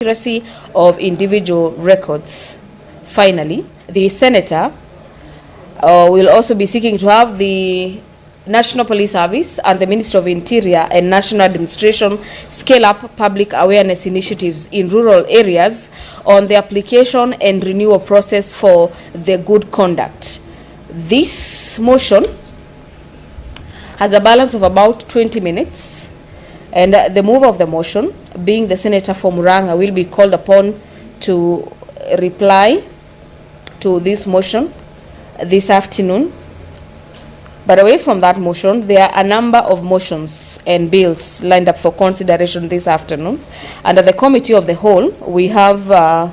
accuracy of individual records. Finally, the Senator will also be seeking to have the National Police Service and the Ministry of Interior and National Administration scale up public awareness initiatives in rural areas on the application and renewal process for the good conduct. This motion has a balance of about 20 minutes, and the mover of the motion, being the Senator for Muranga, will be called upon to reply to this motion this afternoon. But away from that motion, there are a number of motions and bills lined up for consideration this afternoon. Under the Committee of the Whole, we have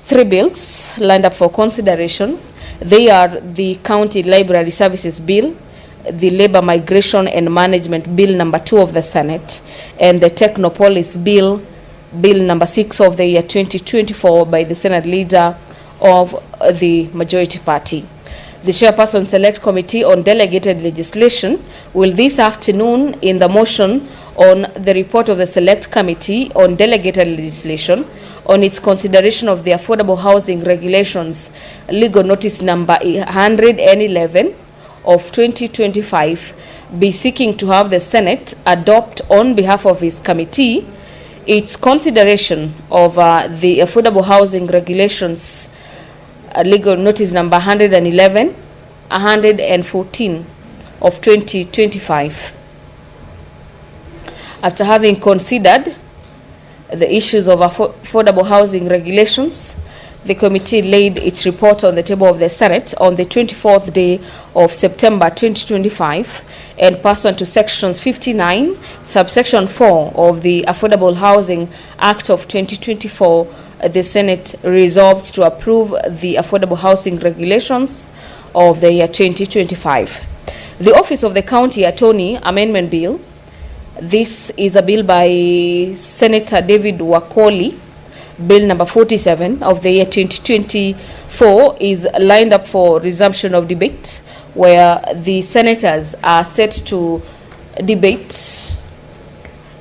3 bills lined up for consideration. They are the County Library Services Bill, the Labor Migration and Management Bill number 2 of the Senate, and the Technopolis Bill, Bill number 6 of the year 2024 by the Senate Leader of the Majority Party. The Chairperson Select Committee on Delegated Legislation will this afternoon, in the motion on the report of the Select Committee on Delegated Legislation on its consideration of the Affordable Housing Regulations Legal Notice number 111 of 2025, be seeking to have the Senate adopt on behalf of his committee its consideration of the Affordable Housing Regulations Legal Notice number 111, 114 of 2025. After having considered the issues of affordable housing regulations, the committee laid its report on the table of the Senate on the 24th day of September 2025, and pursuant to sections 59, subsection 4 of the Affordable Housing Act of 2024, the Senate resolves to approve the Affordable Housing Regulations of the year 2025. The Office of the County Attorney Amendment Bill. This is a bill by Senator David Wakoli. Bill number 47 of the year 2024 is lined up for resumption of debate, where the senators are set to debate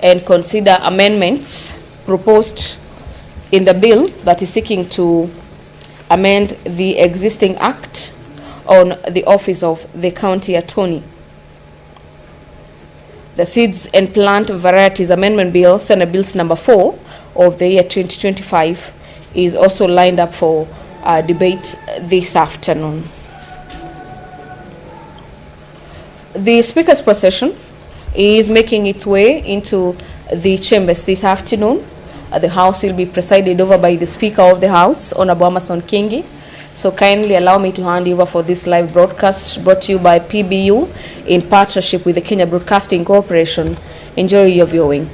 and consider amendments proposed in the bill that is seeking to amend the existing act on the Office of the County Attorney. The Seeds and Plant Varieties Amendment Bill, Senate Bills number 4 of the year 2025, is also lined up for debate this afternoon. The Speaker's procession is making its way into the chambers this afternoon. The House will be presided over by the Speaker of the House, Honorable Amason Kingi. So kindly allow me to hand you over for this live broadcast brought to you by PBU in partnership with the Kenya Broadcasting Corporation. Enjoy your viewing.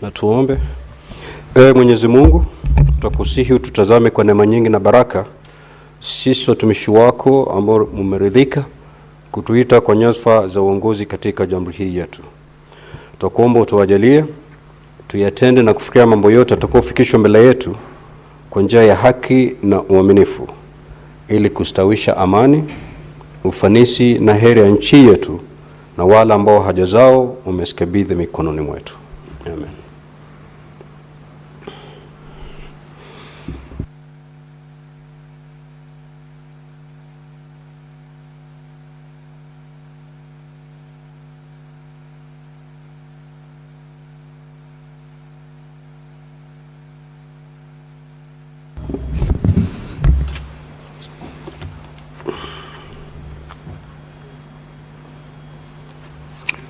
Na tuombe. Mwenyezi Mungu, tutakusihi ututazame kwa neema nyingi na baraka. Sisi watumishi wako ambao umeridhika kutuita kwa nyadhifa za uongozi katika jambo hili yetu. Tutakuomba utuwajalie tuyatende na kufikiria mambo yote yatakayofikishwa mbele yetu kwa njia ya haki na uaminifu, ili kustawisha amani, ufanisi na heri ya nchi yetu na wale ambao haja zao umesikabidhi mikononi mwetu. Amen.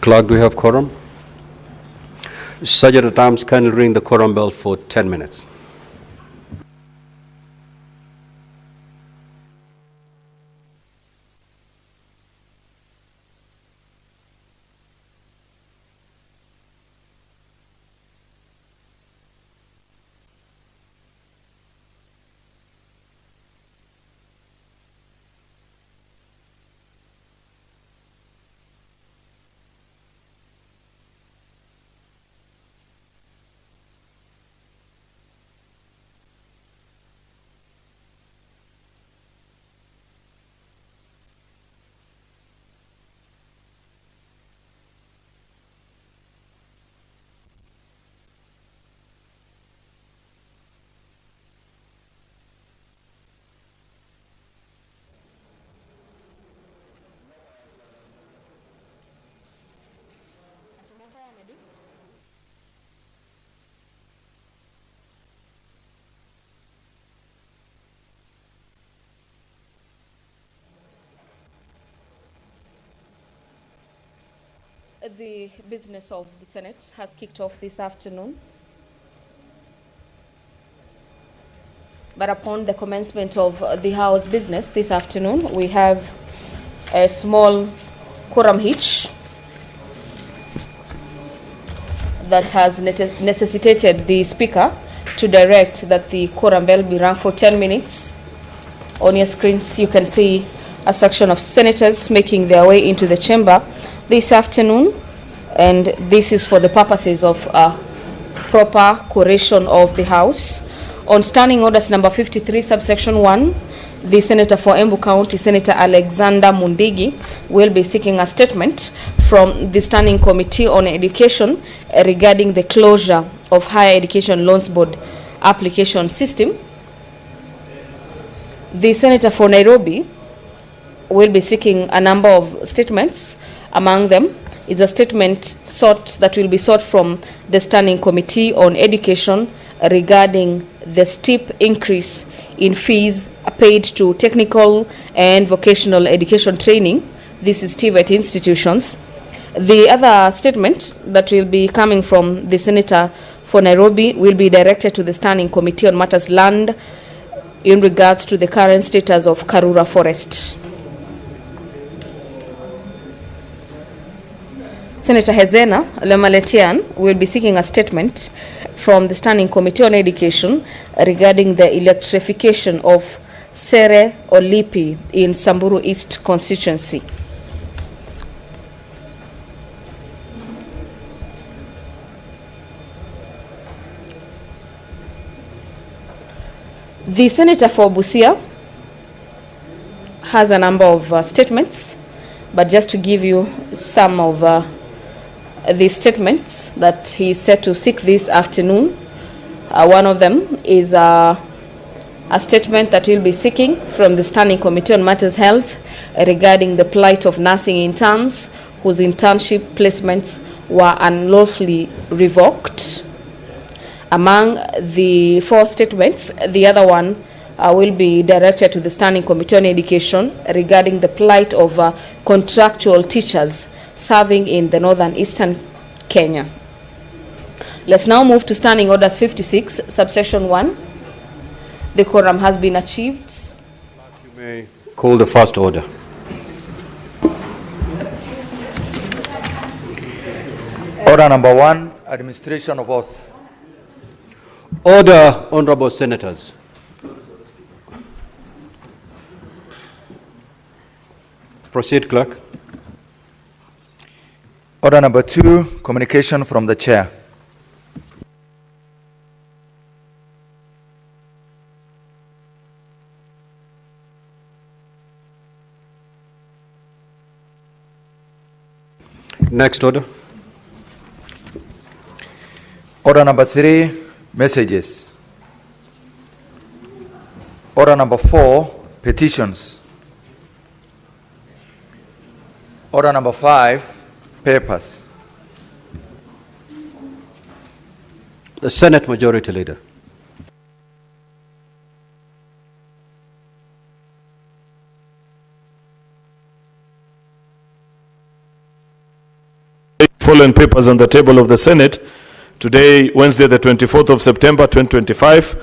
Clerk, do we have quorum? Sergeant at Arms, kindly ring the quorum bell for 10 minutes. The business of the Senate has kicked off this afternoon. But upon the commencement of the House business this afternoon, we have a small quorum hitch that has necessitated the Speaker to direct that the quorum bell be rung for 10 minutes. On your screens, you can see a section of senators making their way into the chamber this afternoon, and this is for the purposes of proper quoration of the House. On Standing Orders number 53, subsection 1, the Senator for Embu County, Senator Alexander Mundigi, will be seeking a statement from the Standing Committee on Education regarding the closure of Higher Education Loans Board application system. The Senator for Nairobi will be seeking a number of statements. Among them is a statement that will be sought from the Standing Committee on Education regarding the steep increase in fees paid to technical and vocational education training. This is TVET institutions. The other statement that will be coming from the Senator for Nairobi will be directed to the Standing Committee on Matters Land in regards to the current status of Karura Forest. Senator Hezena Lemaletian will be seeking a statement from the Standing Committee on Education regarding the electrification of Sere Olipi in Samburu East constituency. The Senator for Busia has a number of statements, but just to give you some of the statements that he is set to seek this afternoon. One of them is a statement that he'll be seeking from the Standing Committee on Matters Health regarding the plight of nursing interns whose internship placements were unlawfully revoked. Among the four statements, the other one will be directed to the Standing Committee on Education regarding the plight of contractual teachers serving in the northern eastern Kenya. Let's now move to Standing Orders 56, subsection 1. The quorum has been achieved. You may call the first order. Order number 1, administration of oath. Order, honorable senators. Proceed, clerk. Order number 2, communication from the chair. Next order. Order number 3, messages. Order number 4, petitions. Order number 5, papers. The Senate Majority Leader. Following papers on the table of the Senate today, Wednesday, the 24th of September 2025.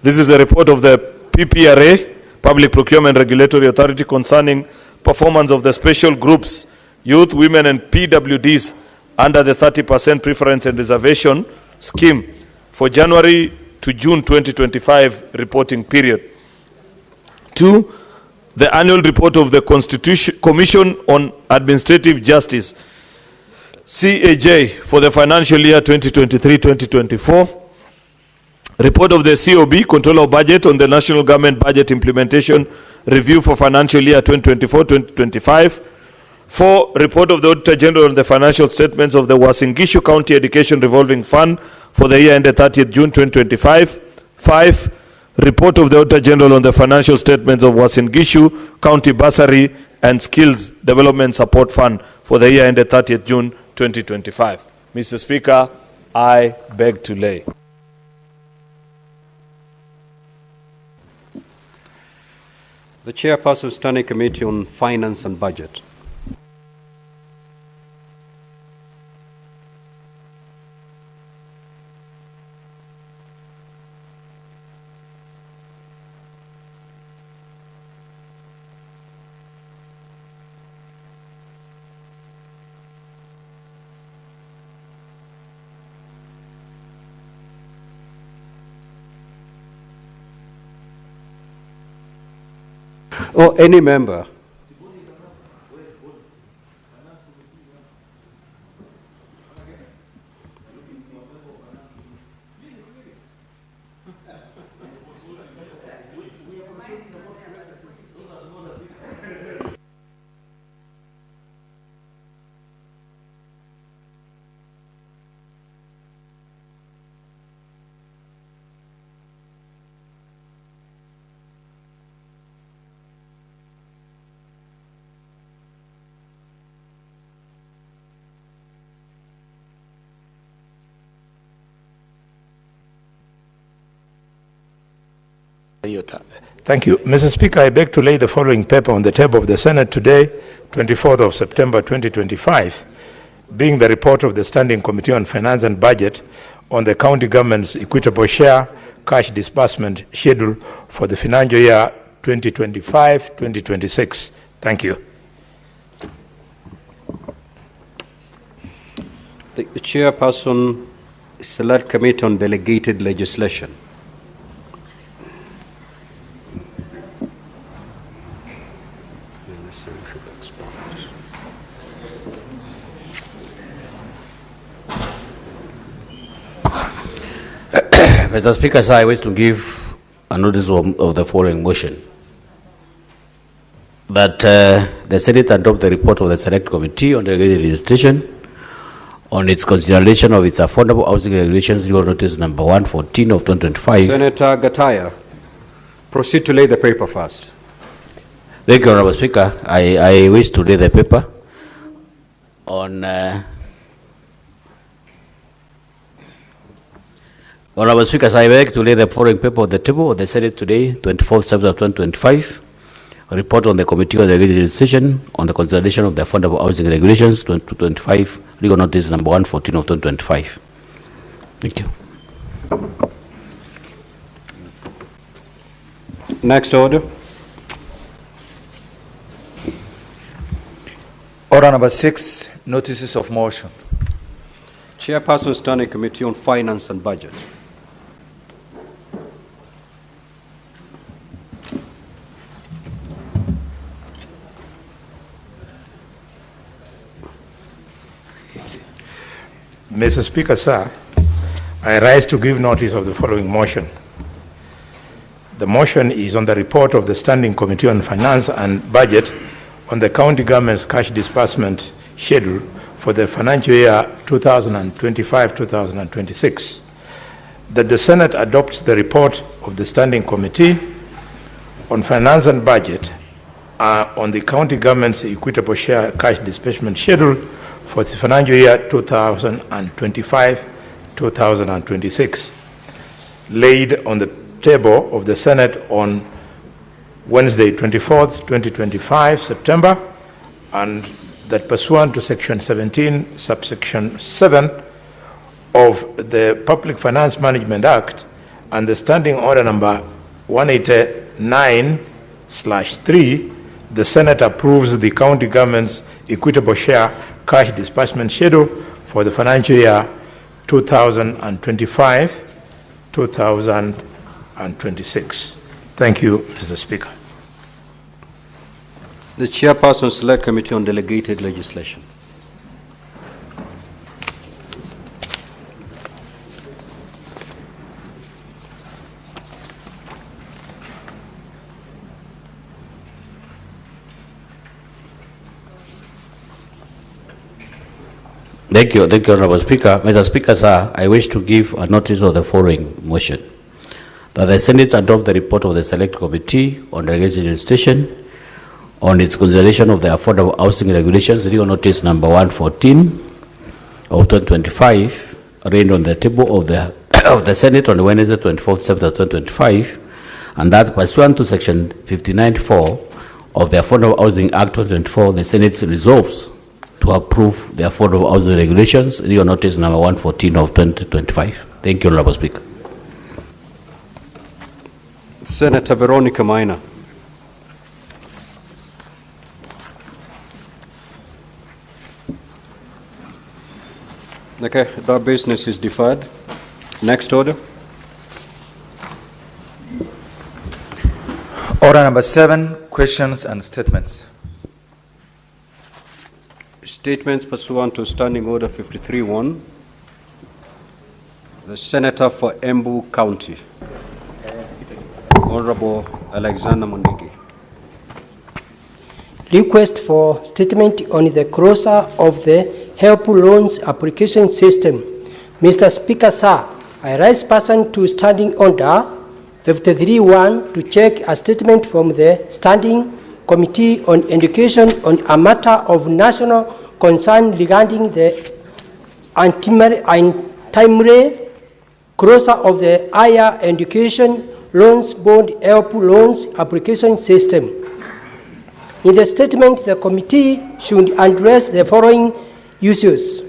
This is a report of the PPRA, Public Procurement Regulatory Authority, concerning performance of the special groups, youth, women, and PWDs under the 30% preference and reservation scheme for January to June 2025 reporting period. 2, the annual report of the Commission on Administrative Justice, CAJ, for the financial year 2023-2024. Report of the COB, Controller of Budget, on the National Government Budget Implementation Review for financial year 2024-2025. 4, report of the Auditor General on the financial statements of the Uasin Gishu County Education Revolving Fund for the year ended 30th June 2025. 5, report of the Auditor General on the financial statements of Uasin Gishu County Bursary and Skills Development Support Fund for the year ended 30th June 2025. Mr. Speaker, I beg to lay. The Chairperson Standing Committee on Finance and Budget. Or any member. Thank you. Mr. Speaker, I beg to lay the following paper on the table of the Senate today, 24th of September 2025, being the report of the Standing Committee on Finance and Budget on the county government's equitable share cash disbursement schedule for the financial year 2025-2026. Thank you. The Chairperson, Select Committee on Delegated Legislation. Mr. Speaker, sir, I wish to give a notice of the following motion. That the Senate adopt the report of the Select Committee on Delegated Legislation on its consideration of its affordable housing regulations, legal notice number 114 of 2025. Senator Gataya, proceed to lay the paper first. Thank you, Honorable Speaker. I wish to lay the paper on Honorable Speaker, I beg to lay the following paper on the table of the Senate today, 24th September 2025. A report on the Committee on Delegated Legislation on the consideration of the affordable housing regulations 2025, legal notice number 114 of 2025. Thank you. Next order. Order number 6, notices of motion. Chairperson Standing Committee on Finance and Budget. Mr. Speaker, sir, I rise to give notice of the following motion. The motion is on the report of the Standing Committee on Finance and Budget on the county government's cash disbursement schedule for the financial year 2025-2026. That the Senate adopts the report of the Standing Committee on Finance and Budget on the county government's equitable share cash disbursement schedule for the financial year 2025-2026, laid on the table of the Senate on Wednesday, 24th, 2025, September, and that pursuant to Section 17, subsection 7 of the Public Finance Management Act and the Standing Order number 189/3, the Senate approves the county government's equitable share cash disbursement schedule for the financial year 2025-2026. Thank you, Mr. Speaker. The Chairperson Select Committee on Delegated Legislation. Thank you, Honorable Speaker. Mr. Speaker, sir, I wish to give a notice of the following motion. That the Senate adopt the report of the Select Committee on Delegated Legislation on its consideration of the affordable housing regulations, legal notice number 114 of 2025, laid on the table of the of the Senate on Wednesday, 24th September 2025, and that pursuant to Section 59(4) of the Affordable Housing Act 2024, the Senate resolves to approve the Affordable Housing Regulations, legal notice number 114 of 2025. Thank you, Honorable Speaker. Senator Veronica Maina. Okay, that business is deferred. Next order. Order number 7, questions and statements. Statements pursuant to Standing Order 53-1. The Senator for Embu County, Honorable Alexander Mundigi. Request for statement on the closure of the help loans application system. Mr. Speaker, sir, I rise person to Standing Order 53-1 to check a statement from the Standing Committee on Education on a matter of national concern regarding the untimely closure of the Higher Education Loans Board help loans application system. In the statement, the committee should address the following issues.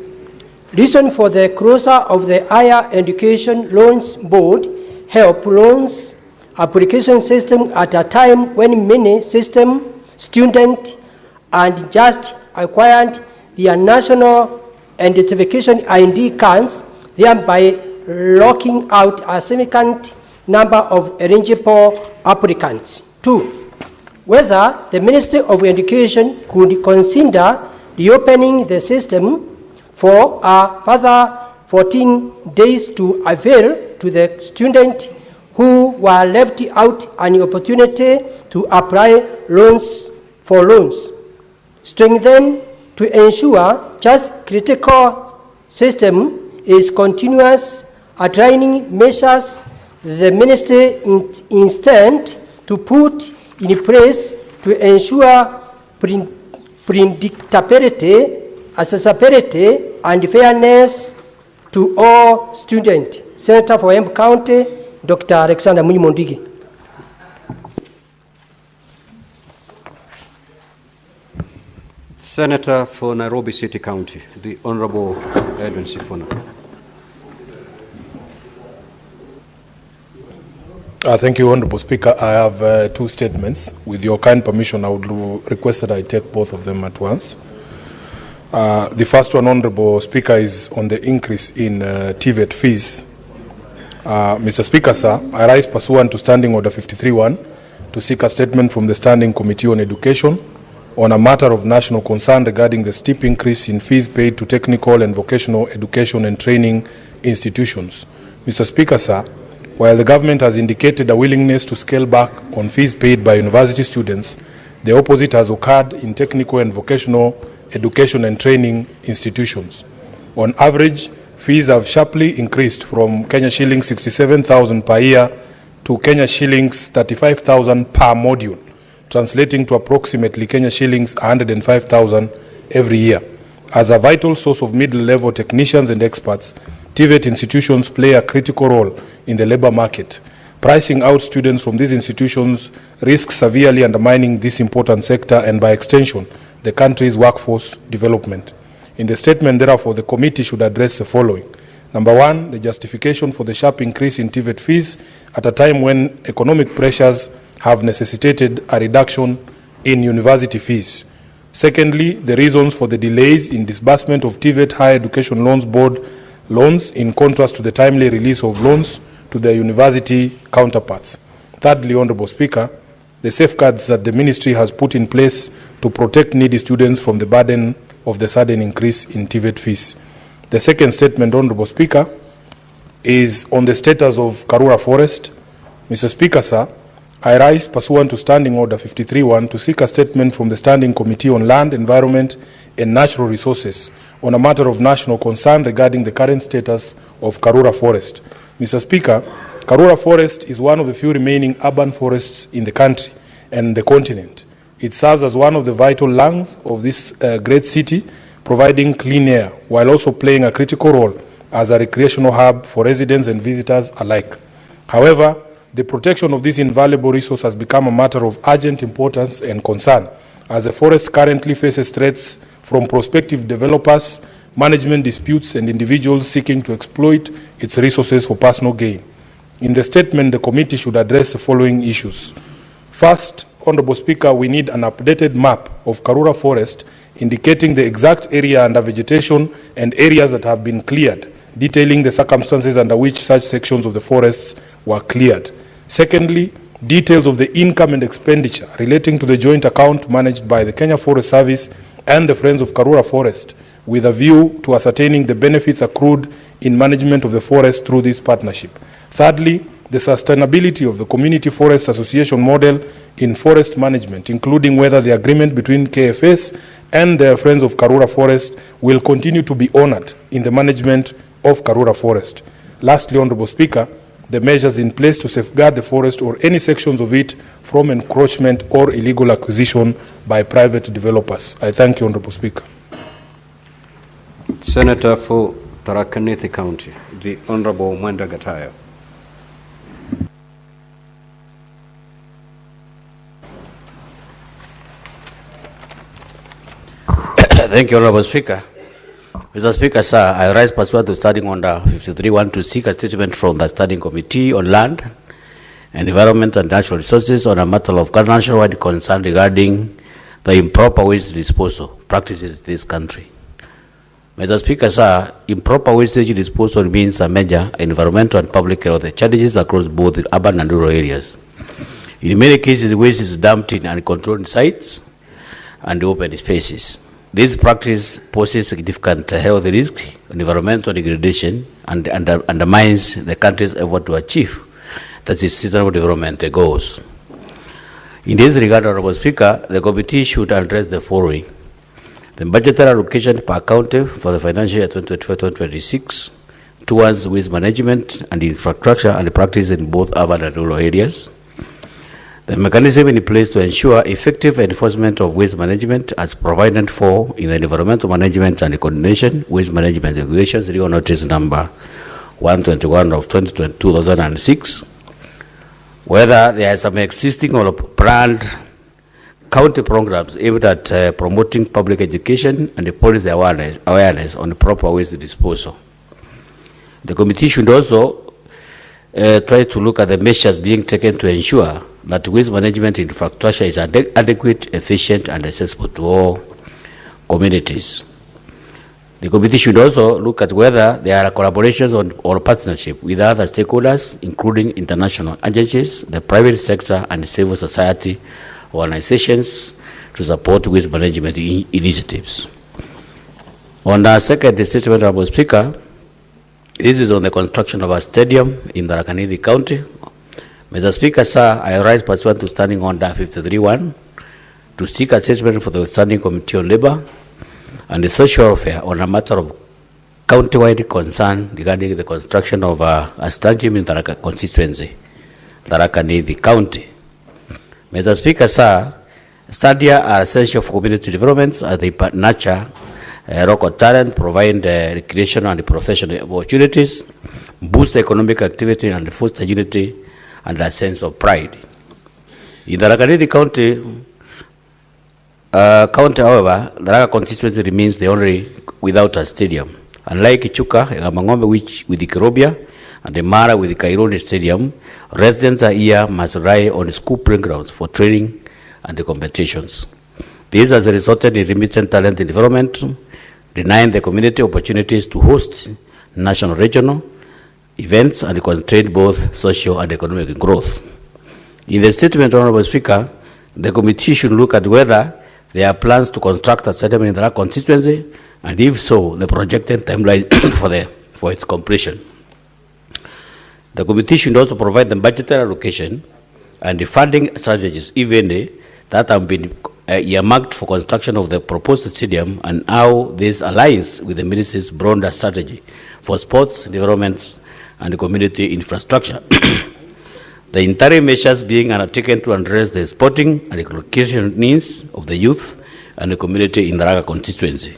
Reason for the closure of the Higher Education Loans Board help loans application system at a time when many system students and just acquired their national identification ID cards, thereby locking out a significant number of eligible applicants. 2, whether the Ministry of Education could consider reopening the system for a further 14 days to avail to the students who were left out an opportunity to apply for loans. Strengthen to ensure just critical system is continuous, outlining measures the ministry intends to put in place to ensure predictability, accessibility, and fairness to all students. Senator for Embu County, Dr. Alexander Munyimondigi. Senator for Nairobi City County, the Honorable Edwin Sifuna. Thank you, Honorable Speaker. I have 2 statements. With your kind permission, I would request that I take both of them at once. The first one, Honorable Speaker, is on the increase in TVET fees. Mr. Speaker, sir, I rise pursuant to Standing Order 53-1 to seek a statement from the Standing Committee on Education on a matter of national concern regarding the steep increase in fees paid to technical and vocational education and training institutions. Mr. Speaker, sir, while the government has indicated a willingness to scale back on fees paid by university students, the opposite has occurred in technical and vocational education and training institutions. On average, fees have sharply increased from Kenya shillings 67,000 per year to Kenya shillings 35,000 per module, translating to approximately Kenya shillings 105,000 every year. As a vital source of middle-level technicians and experts, TVET institutions play a critical role in the labor market. Pricing out students from these institutions risks severely undermining this important sector and, by extension, the country's workforce development. In the statement, therefore, the committee should address the following. Number 1, the justification for the sharp increase in TVET fees at a time when economic pressures have necessitated a reduction in university fees. Secondly, the reasons for the delays in disbursement of TVET Higher Education Loans Board loans in contrast to the timely release of loans to their university counterparts. Thirdly, Honorable Speaker, the safeguards that the ministry has put in place to protect needy students from the burden of the sudden increase in TVET fees. The second statement, Honorable Speaker, is on the status of Karura Forest. Mr. Speaker, sir, I rise pursuant to Standing Order 53-1 to seek a statement from the Standing Committee on Land, Environment and Natural Resources on a matter of national concern regarding the current status of Karura Forest. Mr. Speaker, Karura Forest is one of the few remaining urban forests in the country and the continent. It serves as one of the vital lungs of this great city, providing clean air, while also playing a critical role as a recreational hub for residents and visitors alike. However, the protection of this invaluable resource has become a matter of urgent importance and concern, as the forest currently faces threats from prospective developers, management disputes, and individuals seeking to exploit its resources for personal gain. In the statement, the committee should address the following issues. First, Honorable Speaker, we need an updated map of Karura Forest indicating the exact area under vegetation and areas that have been cleared, detailing the circumstances under which such sections of the forests were cleared. Secondly, details of the income and expenditure relating to the joint account managed by the Kenya Forest Service and the Friends of Karura Forest, with a view to ascertaining the benefits accrued in management of the forest through this partnership. Thirdly, the sustainability of the Community Forest Association model in forest management, including whether the agreement between KFS and the Friends of Karura Forest will continue to be honored in the management of Karura Forest. Lastly, Honorable Speaker, the measures in place to safeguard the forest or any sections of it from encroachment or illegal acquisition by private developers. I thank you, Honorable Speaker. Senator for Tharaka Nithi County, the Honorable Mwenda Gataya. Thank you, Honorable Speaker. Mr. Speaker, sir, I rise pursuant to Standing Order 53.1 to seek a statement from the Standing Committee on Land and Environment and Natural Resources on a matter of nationwide concern regarding the improper waste disposal practices in this country. Mr. Speaker, sir, improper wastage disposal means a major environmental and public health challenges across both urban and rural areas. In many cases, waste is dumped in uncontrolled sites and open spaces. This practice poses significant health risk, environmental degradation, and undermines the country's effort to achieve the sustainable development goals. In this regard, Honorable Speaker, the committee should address the following: the budgetary allocation per county for the financial year 2025-2026 towards waste management and infrastructure and practice in both urban and rural areas. The mechanism in place to ensure effective enforcement of waste management as provided for in the Environmental Management and Coordination Waste Management Regulations, Legal Notice number 121 of 2006, whether there are some existing or planned county programs aimed at promoting public education and policy awareness on the proper waste disposal. The committee should also try to look at the measures being taken to ensure that waste management infrastructure is adequate, efficient, and accessible to all communities. The committee should also look at whether there are collaborations or partnership with other stakeholders, including international agencies, the private sector, and civil society organizations to support waste management initiatives. On our second statement, Honorable Speaker, this is on the construction of a stadium in Tharaka Nithi County. Mr. Speaker, sir, I rise pursuant to Standing Order 53.1 to seek a statement for the Standing Committee on Labour and the Social Welfare on a matter of county-wide concern regarding the construction of a stadium in Tharaka constituency, Tharaka Nithi County. Mr. Speaker, sir, stadia are essential for community developments as they nurture local talent, provide recreational and professional opportunities, boost economic activity, and foster unity and a sense of pride. In the Tharaka Nithi County, however, the Tharaka constituency remains the only without a stadium. Unlike Ichuka, Mangombe, which with the Kirobia, and the Mara with the Kaironi Stadium, residents here must rely on school playgrounds for training and the competitions. This has resulted in limited talent development, denying the community opportunities to host national, regional events and constrain both social and economic growth. In the statement, Honorable Speaker, the committee should look at whether there are plans to construct a stadium in the constituency, and if so, the projected timeline for its completion. The committee should also provide the budgetary allocation and the funding strategies, even that have been earmarked for construction of the proposed stadium, and how this aligns with the ministry's broader strategy for sports development and community infrastructure. The interim measures being undertaken to address the sporting and recreation needs of the youth and the community in the Tharaka constituency,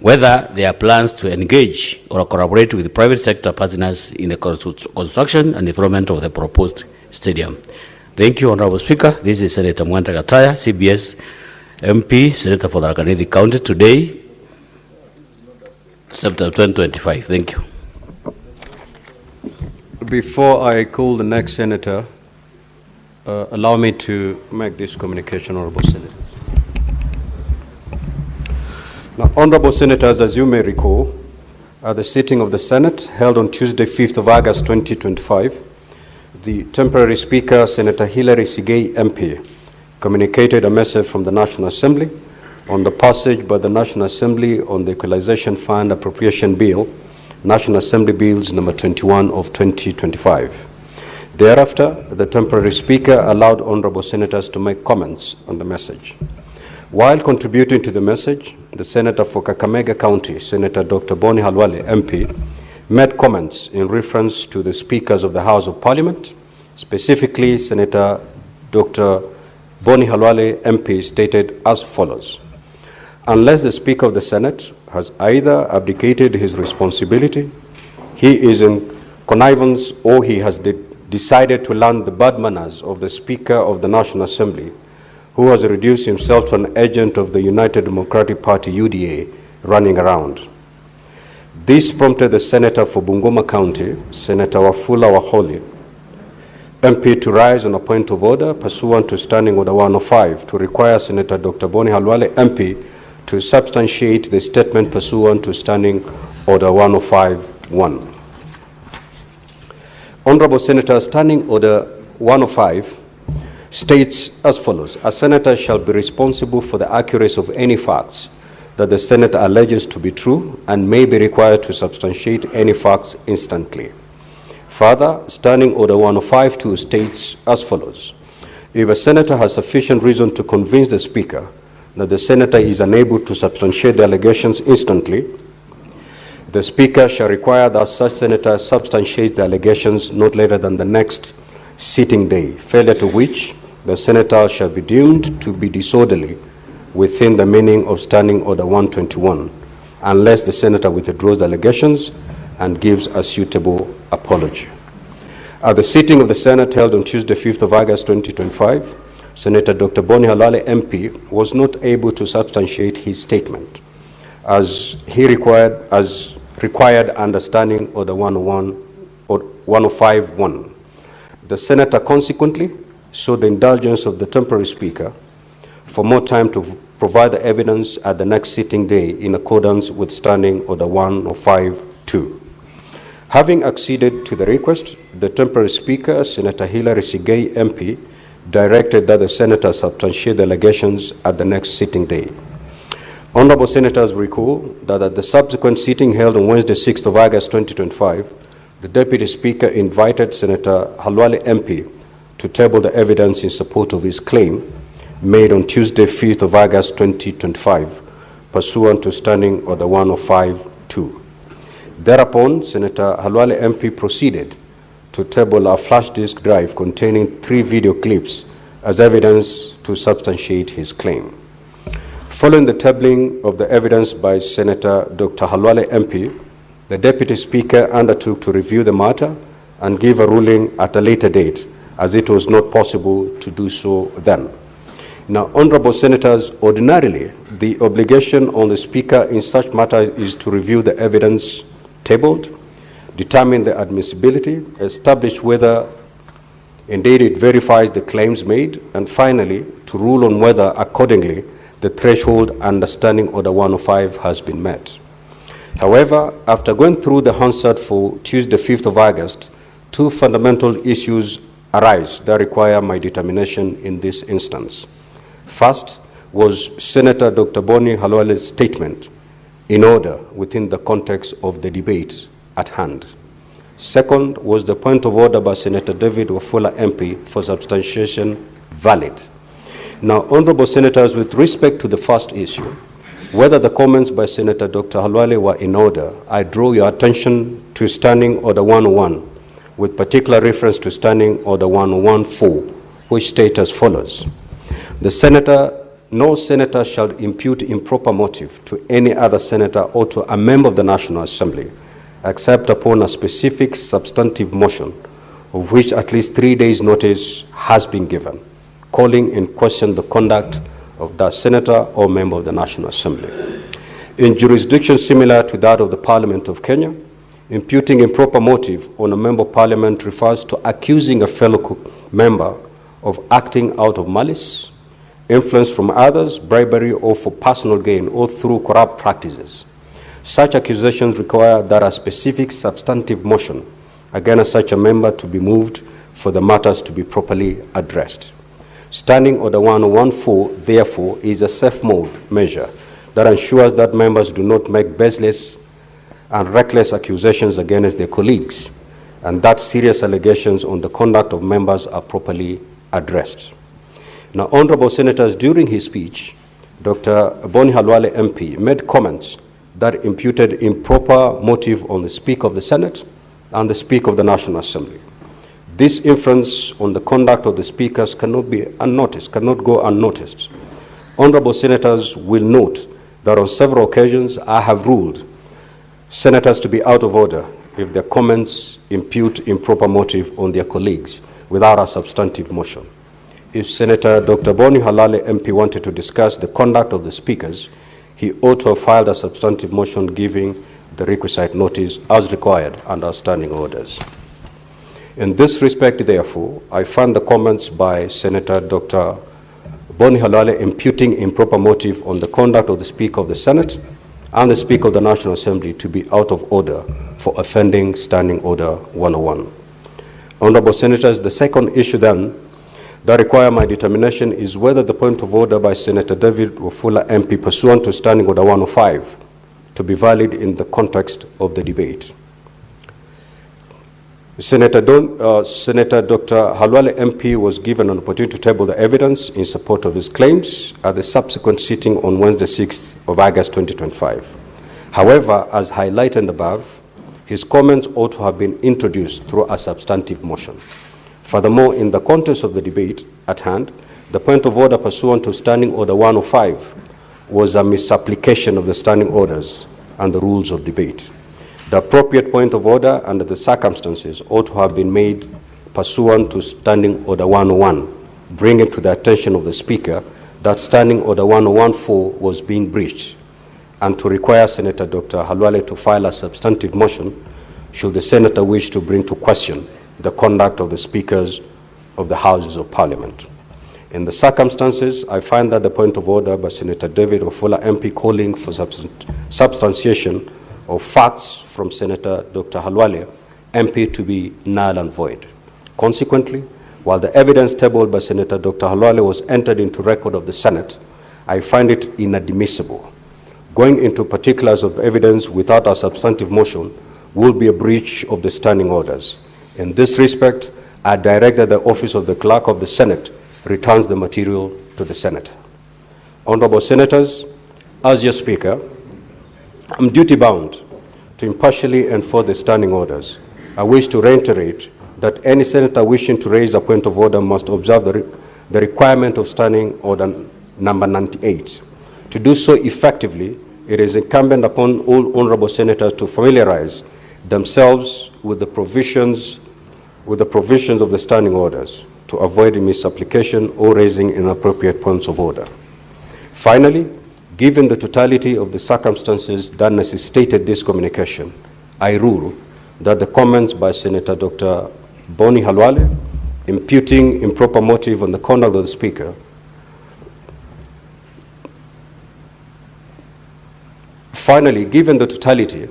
whether there are plans to engage or collaborate with private sector partners in the construction and development of the proposed stadium. Thank you, Honorable Speaker. This is Senator Mwanta Gataya, CBS MP, Senator for the Tharaka County, today, September 2025. Thank you. Before I call the next senator, allow me to make this communication, Honorable Senators. Now, Honorable Senators, as you may recall, at the sitting of the Senate held on Tuesday, 5th of August 2025, the temporary Speaker, Senator Hilary Sigei MP, communicated a message from the National Assembly on the passage by the National Assembly on the Equalization Fund Appropriation Bill, National Assembly Bills number 21 of 2025. Thereafter, the temporary Speaker allowed Honorable Senators to make comments on the message. While contributing to the message, the Senator for Kakamega County, Senator Dr. Boni Halwale MP, made comments in reference to the Speakers of the House of Parliament. Specifically, Senator Dr. Boni Halwale MP stated as follows: unless the Speaker of the Senate has either abdicated his responsibility, he is in connivance, or he has decided to learn the bad manners of the Speaker of the National Assembly, who has reduced himself to an agent of the United Democratic Party, UDA, running around. This prompted the Senator for Bungoma County, Senator Wafula Waholi, MP, to rise on a point of order pursuant to Standing Order 105 to require Senator Dr. Boni Halwale MP to substantiate the statement pursuant to Standing Order 105.1. Honorable Senator, Standing Order 105 states as follows: a senator shall be responsible for the accuracy of any facts that the senator alleges to be true and may be required to substantiate any facts instantly. Further, Standing Order 105.2 states as follows: if a senator has sufficient reason to convince the Speaker that the senator is unable to substantiate the allegations instantly, the Speaker shall require that such senator substantiate the allegations not later than the next sitting day, failure to which the senator shall be deemed to be disorderly within the meaning of Standing Order 121, unless the senator withdraws the allegations and gives a suitable apology. At the sitting of the Senate held on Tuesday, 5th of August 2025, Senator Dr. Boni Halwale MP was not able to substantiate his statement as required under Standing Order 101 or 105.1. The senator consequently sought the indulgence of the temporary Speaker for more time to provide the evidence at the next sitting day in accordance with Standing Order 105.2. Having acceded to the request, the temporary Speaker, Senator Hilary Sigei MP, directed that the senator substantiate the allegations at the next sitting day. Honorable Senators recall that at the subsequent sitting held on Wednesday, 6th of August 2025, the Deputy Speaker invited Senator Halwale MP to table the evidence in support of his claim made on Tuesday, 5th of August 2025, pursuant to Standing Order 105.2. Thereupon, Senator Halwale MP proceeded to table a flash disk drive containing 3 video clips as evidence to substantiate his claim. Following the tabling of the evidence by Senator Dr. Halwale MP, the Deputy Speaker undertook to review the matter and give a ruling at a later date, as it was not possible to do so then. Now, Honorable Senators, ordinarily, the obligation on the Speaker in such matter is to review the evidence tabled, determine the admissibility, establish whether indeed it verifies the claims made, and finally, to rule on whether accordingly the threshold under Standing Order 105 has been met. However, after going through the Hansard for Tuesday, 5th of August, 2 fundamental issues arise that require my determination in this instance. First was Senator Dr. Boni Halwale's statement in order within the context of the debate at hand. Second was the point of order by Senator David Wafula MP for substantiation valid. Now, Honorable Senators, with respect to the first issue, whether the comments by Senator Dr. Halwale were in order, I draw your attention to Standing Order 101, with particular reference to Standing Order 114, which states as follows: the senator no senator shall impute improper motive to any other senator or to a member of the National Assembly, except upon a specific substantive motion, of which at least 3 days' notice has been given, calling in question the conduct of that senator or member of the National Assembly. In jurisdictions similar to that of the Parliament of Kenya, imputing improper motive on a member of Parliament refers to accusing a fellow member of acting out of malice, influence from others, bribery, or for personal gain, or through corrupt practices. Such accusations require that a specific substantive motion against such a member to be moved for the matters to be properly addressed. Standing Order 114, therefore, is a safe-mode measure that ensures that members do not make baseless and reckless accusations against their colleagues, and that serious allegations on the conduct of members are properly addressed. Now, Honorable Senators, during his speech, Dr. Boni Halwale MP made comments that imputed improper motive on the Speaker of the Senate and the Speaker of the National Assembly. This influence on the conduct of the speakers cannot be unnoticed, cannot go unnoticed. Honorable Senators will note that on several occasions I have ruled senators to be out of order if their comments impute improper motive on their colleagues without a substantive motion. If Senator Dr. Boni Halwale MP wanted to discuss the conduct of the speakers, he ought to have filed a substantive motion giving the requisite notice as required under standing orders. In this respect, therefore, I find the comments by Senator Dr. Boni Halwale imputing improper motive on the conduct of the Speaker of the Senate and the Speaker of the National Assembly to be out of order for offending Standing Order 101. Honorable Senators, the second issue then that require my determination is whether the point of order by Senator David Wafula MP pursuant to Standing Order 105 to be valid in the context of the debate. Senator Dr. Halwale MP was given an opportunity to table the evidence in support of his claims at the subsequent sitting on Wednesday, 6th of August 2025. However, as highlighted above, his comments ought to have been introduced through a substantive motion. Furthermore, in the context of the debate at hand, the point of order pursuant to Standing Order 105 was a misapplication of the standing orders and the rules of debate. The appropriate point of order under the circumstances ought to have been made pursuant to Standing Order 101, bringing to the attention of the Speaker that Standing Order 114 was being breached, and to require Senator Dr. Halwale to file a substantive motion should the Senator wish to bring to question the conduct of the Speakers of the Houses of Parliament. In the circumstances, I find that the point of order by Senator David Wafula MP calling for substantiation of facts from Senator Dr. Halwale MP to be null and void. Consequently, while the evidence tabled by Senator Dr. Halwale was entered into record of the Senate, I find it inadmissible. Going into particulars of evidence without a substantive motion will be a breach of the standing orders. In this respect, I direct that the office of the Clerk of the Senate returns the material to the Senate. Honorable Senators, as your Speaker, I'm duty-bound to impartially enforce the standing orders. I wish to reiterate that any senator wishing to raise a point of order must observe the requirement of Standing Order number 98. To do so effectively, it is incumbent upon all honorable senators to familiarize themselves with the provisions of the standing orders to avoid misapplication or raising inappropriate points of order. Finally, given the totality of the circumstances that necessitated this communication, I rule that the comments by Senator Dr. Boni Halwale imputing improper motive on the conduct of the Speaker Finally, given the totality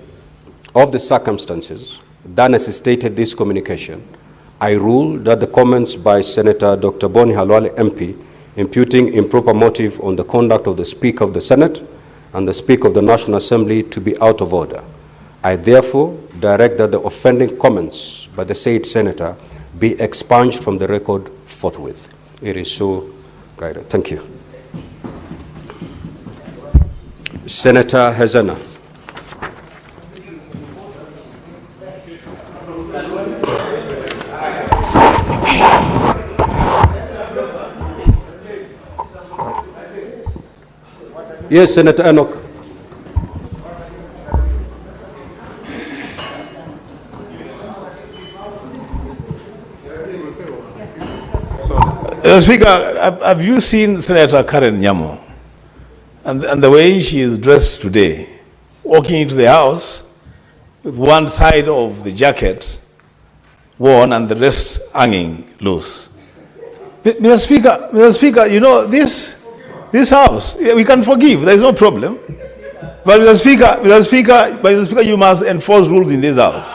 of the circumstances that necessitated this communication, I rule that the comments by Senator Dr. Boni Halwale MP imputing improper motive on the conduct of the Speaker of the Senate and the Speaker of the National Assembly to be out of order. I therefore direct that the offending comments by the said Senator be expunged from the record forthwith. It is so guided. Thank you. Senator Hezena. Yes, Senator Enoch. Speaker, have you seen Senator Karen Nyamo and the way she is dressed today, walking into the House with one side of the jacket worn and the rest hanging loose? Mr. Speaker, you know, this House, we can forgive, there is no problem. But Mr. Speaker, you must enforce rules in this House.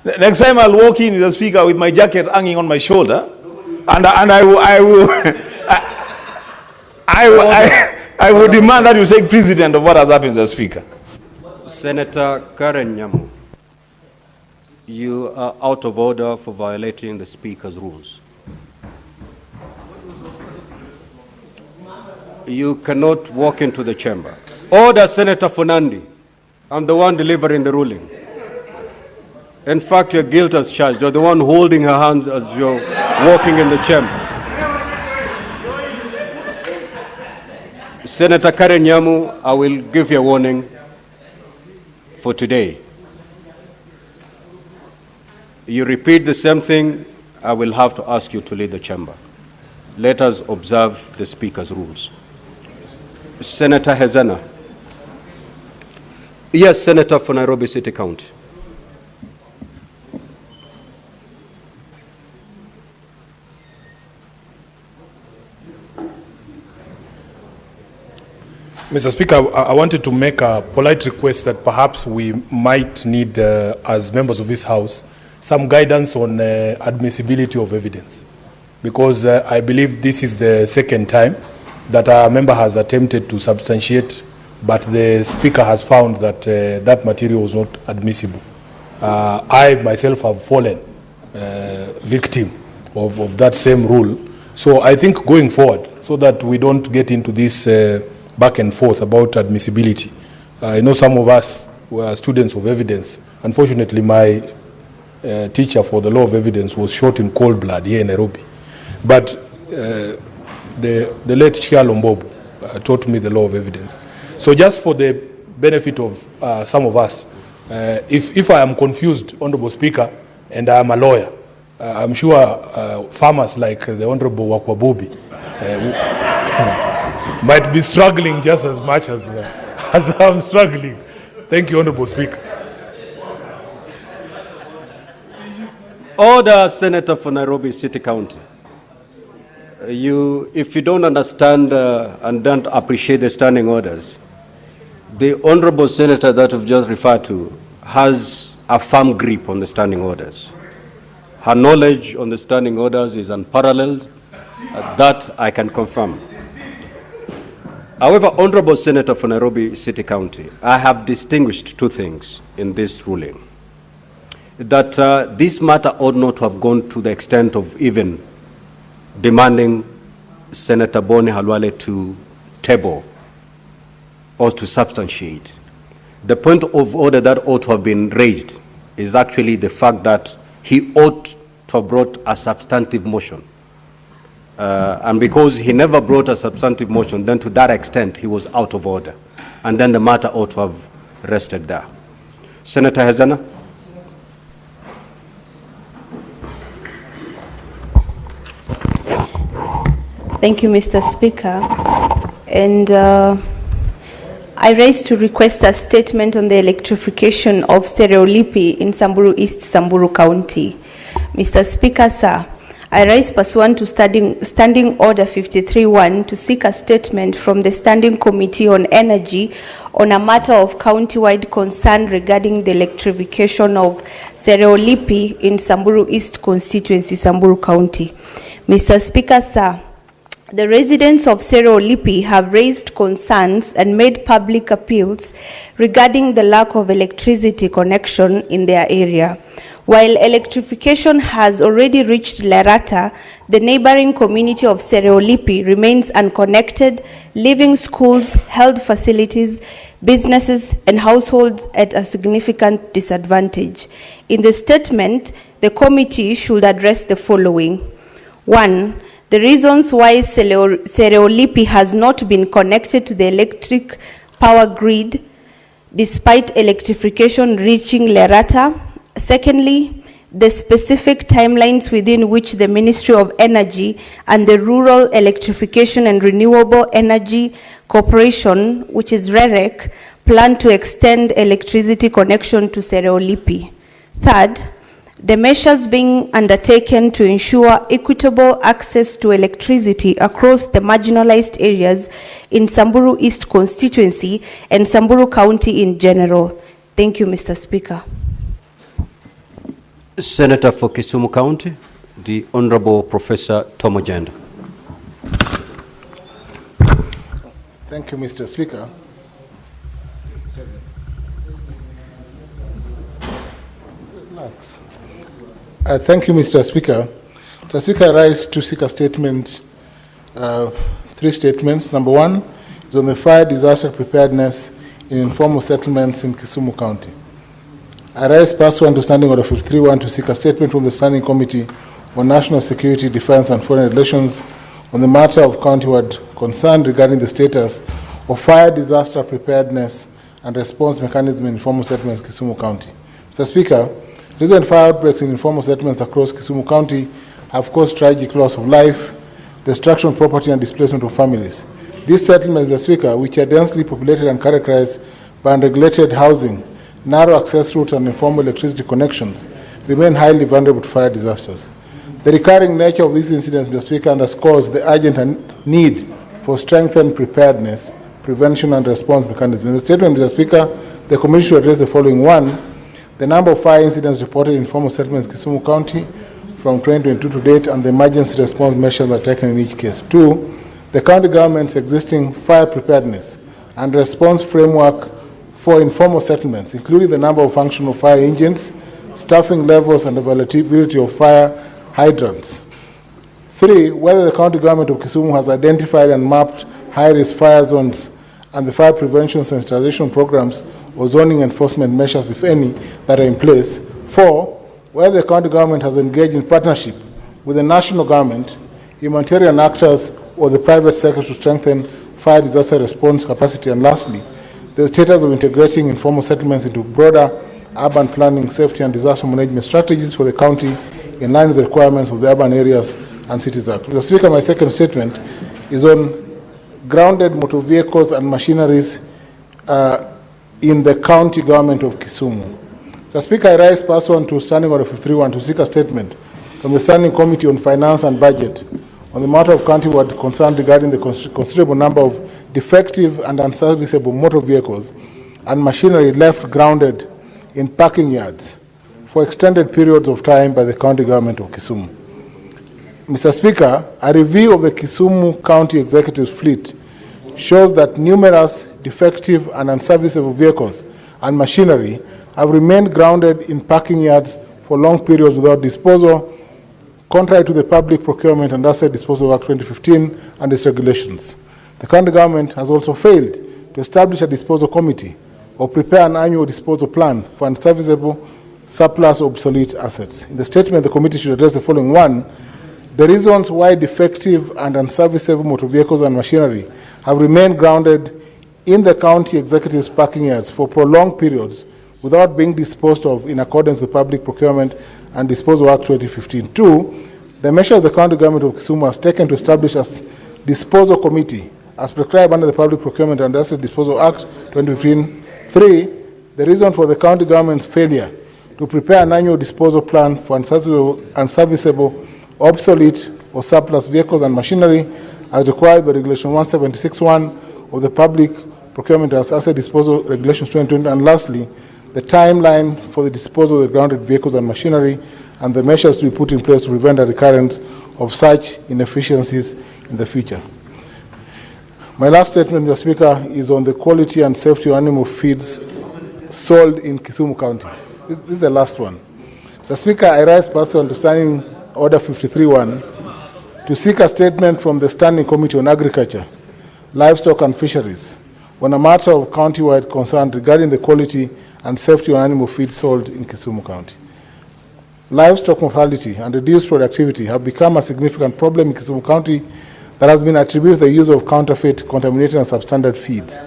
Next time I'll walk in, Mr. Speaker, with my jacket hanging on my shoulder, and I will demand that you take precedent of what has happened, Mr. Speaker. Senator Karen Nyamo, you are out of order for violating the Speaker's rules. You cannot walk into the chamber. Order, Senator Funandi. I'm the one delivering the ruling. In fact, you're guilty as charged. You're the one holding her hands as you're walking in the chamber. Senator Karen Nyamo, I will give you a warning for today. You repeat the same thing, I will have to ask you to leave the chamber. Let us observe the Speaker's rules. Senator Hezana. Yes, Senator for Nairobi City County. Mr. Speaker, I wanted to make a polite request that perhaps we might need, as members of this House, some guidance on admissibility of evidence. Because I believe this is the second time that a member has attempted to substantiate, but the Speaker has found that that material was not admissible. I myself have fallen victim of that same rule. So I think going forward, so that we don't get into this back and forth about admissibility. I know some of us were students of evidence. Unfortunately, my teacher for the law of evidence was shot in cold blood here in Nairobi. But the late Chia Lombobo taught me the law of evidence. So just for the benefit of some of us, if I am confused, Honorable Speaker, and I am a lawyer, I'm sure farmers like the Honorable Wakwabubi might be struggling just as much as I'm struggling. Thank you, Honorable Speaker. Order, Senator for Nairobi City County. If you don't understand and don't appreciate the standing orders, the Honorable Senator that we've just referred to has a firm grip on the standing orders. Her knowledge on the standing orders is unparalleled. That I can confirm. However, Honorable Senator for Nairobi City County, I have distinguished two things in this ruling. That this matter ought not to have gone to the extent of even demanding Senator Boni Halwale to table or to substantiate. The point of order that ought to have been raised is actually the fact that he ought to have brought a substantive motion. And because he never brought a substantive motion, then to that extent he was out of order. And then the matter ought to have rested there. Senator Hezana. Thank you, Mr. Speaker. And I rise to request a statement on the electrification of Stereolipi in Samburu East, Samburu County. Mr. Speaker, sir, I rise pursuant to Standing Order 53-1 to seek a statement from the Standing Committee on Energy on a matter of county-wide concern regarding the electrification of Stereolipi in Samburu East constituency, Samburu County. Mr. Speaker, sir, the residents of Stereolipi have raised concerns and made public appeals regarding the lack of electricity connection in their area. While electrification has already reached Lerata, the neighboring community of Stereolipi remains unconnected, leaving schools, health facilities, businesses, and households at a significant disadvantage. In the statement, the committee should address the following. 1. The reasons why Sereolipi has not been connected to the electric power grid despite electrification reaching Lerata. Secondly, the specific timelines within which the Ministry of Energy and the Rural Electrification and Renewable Energy Corporation, which is REREC, plan to extend electricity connection to Sereolipi. Third, the measures being undertaken to ensure equitable access to electricity across the marginalized areas in Samburu East constituency and Samburu County in general. Thank you, Mr. Speaker. Senator for Kisumu County, the Honorable Professor Tom Ojenda. Thank you, Mr. Speaker. Relax. Thank you, Mr. Speaker. Mr. Speaker, I rise to seek a statement, three statements. Number one is on the fire disaster preparedness in informal settlements in Kisumu County. I rise pursuant to Standing Order 53-1 to seek a statement from the Standing Committee on National Security, Defense and Foreign Relations on the matter of county-wide concern regarding the status of fire disaster preparedness and response mechanism in informal settlements in Kisumu County. Mr. Speaker, recent fire outbreaks in informal settlements across Kisumu County have caused tragic loss of life, destruction of property and displacement of families. These settlements, Mr. Speaker, which are densely populated and characterized by unregulated housing, narrow access routes and informal electricity connections, remain highly vulnerable to fire disasters. The recurring nature of these incidents, Mr. Speaker, underscores the urgent need for strengthened preparedness, prevention and response mechanisms. In the statement, Mr. Speaker, the Commission should address the following. One, the number of fire incidents reported in informal settlements in Kisumu County from 2022 to date and the emergency response measures that are taken in each case. Two, the county government's existing fire preparedness and response framework for informal settlements, including the number of functional fire engines, staffing levels, and availability of fire hydrants. Three, whether the county government of Kisumu has identified and mapped high-risk fire zones and the fire prevention sensitization programs or zoning enforcement measures, if any, that are in place. Four, whether the county government has engaged in partnership with the national government, humanitarian actors, or the private sector to strengthen fire disaster response capacity. And lastly, the status of integrating informal settlements into broader urban planning, safety, and disaster management strategies for the county in line with the requirements of the Urban Areas and Cities Act. Mr. Speaker, my second statement is on grounded motor vehicles and machineries in the county government of Kisumu. Mr. Speaker, I rise pursuant to Standing Order 53-1 to seek a statement from the Standing Committee on Finance and Budget on the matter of county-wide concern regarding the considerable number of defective and unserviceable motor vehicles and machinery left grounded in parking yards for extended periods of time by the county government of Kisumu. Mr. Speaker, a review of the Kisumu County Executive's fleet shows that numerous defective and unserviceable vehicles and machinery have remained grounded in parking yards for long periods without disposal, contrary to the Public Procurement and Asset Disposal Act 2015 and its regulations. The county government has also failed to establish a disposal committee or prepare an annual disposal plan for unserviceable, surplus, or obsolete assets. In the statement, the committee should address the following. One, the reasons why defective and unserviceable motor vehicles and machinery have remained grounded in the county executive's parking yards for prolonged periods without being disposed of in accordance with Public Procurement and Disposal Act 2015. Two, the measure the county government of Kisumu has taken to establish a disposal committee as prescribed under the Public Procurement and Asset Disposal Act 2015. Three, the reason for the county government's failure to prepare an annual disposal plan for unserviceable, obsolete, or surplus vehicles and machinery as required by Regulation 176(1) of the Public Procurement and Asset Disposal Regulations 2020. And lastly, the timeline for the disposal of the grounded vehicles and machinery and the measures to be put in place to prevent the recurrence of such inefficiencies in the future. My last statement, Mr. Speaker, is on the quality and safety of animal feeds sold in Kisumu County. This is the last one. Mr. Speaker, I rise pursuant to Standing Order 53-1 to seek a statement from the Standing Committee on Agriculture, Livestock and Fisheries on a matter of county-wide concern regarding the quality and safety of animal feed sold in Kisumu County. livestock mortality, and reduced productivity have become a significant problem in Kisumu County that has been attributed to the use of counterfeit, contaminated, and substandard feeds.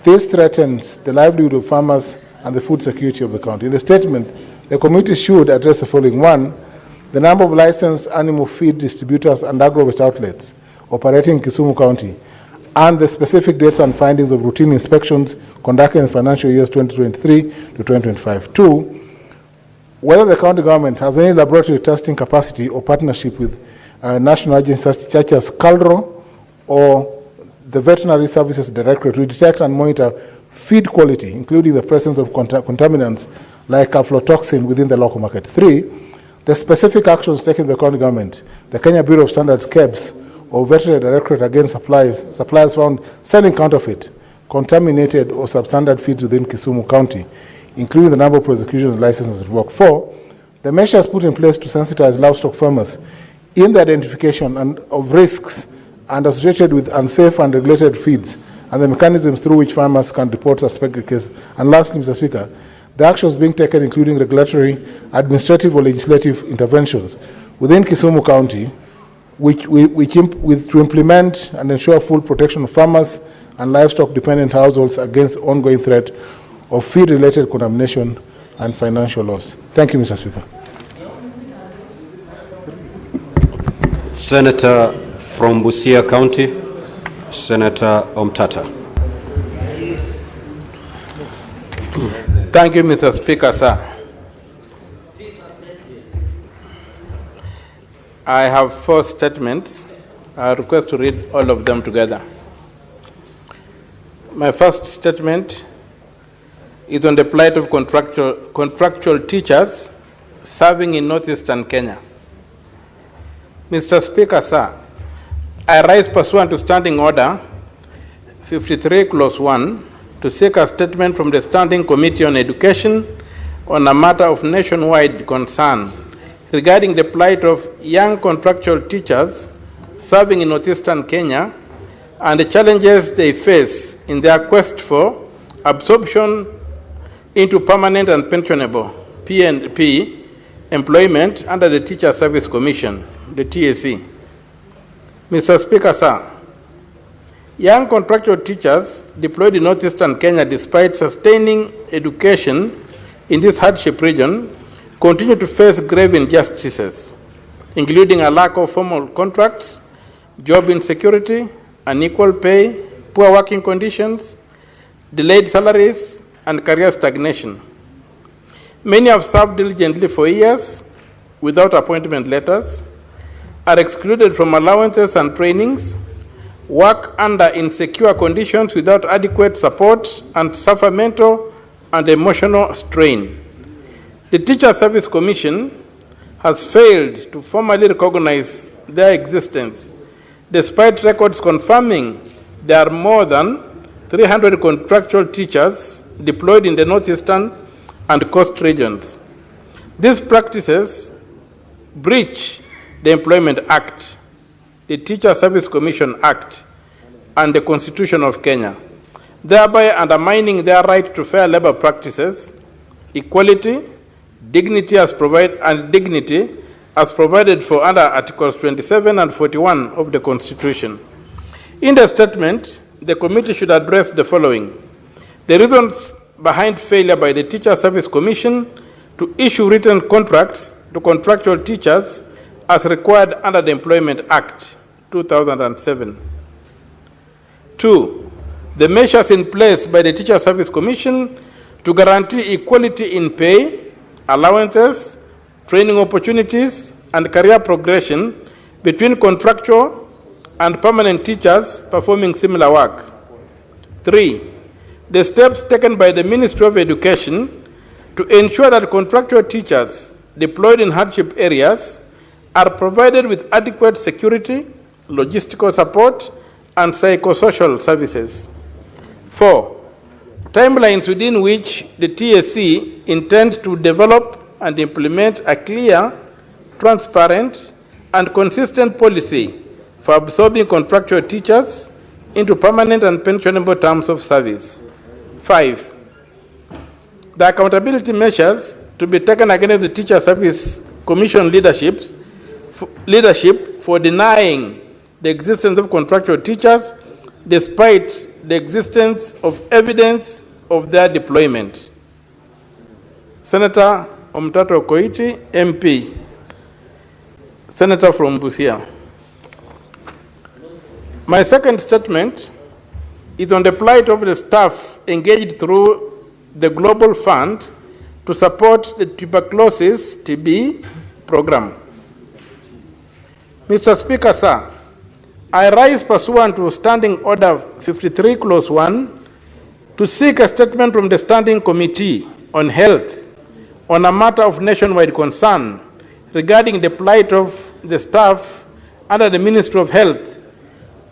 This threatens the livelihood of farmers and the food security of the county. In the statement, the committee should address the following. 1, the number of licensed animal feed distributors and agro-waste outlets operating in Kisumu County, and the specific dates and findings of routine inspections conducted in financial years 2023 to 2025. 2, whether the county government has any laboratory testing capacity or partnership with national agencies such as CALRO or the Veterinary Services Directorate to detect and monitor feed quality, including the presence of contaminants like aflatoxin within the local market. 3, the specific actions taken by the county government, the Kenya Bureau of Standards, KEBS, or Veterinary Directorate against suppliers found selling counterfeit, contaminated, or substandard feeds within Kisumu County, including the number of prosecutions and licenses revoked. 4, the measures put in place to sensitize livestock farmers in the identification of risks and associated with unsafe and regulated feeds, and the mechanisms through which farmers can report suspected cases. And lastly, Mr. Speaker, the actions being taken, including regulatory, administrative, or legislative interventions within Kisumu County, to implement and ensure full protection of farmers and livestock-dependent households against ongoing threat of feed-related contamination and financial loss. Thank you, Mr. Speaker. Senator from Busia County, Senator Omtata. Thank you, Mr. Speaker, sir. I have 4 statements. I request to read all of them together. My first statement is on the plight of contractual teachers serving in northeastern Kenya. Mr. Speaker, sir, I rise pursuant to Standing Order 53, Clause 1, to seek a statement from the Standing Committee on Education on a matter of nationwide concern regarding the plight of young contractual teachers serving in northeastern Kenya and the challenges they face in their quest for absorption into permanent and pensionable PNP employment under the Teacher Service Commission, the TSC. Mr. Speaker, sir, young contractual teachers deployed in northeastern Kenya, despite sustaining education in this hardship region, continue to face grave injustices, including a lack of formal contracts, job insecurity, unequal pay, poor working conditions, delayed salaries, and career stagnation. Many have served diligently for years without appointment letters, are excluded from allowances and trainings, work under insecure conditions without adequate support, and suffer mental and emotional strain. The Teacher Service Commission has failed to formally recognize their existence, despite records confirming there are more than 300 contractual teachers deployed in the northeastern and coast regions. These practices breach the Employment Act, the Teacher Service Commission Act, and the Constitution of Kenya, thereby undermining their right to fair labor practices, equality, dignity as provided for under Articles 27 and 41 of the Constitution. In the statement, the committee should address the following: the reasons behind failure by the Teacher Service Commission to issue written contracts to contractual teachers as required under the Employment Act 2007. 2, the measures in place by the Teacher Service Commission to guarantee equality in pay, allowances, training opportunities, and career progression between contractual and permanent teachers performing similar work. 3, the steps taken by the Ministry of Education to ensure that contractual teachers deployed in hardship areas are provided with adequate security, logistical support, and psychosocial services. 4, timelines within which the TSC intends to develop and implement a clear, transparent, and consistent policy for absorbing contractual teachers into permanent and pensionable terms of service. 5, the accountability measures to be taken against the Teacher Service Commission leadership for denying the existence of contractual teachers despite the existence of evidence of their deployment. Senator Omtato Koiti, MP, Senator from Busia. My second statement is on the plight of the staff engaged through the Global Fund to support the tuberculosis TB program. Mr. Speaker, sir, I rise pursuant to Standing Order 53, Clause 1, to seek a statement from the Standing Committee on Health on a matter of nationwide concern regarding the plight of the staff under the Ministry of Health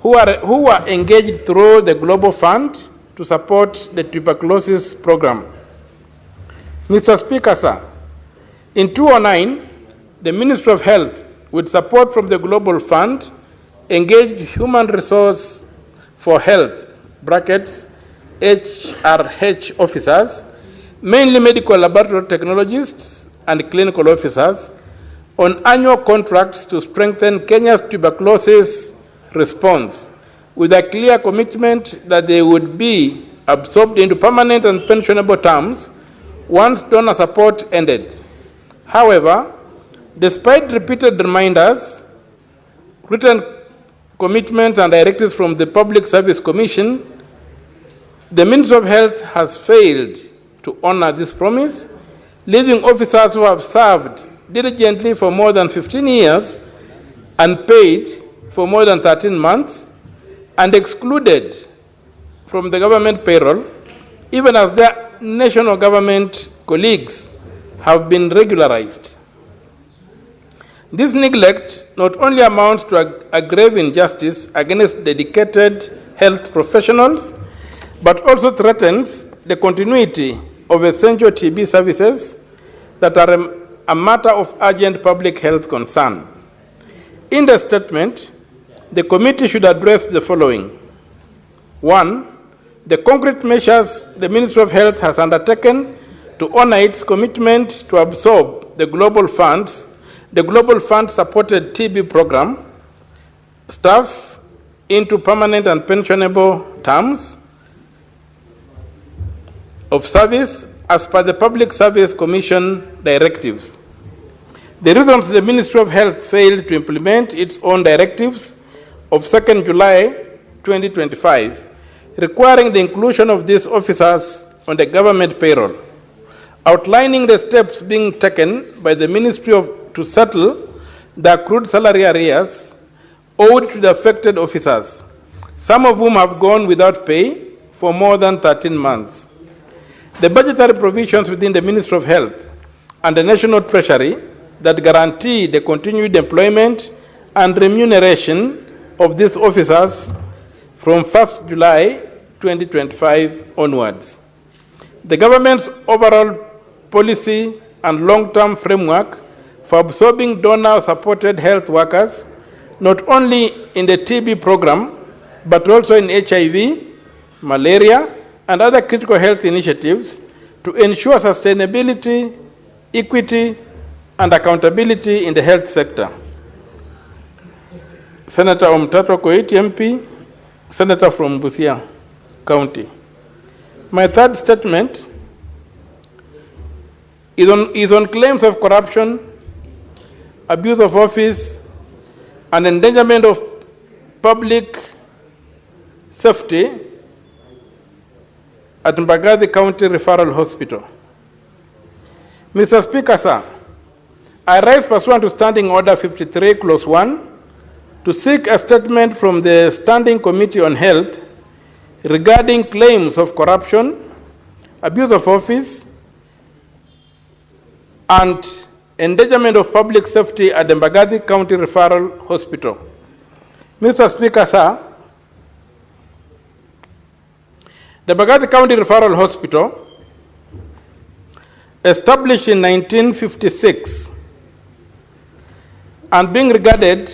who are engaged through the Global Fund to support the tuberculosis program. Mr. Speaker, sir, in 2009, the Ministry of Health, with support from the Global Fund, engaged Human Resource for Health, brackets, HRH officers, mainly medical laboratory technologists and clinical officers, on annual contracts to strengthen Kenya's tuberculosis response, with a clear commitment that they would be absorbed into permanent and pensionable terms once donor support ended. However, despite repeated reminders, written commitments and directives from the Public Service Commission, the Ministry of Health has failed to honor this promise, leaving officers who have served diligently for more than 15 years unpaid for more than 13 months and excluded from the government payroll, even as their national government colleagues have been regularized. This neglect not only amounts to a grave injustice against dedicated health professionals, but also threatens the continuity of essential TB services that are a matter of urgent public health concern. In the statement, the committee should address the following. 1, the concrete measures the Ministry of Health has undertaken to honor its commitment to absorb the Global Fund-supported TB program staff into permanent and pensionable terms of service as per the Public Service Commission directives. The reasons the Ministry of Health failed to implement its own directives of 2nd July 2025, requiring the inclusion of these officers on the government payroll, outlining the steps being taken by the Ministry to settle the accrued salary arrears owed to the affected officers, some of whom have gone without pay for more than 13 months. The budgetary provisions within the Ministry of Health and the National Treasury that guarantee the continued employment and remuneration of these officers from 1st July 2025 onwards. The government's overall policy and long-term framework for absorbing donor-supported health workers, not only in the TB program, but also in HIV, malaria, and other critical health initiatives to ensure sustainability, equity, and accountability in the health sector. Senator Omtato Koiti, MP, Senator from Busia County. My third statement is on claims of corruption, abuse of office, and endangerment of public safety at Mbagathi County Referral Hospital. Mr. Speaker, sir, I rise pursuant to Standing Order 53, Clause 1, to seek a statement from the Standing Committee on Health regarding claims of corruption, abuse of office, and endangerment of public safety at the Mbagathi County Referral Hospital. Mr. Speaker, sir, the Mbagathi County Referral Hospital, established in 1956 and being regarded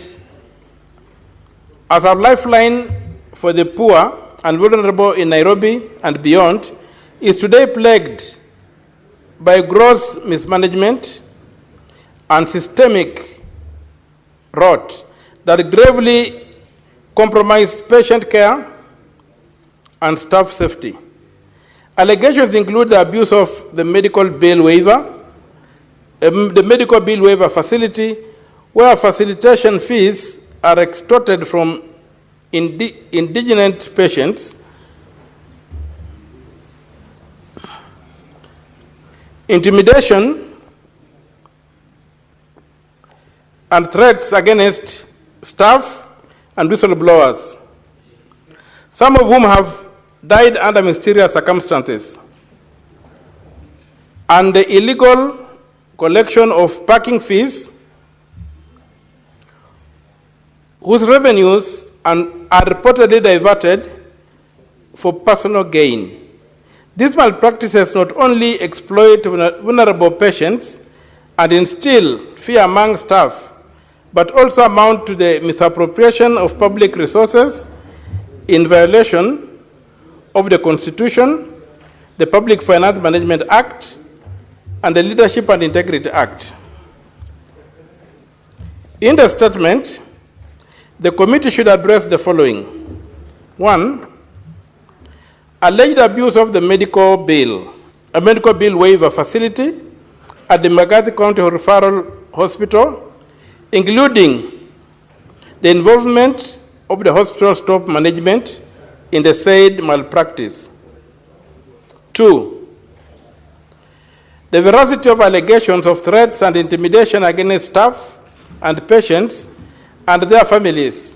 as a lifeline for the poor and vulnerable in Nairobi and beyond, is today plagued by gross mismanagement and systemic rot that gravely compromise patient care and staff safety. Allegations include the abuse of the medical bill waiver, the medical bill waiver facility, where facilitation fees are extorted from indigent patients, intimidation and threats against staff and whistleblowers, some of whom have died under mysterious circumstances, and the illegal collection of parking fees whose revenues are reportedly diverted for personal gain. These malpractices not only exploit vulnerable patients and instill fear among staff, but also amount to the misappropriation of public resources in violation of the Constitution, the Public Finance Management Act, and the Leadership and Integrity Act. In the statement, the committee should address the following. 1, alleged abuse of the medical bill waiver facility at the Magathi County Referral Hospital, including the involvement of the hospital staff management in the said malpractice. 2, the veracity of allegations of threats and intimidation against staff and patients and their families,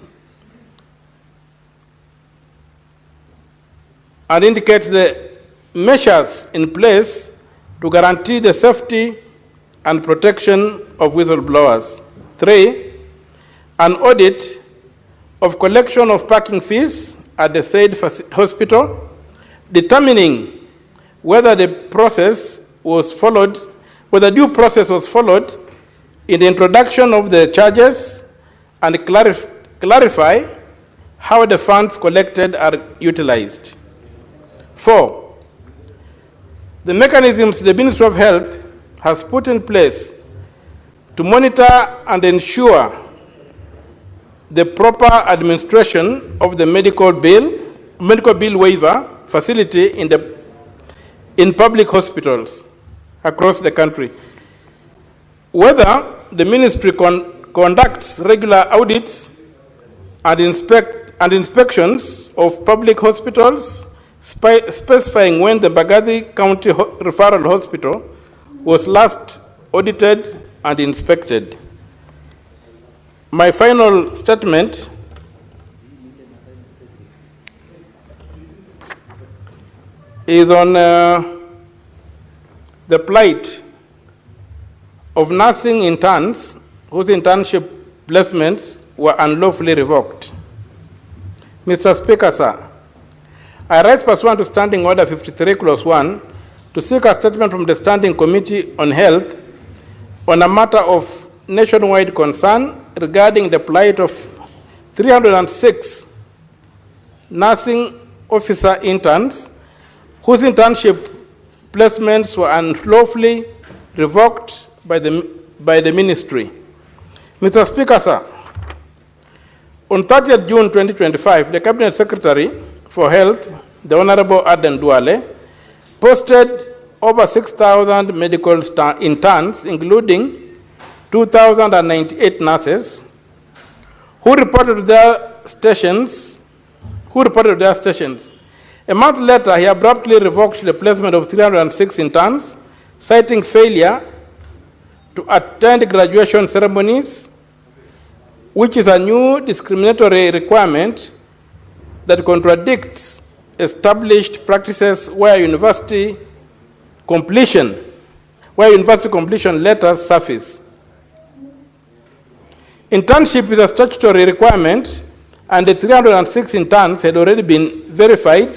and indicate the measures in place to guarantee the safety and protection of whistleblowers. 3, an audit of collection of parking fees at the said hospital, determining whether the process was followed, whether due process was followed in the introduction of the charges, and clarify how the funds collected are utilized. 4, the mechanisms the Ministry of Health has put in place to monitor and ensure the proper administration of the medical bill waiver facility in public hospitals across the country. Whether the ministry conducts regular audits and inspections of public hospitals, specifying when the Magathi County Referral Hospital was last audited and inspected. My final statement is on the plight of nursing interns whose internship placements were unlawfully revoked. Mr. Speaker, sir, I rise pursuant to Standing Order 53, Clause 1, to seek a statement from the Standing Committee on Health on a matter of nationwide concern regarding the plight of 306 nursing officer interns whose internship placements were unlawfully revoked by the ministry. Mr. Speaker, sir, on 30th June 2025, the Cabinet Secretary for Health, the Honorable Aden Duale, posted over 6,000 medical interns, including 2,098 nurses, who reported their stations. A month later, he abruptly revoked the placement of 306 interns, citing failure to attend graduation ceremonies, which is a new discriminatory requirement that contradicts established practices where university completion letters surface. Internship is a statutory requirement, and the 306 interns had already been verified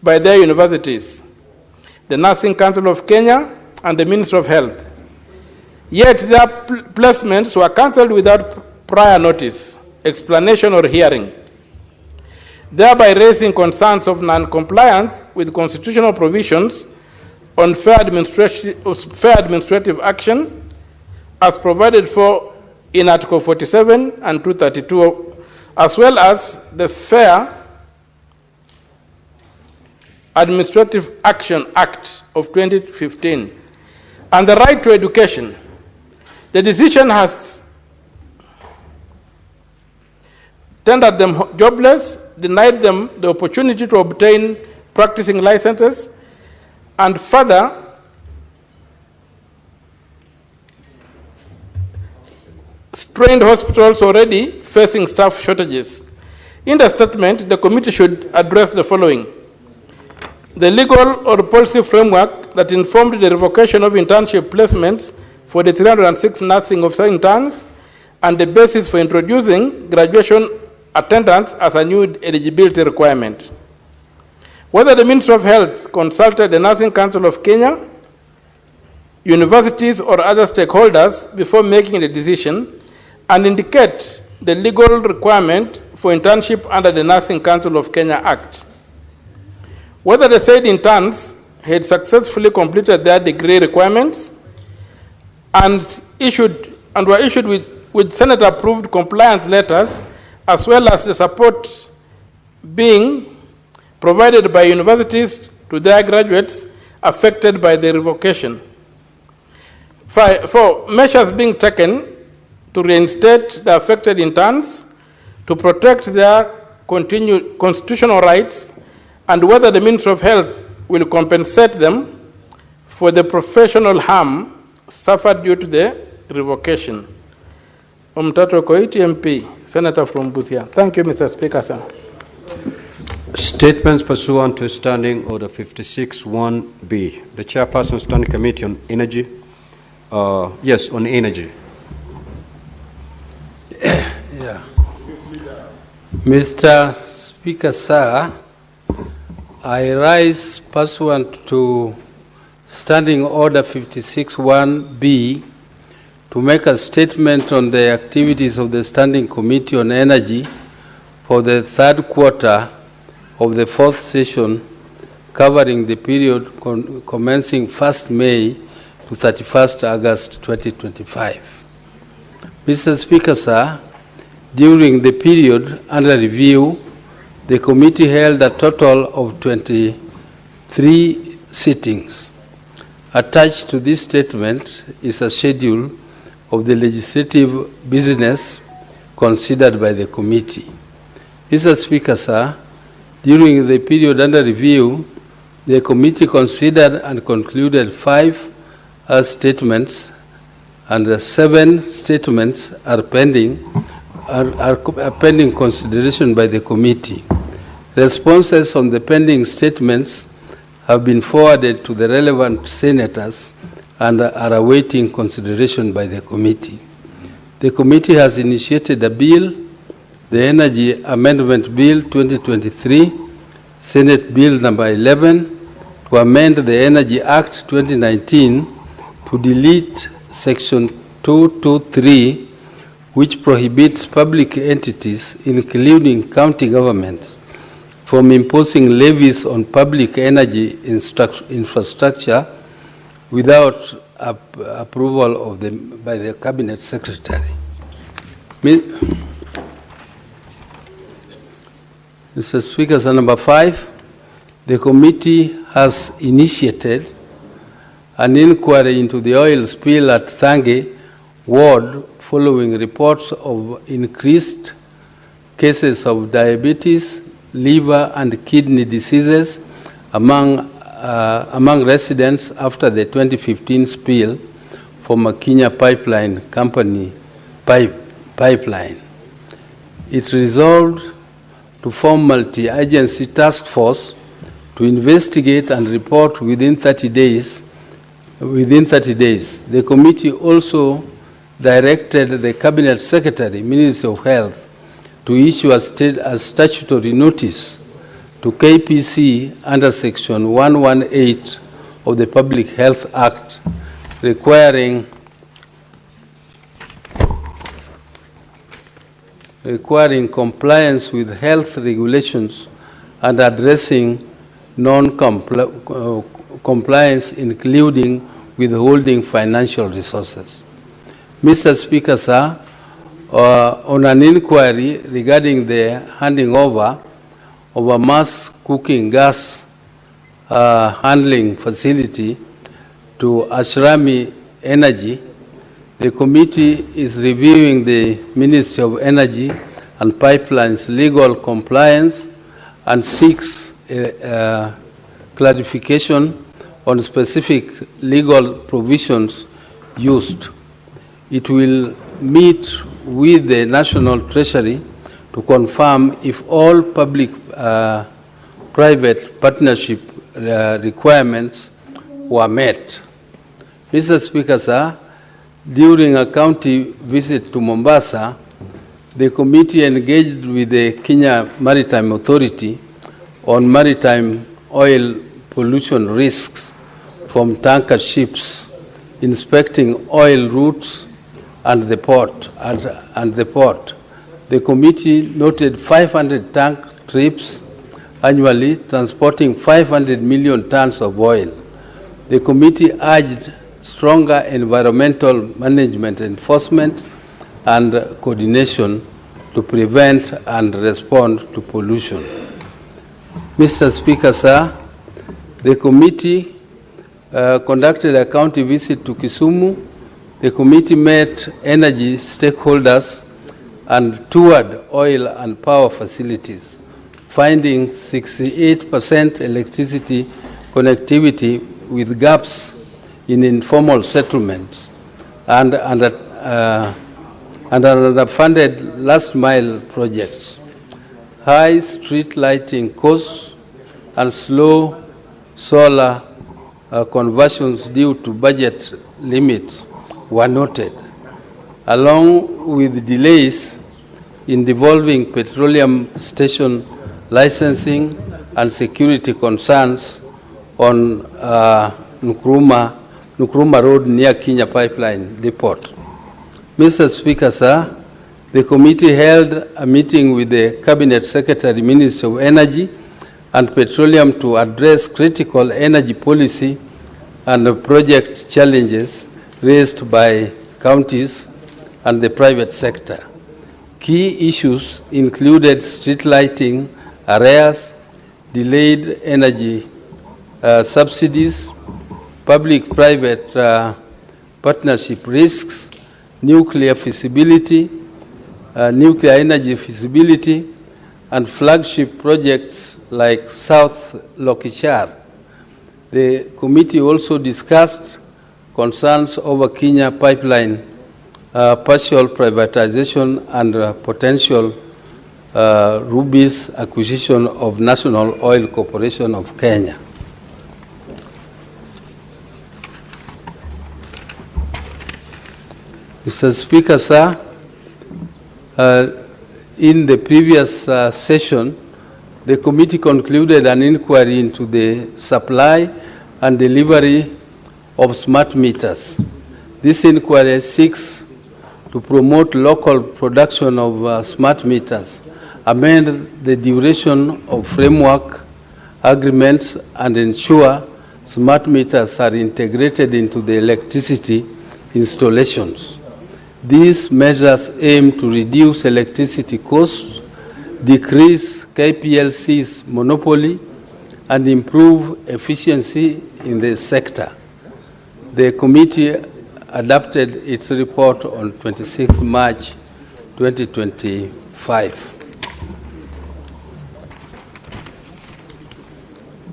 by their universities, the Nursing Council of Kenya, and the Ministry of Health. Yet their placements were cancelled without prior notice, explanation, or hearing, thereby raising concerns of non-compliance with constitutional provisions on fair administrative action as provided for in Article 47 and 232, as well as the Fair Administrative Action Act of 2015, and the right to education. The decision has tendered them jobless, denied them the opportunity to obtain practicing licenses, and further strained hospitals already facing staff shortages. In the statement, the committee should address the following: the legal or policy framework that informed the revocation of internship placements for the 306 nursing officer interns, and the basis for introducing graduation attendance as a new eligibility requirement. Whether the Ministry of Health consulted the Nursing Council of Kenya, universities, or other stakeholders before making the decision, and indicate the legal requirement for internship under the Nursing Council of Kenya Act. Whether the said interns had successfully completed their degree requirements and were issued with Senate-approved compliance letters, as well as the support being provided by universities to their graduates affected by the revocation. 4, measures being taken to reinstate the affected interns, to protect their constitutional rights, and whether the Ministry of Health will compensate them for the professional harm suffered due to the revocation. Omtato Koiti MP, Senator from Busia. Thank you, Mr. Speaker, sir. Statements pursuant to Standing Order 56-1B. The Chairperson, Standing Committee on Energy. Yes, on energy. Yeah. Mr. Speaker, sir, I rise pursuant to Standing Order 56-1B to make a statement on the activities of the Standing Committee on Energy for the third quarter of the fourth session, covering the period commencing 1st May to 31st August 2025. Mr. Speaker, sir, during the period under review, the committee held a total of 23 sittings. Attached to this statement is a schedule of the legislative business considered by the committee. Mr. Speaker, sir, during the period under review, the committee considered and concluded 5 statements, and 7 statements are pending consideration by the committee. Responses on the pending statements have been forwarded to the relevant senators and are awaiting consideration by the committee. The committee has initiated a bill, the Energy Amendment Bill 2023, Senate Bill number 11, to amend the Energy Act 2019 to delete Section 223, which prohibits public entities, including county governments, from imposing levies on public energy infrastructure without approval by the Cabinet Secretary. Mr. Speaker, so number 5, the committee has initiated an inquiry into the oil spill at Thange Ward following reports of increased cases of diabetes, liver and kidney diseases among residents after the 2015 spill from a Kenya Pipeline Company pipeline. It resolved to form multi-agency task force to investigate and report within 30 days. The committee also directed the Cabinet Secretary, Ministry of Health, to issue a statutory notice to KPC under Section 118 of the Public Health Act, requiring compliance with health regulations and addressing non-compliance, including withholding financial resources. Mr. Speaker, sir, on an inquiry regarding the handing over of a mass cooking gas handling facility to Ashrami Energy, the committee is reviewing the Ministry of Energy and Pipelines legal compliance and seeks clarification on specific legal provisions used. It will meet with the National Treasury to confirm if all public-private partnership requirements were met. Mr. Speaker, sir, during a county visit to Mombasa, the committee engaged with the Kenya Maritime Authority on maritime oil pollution risks from tanker ships, inspecting oil routes and the port. The committee noted 500 tank trips annually, transporting 500 million tons of oil. The committee urged stronger environmental management enforcement and coordination to prevent and respond to pollution. Mr. Speaker, sir, the committee conducted a county visit to Kisumu. The committee met energy stakeholders and toured oil and power facilities, finding 68% electricity connectivity with gaps in informal settlements and underfunded last-mile projects. High street lighting costs and slow solar conversions due to budget limits were noted, along with delays in devolving petroleum station licensing and security concerns on Nkrumah Road near Kenya Pipeline Depot. Mr. Speaker, sir, the committee held a meeting with the Cabinet Secretary, Ministry of Energy and Petroleum to address critical energy policy and project challenges raised by counties and the private sector. Key issues included street lighting arrears, delayed energy subsidies, public-private partnership risks, nuclear energy feasibility, and flagship projects like South Lokichar. The committee also discussed concerns over Kenya Pipeline partial privatization and potential Ruby's acquisition of National Oil Corporation of Kenya. Mr. Speaker, sir, in the previous session, the committee concluded an inquiry into the supply and delivery of smart meters. This inquiry seeks to promote local production of smart meters, amend the duration of framework agreements, and ensure smart meters are integrated into the electricity installations. These measures aim to reduce electricity costs, decrease KPLC's monopoly, and improve efficiency in the sector. The committee adopted its report on 26 March 2025.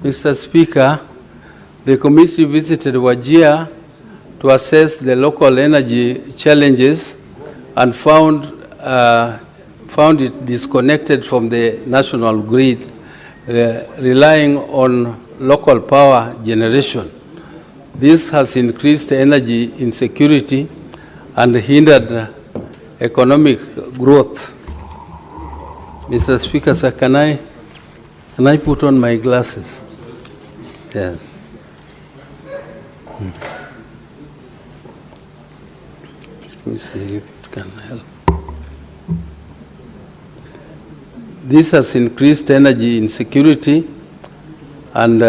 Mr. Speaker, the committee visited Wajir to assess the local energy challenges and found it disconnected from the national grid, relying on local power generation. This has increased energy insecurity and hindered economic growth. Mr. Speaker, sir, can I put on my glasses? Yes. Let me see if it can help. This has increased energy insecurity and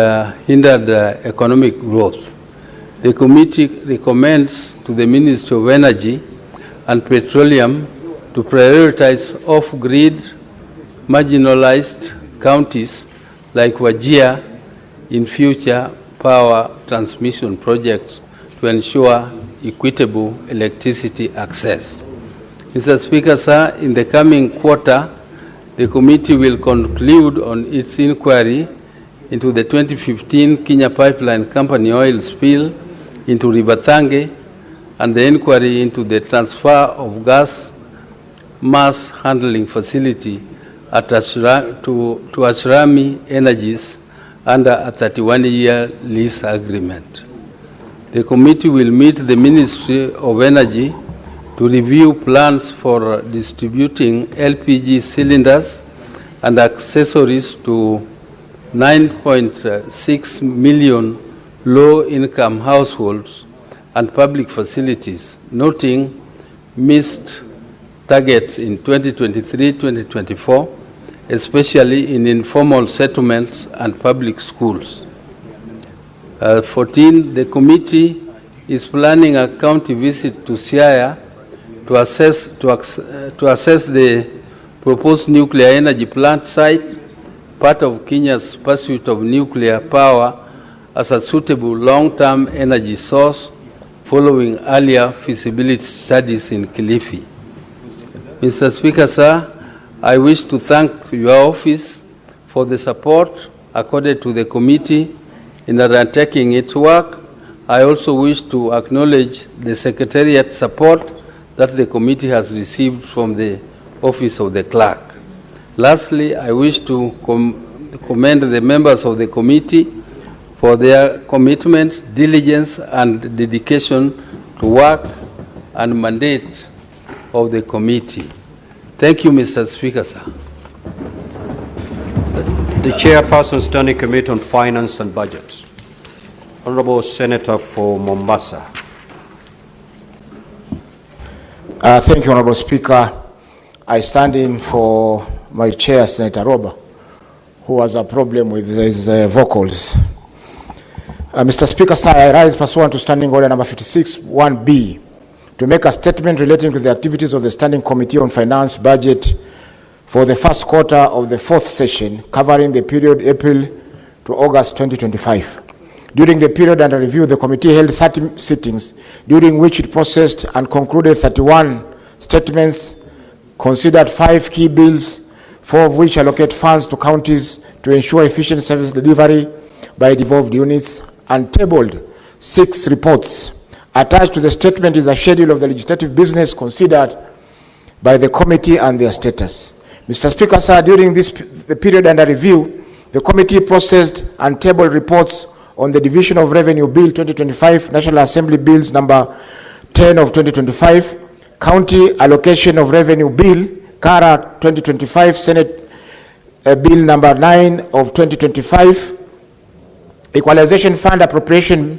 hindered economic growth. The committee recommends to the Ministry of Energy and Petroleum to prioritize off-grid marginalized counties like Wajir in future power transmission projects to ensure equitable electricity access. Mr. Speaker, sir, in the coming quarter, the committee will conclude on its inquiry into the 2015 Kenya Pipeline Company oil spill into River Thange and the inquiry into the transfer of gas mass handling facility at to Ashrami Energies under a 31-year lease agreement. The committee will meet the Ministry of Energy to review plans for distributing LPG cylinders and accessories to 9.6 million low-income households and public facilities, noting missed targets in 2023-2024, especially in informal settlements and public schools. 14, the committee is planning a county visit to Siaya to assess the proposed nuclear energy plant site, part of Kenya's pursuit of nuclear power as a suitable long-term energy source following earlier feasibility studies in Kilifi. Mr. Speaker, sir, I wish to thank your office for the support accorded to the committee in undertaking its work. I also wish to acknowledge the Secretariat support that the committee has received from the Office of the Clerk. Lastly, I wish to commend the members of the committee for their commitment, diligence, and dedication to work and mandate of the committee. Thank you, Mr. Speaker, sir. The Chairperson, Standing Committee on Finance and Budget. Honorable Senator for Mombasa. Thank you, Honorable Speaker. I stand in for my chair, Senator Roba, who has a problem with his vocals. Mr. Speaker, sir, I rise pursuant to Standing Order number 56-1B to make a statement relating to the activities of the Standing Committee on Finance Budget for the first quarter of the fourth session, covering the period April to August 2025. During the period under review, the committee held 30 sittings, during which it processed and concluded 31 statements, considered 5 key bills, 4 of which allocate funds to counties to ensure efficient service delivery by devolved units, and tabled 6 reports. Attached to the statement is a schedule of the legislative business considered by the committee and their status. Mr. Speaker, sir, during the period under review, the committee processed and tabled reports on the Division of Revenue Bill 2025, National Assembly Bills number 10 of 2025, County Allocation of Revenue Bill, CARA 2025, Senate Bill number 9 of 2025, Equalization Fund Appropriation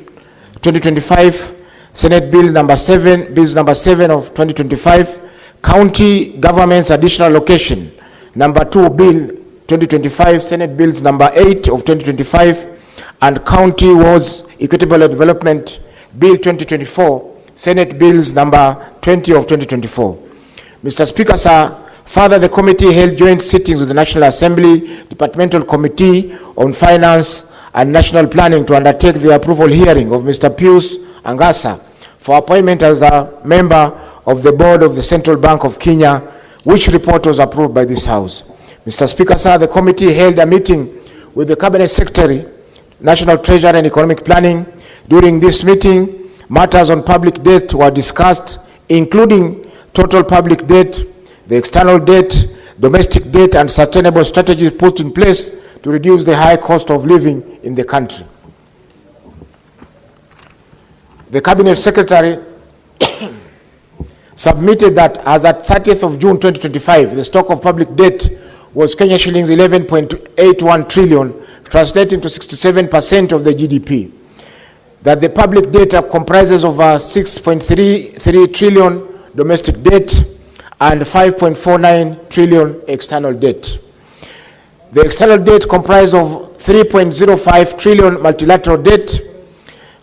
2025, Senate Bill number 7, Bills number 7 of 2025, County Government's Additional Allocation number 2 Bill 2025, Senate Bills number 8 of 2025, and County Wards Equitable Development Bill 2024, Senate Bills number 20 of 2024. Mr. Speaker, sir, further, the committee held joint sittings with the National Assembly Departmental Committee on Finance and National Planning to undertake the approval hearing of Mr. Pius Angasa for appointment as a member of the board of the Central Bank of Kenya, which report was approved by this House. Mr. Speaker, sir, the committee held a meeting with the Cabinet Secretary, National Treasury and Economic Planning. During this meeting, matters on public debt were discussed, including total public debt, the external debt, domestic debt, and sustainable strategies put in place to reduce the high cost of living in the country. The Cabinet Secretary submitted that as at 30th of June 2025, the stock of public debt was Kenya shillings 11.81 trillion, translating to 67% of the GDP. That the public debt comprises of 6.33 trillion domestic debt and 5.49 trillion external debt. The external debt comprised of 3.05 trillion multilateral debt,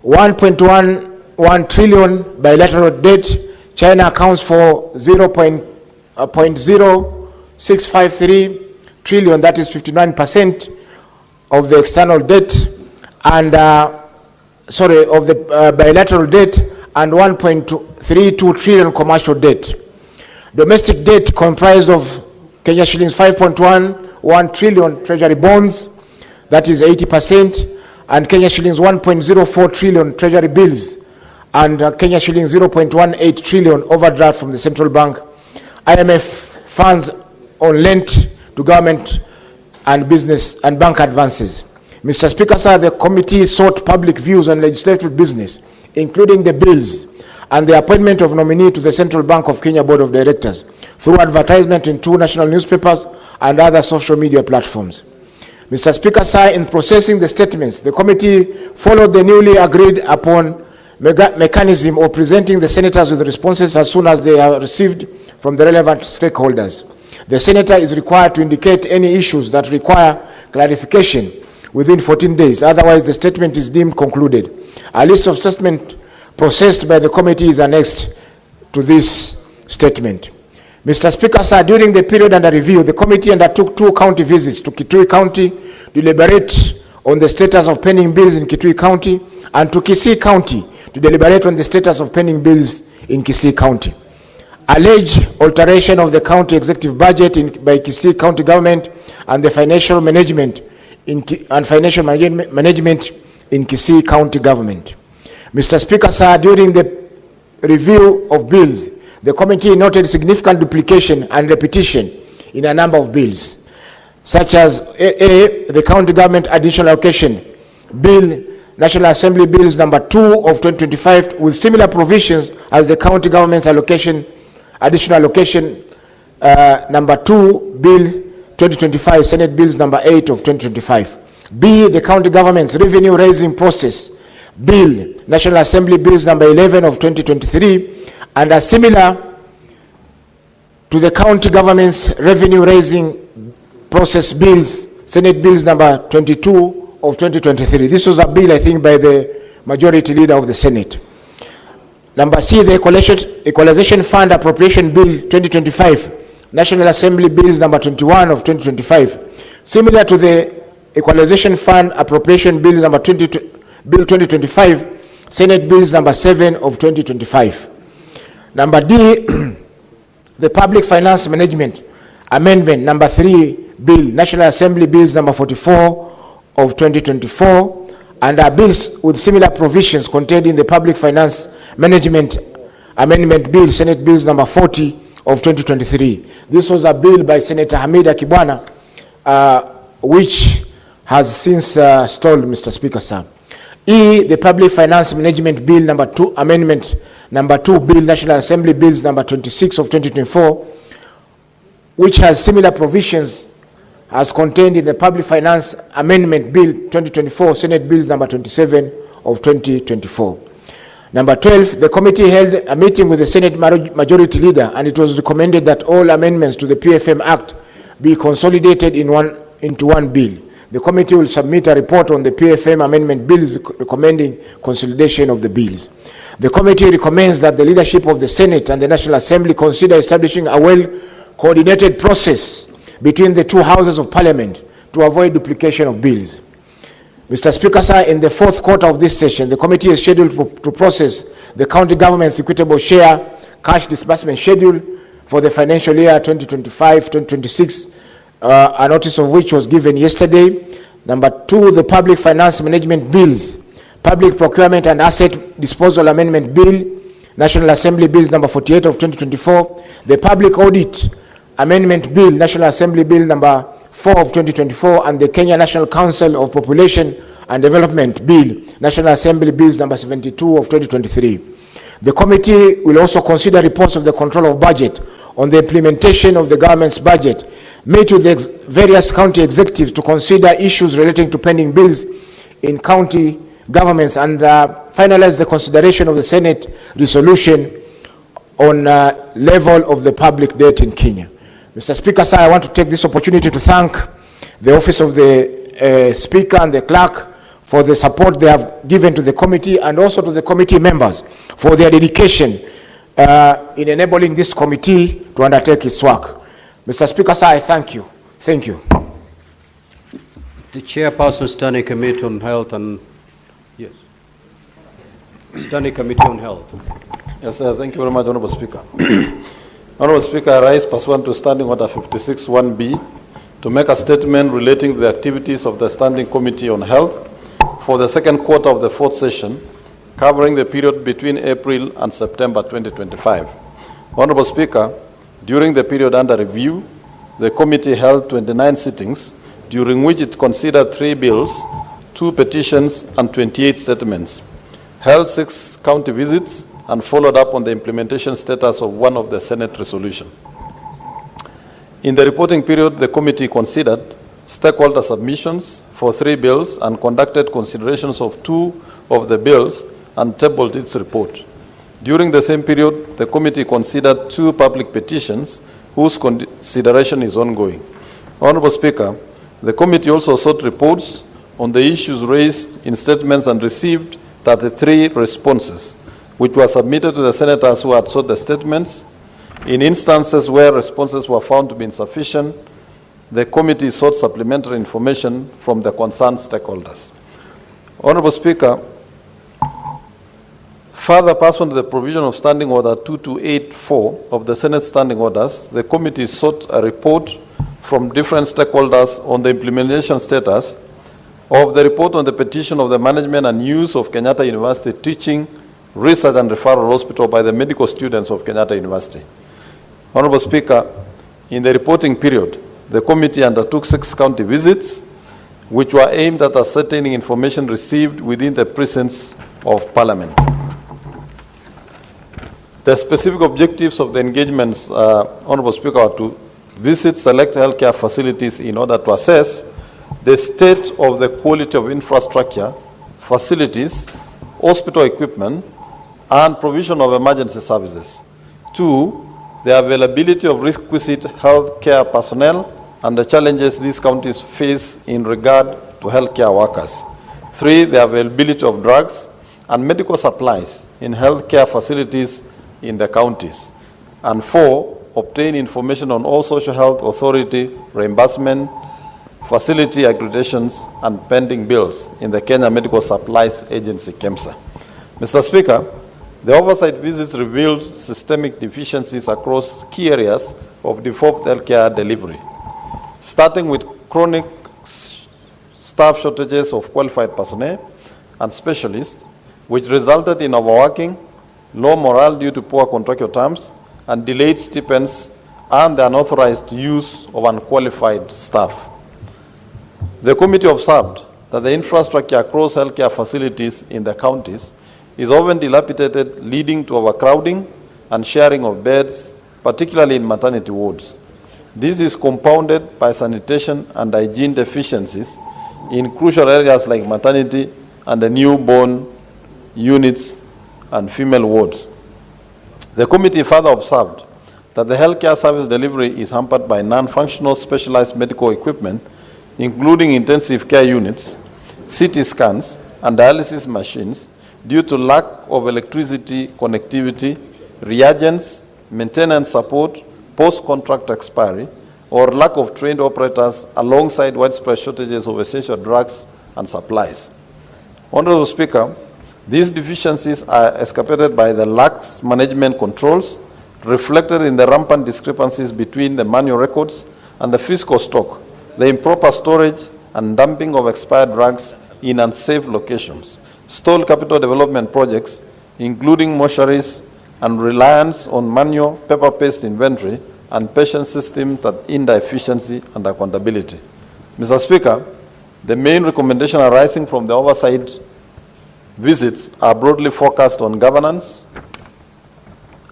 1.11 trillion bilateral debt, China accounts for 0.0653 trillion, that is 59% of the external debt, and of the bilateral debt, and 1.32 trillion commercial debt. Domestic debt comprised of Kenya shillings 5.11 trillion treasury bonds, that is 80%, and Kenya shillings 1.04 trillion treasury bills, and Kenya shillings 0.18 trillion overdraft from the central bank, IMF funds on lent to government and business and bank advances. Mr. Speaker, sir, the committee sought public views on legislative business, including the bills and the appointment of nominee to the Central Bank of Kenya Board of Directors through advertisement in 2 national newspapers and other social media platforms. Mr. Speaker, sir, in processing the statements, the committee followed the newly agreed upon mechanism of presenting the senators with responses as soon as they are received from the relevant stakeholders. The senator is required to indicate any issues that require clarification within 14 days. Otherwise, the statement is deemed concluded. A list of statements processed by the committee is annexed to this statement. Mr. Speaker, sir, during the period under review, the committee undertook 2 county visits to Kitui County to deliberate on the status of pending bills in Kitui County, and to Kisii County to deliberate on the status of pending bills in Kisii County. Alleged alteration of the county executive budget by Kisii County government and the financial management in Kisii County government. Mr. Speaker, sir, during the review of bills, the committee noted significant duplication and repetition in a number of bills, such as the county government additional allocation bill, National Assembly bills number 2 of 2025, with similar provisions as the county government's allocation, additional allocation number 2 bill 2025, Senate bills number 8 of 2025. B, the county government's revenue raising process bill, National Assembly bills number 11 of 2023, and are similar to the county government's revenue raising process bills, Senate bills number 22 of 2023. This was a bill, I think, by the majority leader of the Senate. Number C, the Equalization Fund Appropriation Bill 2025, National Assembly bills number 21 of 2025, similar to the Equalization Fund Appropriation Bill number 2025, Senate bills number 7 of 2025. Number D, the Public Finance Management Amendment number 3 Bill, National Assembly bills number 44 of 2024, and are bills with similar provisions contained in the Public Finance Management Amendment Bill, Senate bills number 40 of 2023. This was a bill by Senator Hamida Kibwana, which has since stalled, Mr. Speaker, sir. E, the Public Finance Management Bill number 2, Amendment number 2 Bill, National Assembly bills number 26 of 2024, which has similar provisions as contained in the Public Finance Amendment Bill 2024, Senate bills number 27 of 2024. Number 12, the committee held a meeting with the Senate Majority Leader, and it was recommended that all amendments to the PFM Act be consolidated into one bill. The committee will submit a report on the PFM amendment bills recommending consolidation of the bills. The committee recommends that the leadership of the Senate and the National Assembly consider establishing a well-coordinated process between the 2 houses of Parliament to avoid duplication of bills. Mr. Speaker, sir, in the 4th quarter of this session, the committee is scheduled to process the county government's equitable share cash disbursement schedule for the financial year 2025-2026, a notice of which was given yesterday. Number 2, the Public Finance Management Bills, Public Procurement and Asset Disposal Amendment Bill, National Assembly bills number 48 of 2024, the Public Audit Amendment Bill, National Assembly bill number 4 of 2024, and the Kenya National Council of Population and Development Bill, National Assembly bills number 72 of 2023. The committee will also consider reports of the Control of Budget on the implementation of the government's budget, meet with the various county executives to consider issues relating to pending bills in county governments, and finalize the consideration of the Senate resolution on level of the public debt in Kenya. Mr. Speaker, sir, I want to take this opportunity to thank the Office of the Speaker and the Clerk for the support they have given to the committee, and also to the committee members for their dedication in enabling this committee to undertake its work. Mr. Speaker, sir, I thank you. Thank you. The Chairperson, Standing Committee on Health and... Yes. Standing Committee on Health. Yes, thank you very much, Honorable Speaker. Honorable Speaker, I rise pursuant to Standing Order 56(1)B to make a statement relating to the activities of the Standing Committee on Health for the second quarter of the fourth session, covering the period between April and September 2025. Honorable Speaker, during the period under review, the committee held 29 sittings, during which it considered 3 bills, 2 petitions, and 28 statements, held 6 county visits, and followed up on the implementation status of one of the Senate resolutions. In the reporting period, the committee considered stakeholder submissions for 3 bills and conducted considerations of 2 of the bills and tabled its report. During the same period, the committee considered 2 public petitions whose consideration is ongoing. Honorable Speaker, the committee also sought reports on the issues raised in statements and received 33 responses, which were submitted to the senators who had sought the statements. In instances where responses were found to be insufficient, the committee sought supplementary information from the concerned stakeholders. Honorable Speaker, further pursuant to the provision of Standing Order 2284 of the Senate Standing Orders, the committee sought a report from different stakeholders on the implementation status of the report on the petition of the management and use of Kenyatta University Teaching, Research and Referral Hospital by the medical students of Kenyatta University. Honorable Speaker, in the reporting period, the committee undertook 6 county visits, which were aimed at ascertaining information received within the precincts of Parliament. The specific objectives of the engagements, Honorable Speaker, are to visit select healthcare facilities in order to assess the state of the quality of infrastructure, facilities, hospital equipment, and provision of emergency services. 2, the availability of requisite healthcare personnel and the challenges these counties face in regard to healthcare workers. 3, the availability of drugs and medical supplies in healthcare facilities in the counties. And 4, obtain information on all social health authority reimbursement, facility accreditations, and pending bills in the Kenya Medical Supplies Agency, KEMSA. Mr. Speaker, the oversight visits revealed systemic deficiencies across key areas of default healthcare delivery, starting with chronic staff shortages of qualified personnel and specialists, which resulted in overworking, low morale due to poor contractual terms, and delayed stipends and the unauthorized use of unqualified staff. The committee observed that the infrastructure across healthcare facilities in the counties is often dilapidated, leading to overcrowding and sharing of beds, particularly in maternity wards. This is compounded by sanitation and hygiene deficiencies in crucial areas like maternity and the newborn units and female wards. The committee further observed that the healthcare service delivery is hampered by non-functional specialized medical equipment, including intensive care units, CT scans, and dialysis machines, due to lack of electricity connectivity, reagents, maintenance support, post-contract expiry, or lack of trained operators, alongside widespread shortages of essential drugs and supplies. Honorable Speaker, these deficiencies are exacerbated by the lax management controls reflected in the rampant discrepancies between the manual records and the physical stock, the improper storage and dumping of expired drugs in unsafe locations, stalled capital development projects, including mortuaries, and reliance on manual paper-based inventory and patient systems that hinder efficiency and accountability. Mr. Speaker, the main recommendation arising from the oversight visits are broadly focused on governance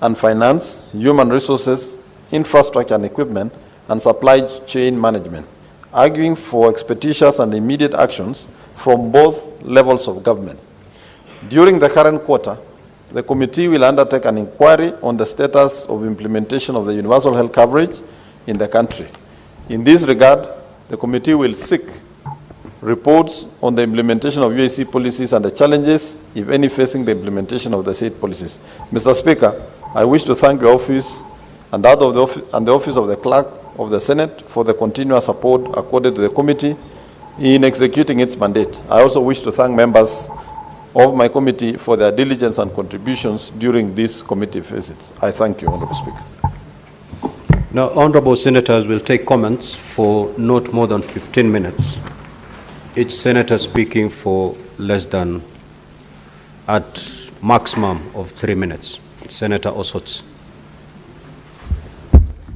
and finance, human resources, infrastructure and equipment, and supply chain management, arguing for expeditious and immediate actions from both levels of government. During the current quarter, the committee will undertake an inquiry on the status of implementation of the universal health coverage in the country. In this regard, the committee will seek reports on the implementation of UAC policies and the challenges, if any, facing the implementation of the said policies. Mr. Speaker, I wish to thank your office and that of the office of the Clerk of the Senate for the continuous support accorded to the committee in executing its mandate. I also wish to thank members of my committee for their diligence and contributions during these committee visits. I thank you, Honorable Speaker. Now, honorable senators will take comments for not more than 15 minutes. Each senator speaking for less than at maximum of 3 minutes. Senator Osots.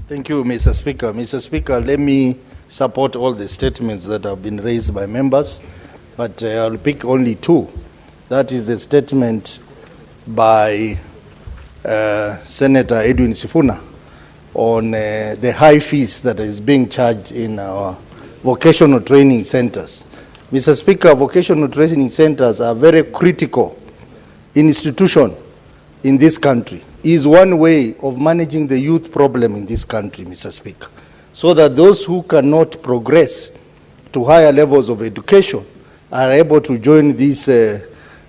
Thank you, Mr. Speaker. Mr. Speaker, let me support all the statements that have been raised by members, but I'll pick only two. That is the statement by Senator Edwin Sifuna on the high fees that is being charged in our vocational training centers. Mr. Speaker, vocational training centers are very critical institution in this country. Is one way of managing the youth problem in this country, Mr. Speaker, so that those who cannot progress to higher levels of education are able to join these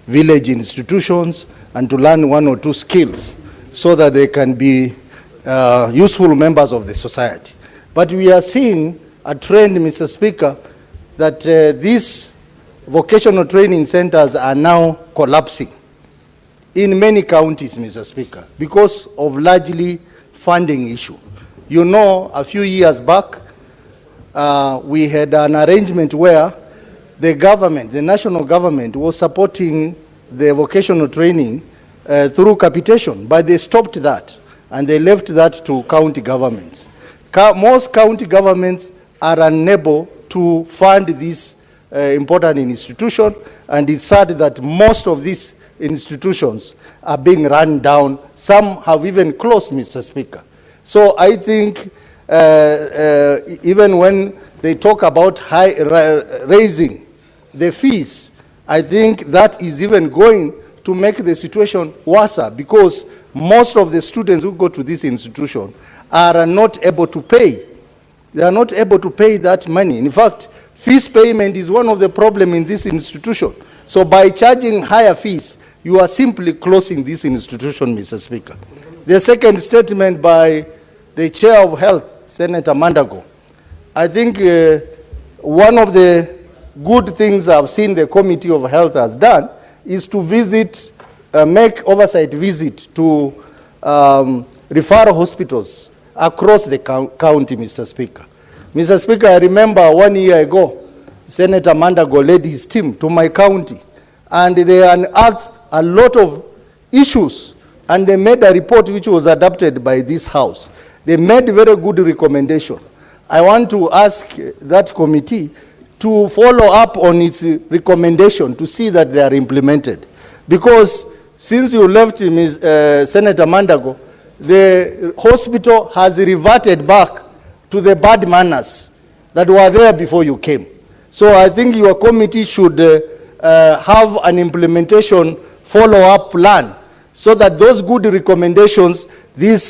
village institutions and to learn one or two skills so that they can be useful members of the society. But we are seeing a trend, Mr. Speaker, that these vocational training centers are now collapsing in many counties, Mr. Speaker, because of largely funding issue. You know, a few years back, we had an arrangement where the government, the national government, was supporting the vocational training through capitation, but they stopped that and they left that to county governments. Most county governments are unable to fund this important institution, and it's sad that most of these institutions are being run down. Some have even closed, Mr. Speaker. So I think even when they talk about raising the fees, I think that is even going to make the situation worse, because most of the students who go to this institution are not able to pay. They are not able to pay that money. In fact, fees payment is one of the problems in this institution. So by charging higher fees, you are simply closing this institution, Mr. Speaker. The second statement by the Chair of Health, Senator Mandago. I think one of the good things I've seen the Committee of Health has done is to visit, make oversight visit to referral hospitals across the county, Mr. Speaker. Mr. Speaker, I remember 1 year ago, Senator Mandago led his team to my county, and they unearthed a lot of issues, and they made a report which was adopted by this House. They made very good recommendation. I want to ask that committee to follow up on its recommendation to see that they are implemented. Because since you left, Senator Mandago, the hospital has reverted back to the bad manners that were there before you came. So I think your committee should have an implementation follow-up plan so that those good recommendations these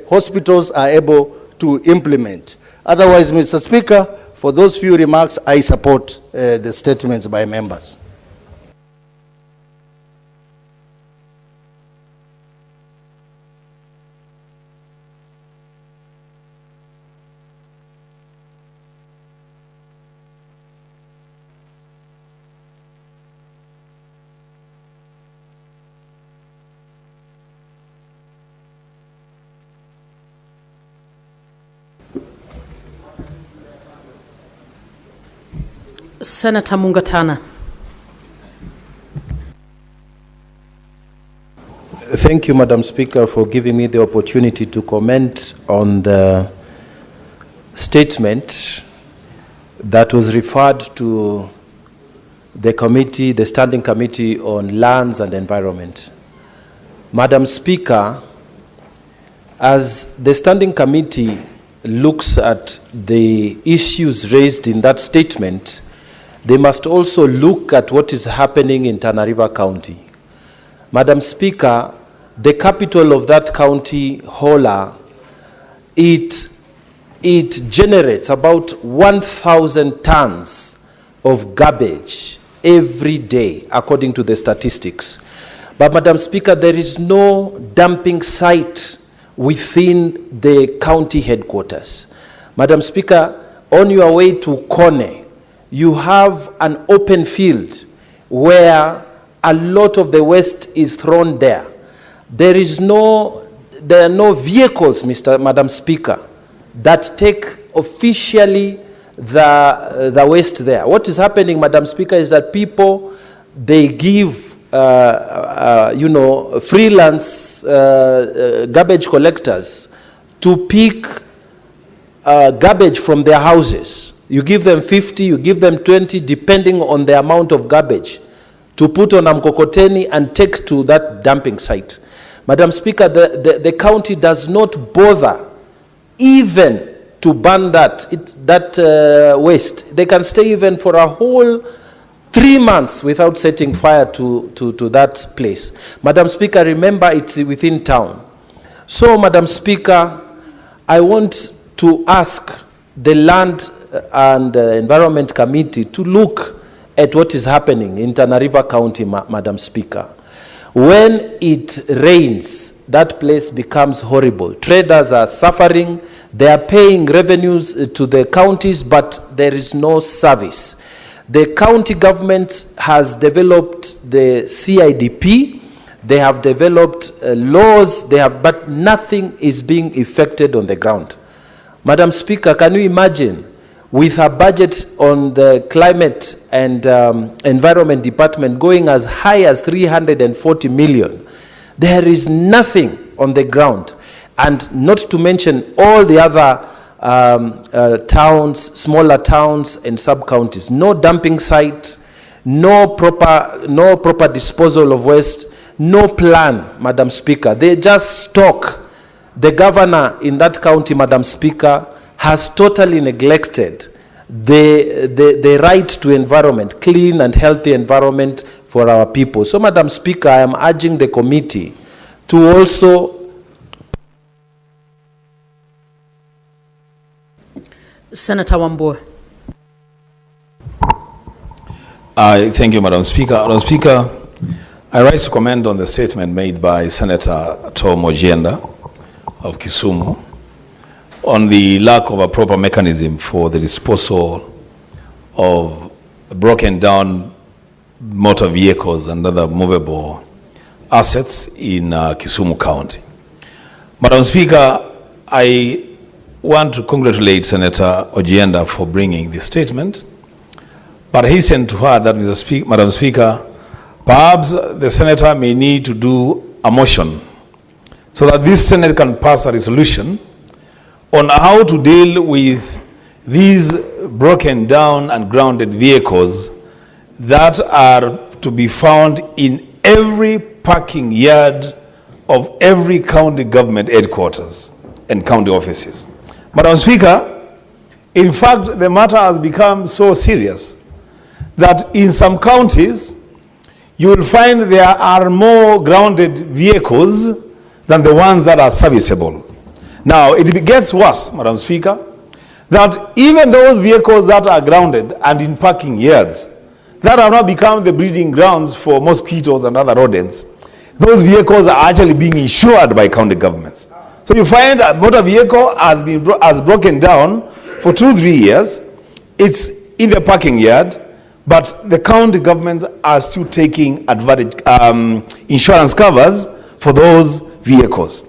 hospitals are able to implement. Otherwise, Mr. Speaker, for those few remarks, I support the statements by members. Senator Mungatana. Thank you, Madam Speaker, for giving me the opportunity to comment on the statement that was referred to the committee, the Standing Committee on Lands and Environment. Madam Speaker, as the Standing Committee looks at the issues raised in that statement, they must also look at what is happening in Tana River County. Madam Speaker, the capital of that county, Hola, it generates about 1,000 tons of garbage every day, according to the statistics. But, Madam Speaker, there is no dumping site within the county headquarters. Madam Speaker, on your way to Kone, you have an open field where a lot of the waste is thrown there. There are no vehicles, Madam Speaker, that take officially the waste there. What is happening, Madam Speaker, is that people, they give, freelance garbage collectors to pick garbage from their houses. You give them 50, you give them 20, depending on the amount of garbage, to put on a mkokoteni and take to that dumping site. Madam Speaker, the county does not bother even to burn that waste. They can stay even for a whole 3 months without setting fire to that place. Madam Speaker, remember it's within town. So, Madam Speaker, I want to ask the Land and Environment Committee to look at what is happening in Tana River County, Madam Speaker. When it rains, that place becomes horrible. Traders are suffering. They are paying revenues to the counties, but there is no service. The county government has developed the CIDP. They have developed laws, but nothing is being effected on the ground. Madam Speaker, can you imagine, with a budget on the Climate and Environment Department going as high as 340 million, there is nothing on the ground. And not to mention all the other towns, smaller towns and sub-counties. No dumping site, no proper disposal of waste, no plan, Madam Speaker. They just stock. The governor in that county, Madam Speaker, has totally neglected the right to environment, clean and healthy environment for our people. So, Madam Speaker, I am urging the committee to also Senator Wambua. Thank you, Madam Speaker. Madam Speaker, I rise to comment on the statement made by Senator Tom Ojienda of Kisumu on the lack of a proper mechanism for the disposal of broken down motor vehicles and other movable assets in Kisumu County. Madam Speaker, I want to congratulate Senator Ojienda for bringing this statement, but hasten to her that, Madam Speaker, perhaps the Senator may need to do a motion so that this Senate can pass a resolution on how to deal with these broken down and grounded vehicles that are to be found in every parking yard of every county government headquarters and county offices. Madam Speaker, in fact, the matter has become so serious that in some counties, you will find there are more grounded vehicles than the ones that are serviceable. Now, it gets worse, Madam Speaker, that even those vehicles that are grounded and in parking yards, that have now become the breeding grounds for mosquitoes and other rodents, those vehicles are actually being insured by county governments. So you find a motor vehicle has broken down for 2-3 years. It's in the parking yard, but the county governments are still taking advantage, insurance covers for those vehicles.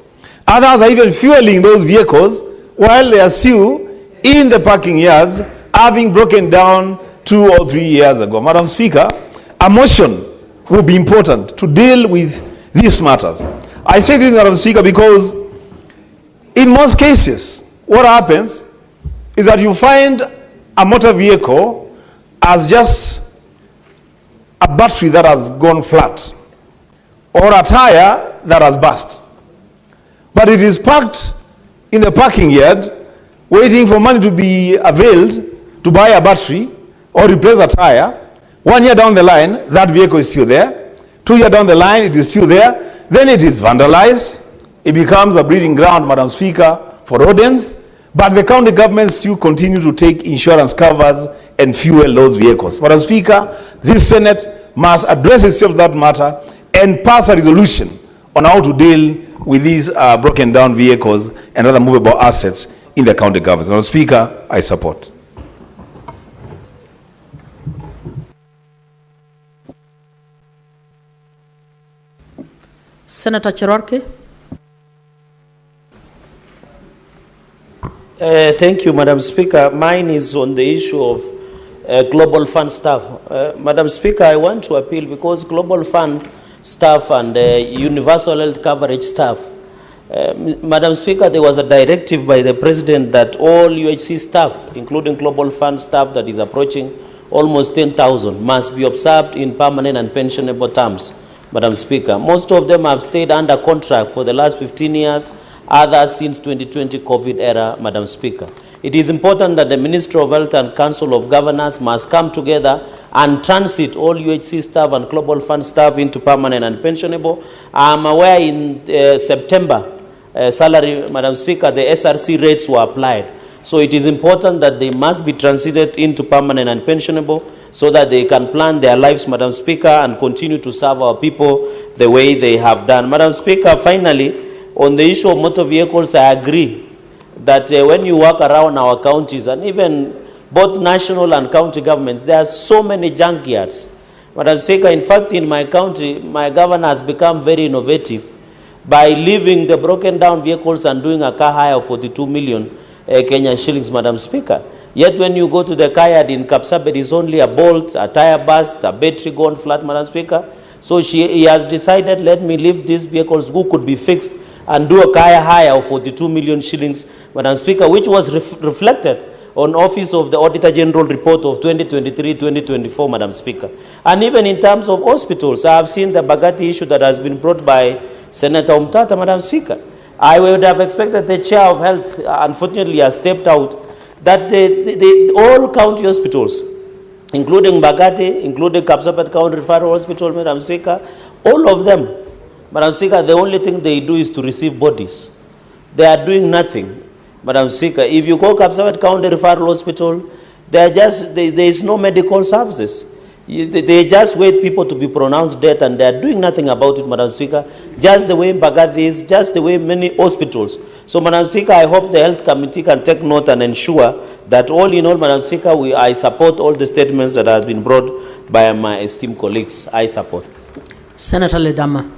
Others are even fueling those vehicles while they are still in the parking yards, having broken down 2 or 3 years ago. Madam Speaker, a motion will be important to deal with these matters. I say this, Madam Speaker, because in most cases, what happens is that you find a motor vehicle as just a battery that has gone flat or a tire that has burst. But it is parked in the parking yard waiting for money to be availed to buy a battery or replace a tire. 1 year down the line, that vehicle is still there. 2 years down the line, it is still there. Then it is vandalized. It becomes a breeding ground, Madam Speaker, for rodents. But the county governments still continue to take insurance covers and fuel those vehicles. Madam Speaker, this Senate must address itself that matter and pass a resolution on how to deal with these broken down vehicles and other movable assets in the county government. Madam Speaker, I support. Senator Cherarke. Thank you, Madam Speaker. Mine is on the issue of Global Fund staff. Madam Speaker, I want to appeal because Global Fund staff and universal health coverage staff, Madam Speaker, there was a directive by the President that all UHC staff, including Global Fund staff that is approaching almost 10,000, must be observed in permanent and pensionable terms, Madam Speaker. Most of them have stayed under contract for the last 15 years, others since 2020 COVID era, Madam Speaker. It is important that the Ministry of Health and Council of Governors must come together and transit all UHC staff and Global Fund staff into permanent and pensionable. I'm aware in September salary, Madam Speaker, the SRC rates were applied. So it is important that they must be transited into permanent and pensionable so that they can plan their lives, Madam Speaker, and continue to serve our people the way they have done. Madam Speaker, finally, on the issue of motor vehicles, I agree that when you walk around our counties and even both national and county governments, there are so many junkyards. Madam Speaker, in fact, in my county, my governor has become very innovative by leaving the broken down vehicles and doing a car hire of 42 million Kenyan shillings, Madam Speaker. Yet when you go to the car yard in Kapsabet, it's only a bolt, a tire burst, a battery gone flat, Madam Speaker. So he has decided, let me leave these vehicles who could be fixed and do a car hire of 42 million shillings, Madam Speaker, which was reflected on Office of the Auditor General report of 2023-2024, Madam Speaker. And even in terms of hospitals, I have seen the Bagati issue that has been brought by Senator Umtata, Madam Speaker. I would have expected the Chair of Health, unfortunately, has stepped out, that all county hospitals, including Bagati, including Kapsabet County Referral Hospital, Madam Speaker, all of them, Madam Speaker, the only thing they do is to receive bodies. They are doing nothing. Madam Speaker, if you go Kapsabet County Referral Hospital, there is no medical services. They just wait people to be pronounced dead and they are doing nothing about it, Madam Speaker, just the way Bagati is, just the way many hospitals. So, Madam Speaker, I hope the Health Committee can take note and ensure that all in all, Madam Speaker, I support all the statements that have been brought by my esteemed colleagues. I support. Senator Ledama.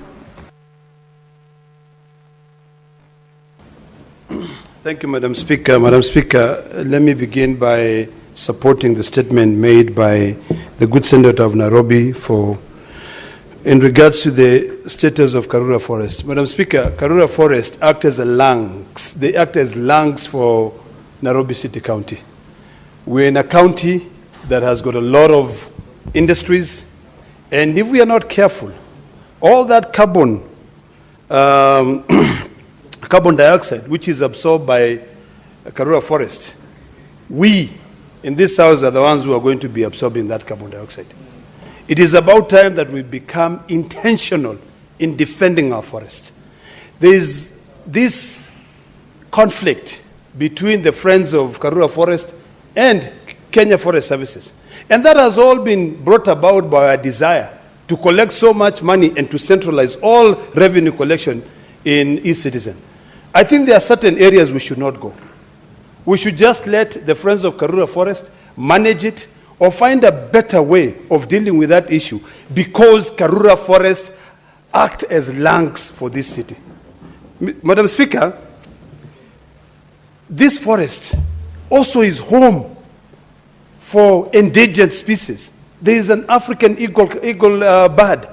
Thank you, Madam Speaker. Madam Speaker, let me begin by supporting the statement made by the good Senator of Nairobi in regards to the status of Karura Forest. Madam Speaker, Karura Forest act as lungs. They act as lungs for Nairobi City County. We're in a county that has got a lot of industries, and if we are not careful, all that carbon dioxide, which is absorbed by Karura Forest, we in this house are the ones who are going to be absorbing that carbon dioxide. It is about time that we become intentional in defending our forests. There is this conflict between the Friends of Karura Forest and Kenya Forest Services. And that has all been brought about by our desire to collect so much money and to centralize all revenue collection in eCitizen. I think there are certain areas we should not go. We should just let the Friends of Karura Forest manage it or find a better way of dealing with that issue, because Karura Forest act as lungs for this city. Madam Speaker, this forest also is home for endangered species. There is an African eagle bird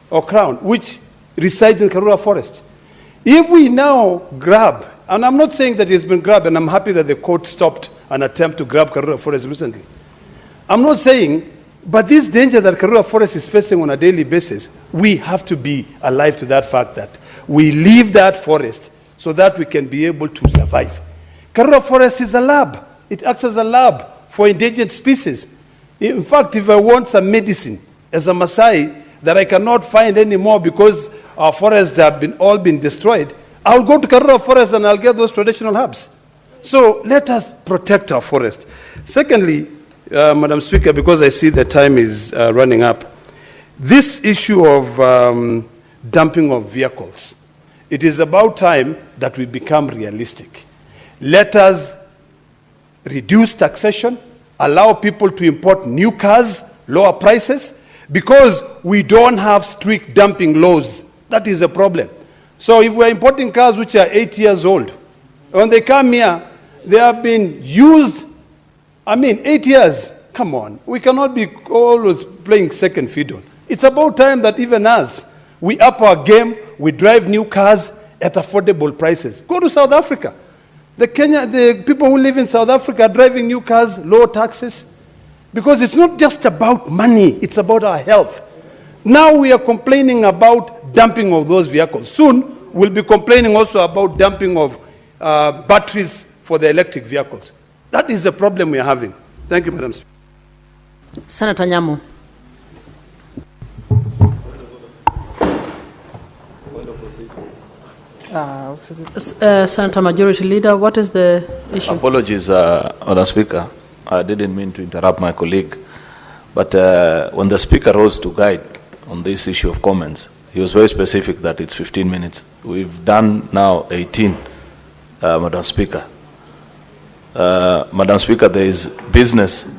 or crown which resides in Karura Forest. If we now grab, and I'm not saying that it's been grabbed, and I'm happy that the court stopped an attempt to grab Karura Forest recently. I'm not saying, but this danger that Karura Forest is facing on a daily basis, we have to be alive to that fact that we leave that forest so that we can be able to survive. Karura Forest is a lab. It acts as a lab for endangered species. In fact, if I want some medicine as a Maasai that I cannot find anymore because our forests have all been destroyed, I'll go to Karura Forest and I'll get those traditional herbs. So let us protect our forest. Secondly, Madam Speaker, because I see the time is running up, this issue of dumping of vehicles. It is about time that we become realistic. Let us reduce taxation, allow people to import new cars, lower prices, because we don't have strict dumping laws. That is a problem. So if we're importing cars which are 8 years old, when they come here, they have been used, 8 years. Come on, we cannot be always playing second fiddle. It's about time that even us, we up our game, we drive new cars at affordable prices. Go to South Africa. The people who live in South Africa are driving new cars, low taxes, because it's not just about money, it's about our health. Now we are complaining about dumping of those vehicles. Soon, we'll be complaining also about dumping of batteries for the electric vehicles. That is the problem we are having. Thank you, Madam Speaker. Senator Nyamu. Senator Majority Leader, what is the issue? Apologies, Madam Speaker. I didn't mean to interrupt my colleague. But when the Speaker rose to guide on this issue of comments, he was very specific that it's 15 minutes. We've done now 18, Madam Speaker. Madam Speaker, there is business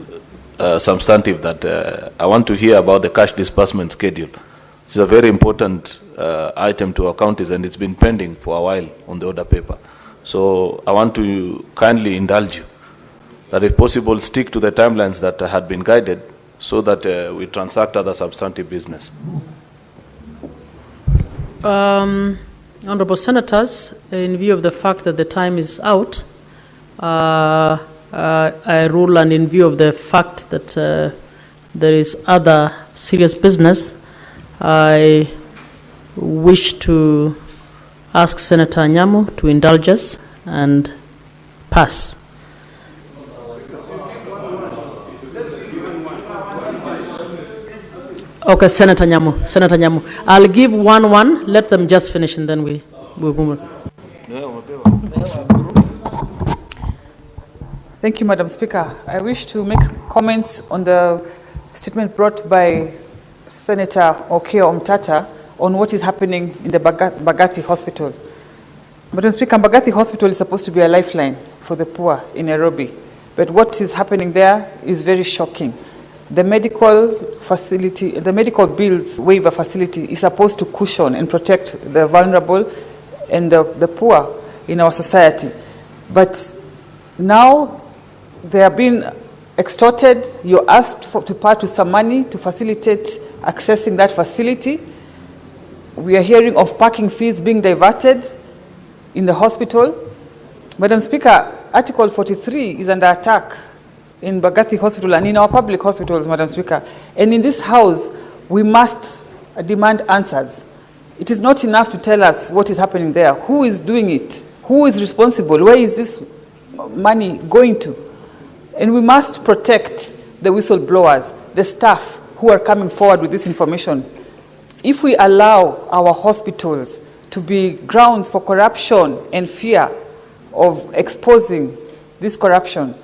substantive that I want to hear about the cash disbursement schedule. It's a very important item to our counties, and it's been pending for a while on the order paper. So I want to kindly indulge you that if possible, stick to the timelines that had been guided so that we transact other substantive business. Honorable Senators, in view of the fact that the time is out, I rule, and in view of the fact that there is other serious business, I wish to ask Senator Nyamu to indulge us and pass. Okay, Senator Nyamu. I'll give one. Let them just finish and then we move on. Thank you, Madam Speaker. I wish to make comments on the statement brought by Senator Okiya Omtata on what is happening in the Mbagathi Hospital. Madam Speaker, Mbagathi Hospital is supposed to be a lifeline for the poor in Nairobi, but what is happening there is very shocking. The medical facility, the medical bills waiver facility is supposed to cushion and protect the vulnerable and the poor in our society. But now they are being extorted. You're asked to part with some money to facilitate accessing that facility. We are hearing of parking fees being diverted in the hospital. Madam Speaker, Article 43 is under attack in Mbagathi Hospital and in our public hospitals, Madam Speaker. And in this House, we must demand answers. It is not enough to tell us what is happening there. Who is doing it? Who is responsible? Where is this money going to? And we must protect the whistleblowers, the staff who are coming forward with this information. If we allow our hospitals to be grounds for corruption and fear of exposing this corruption,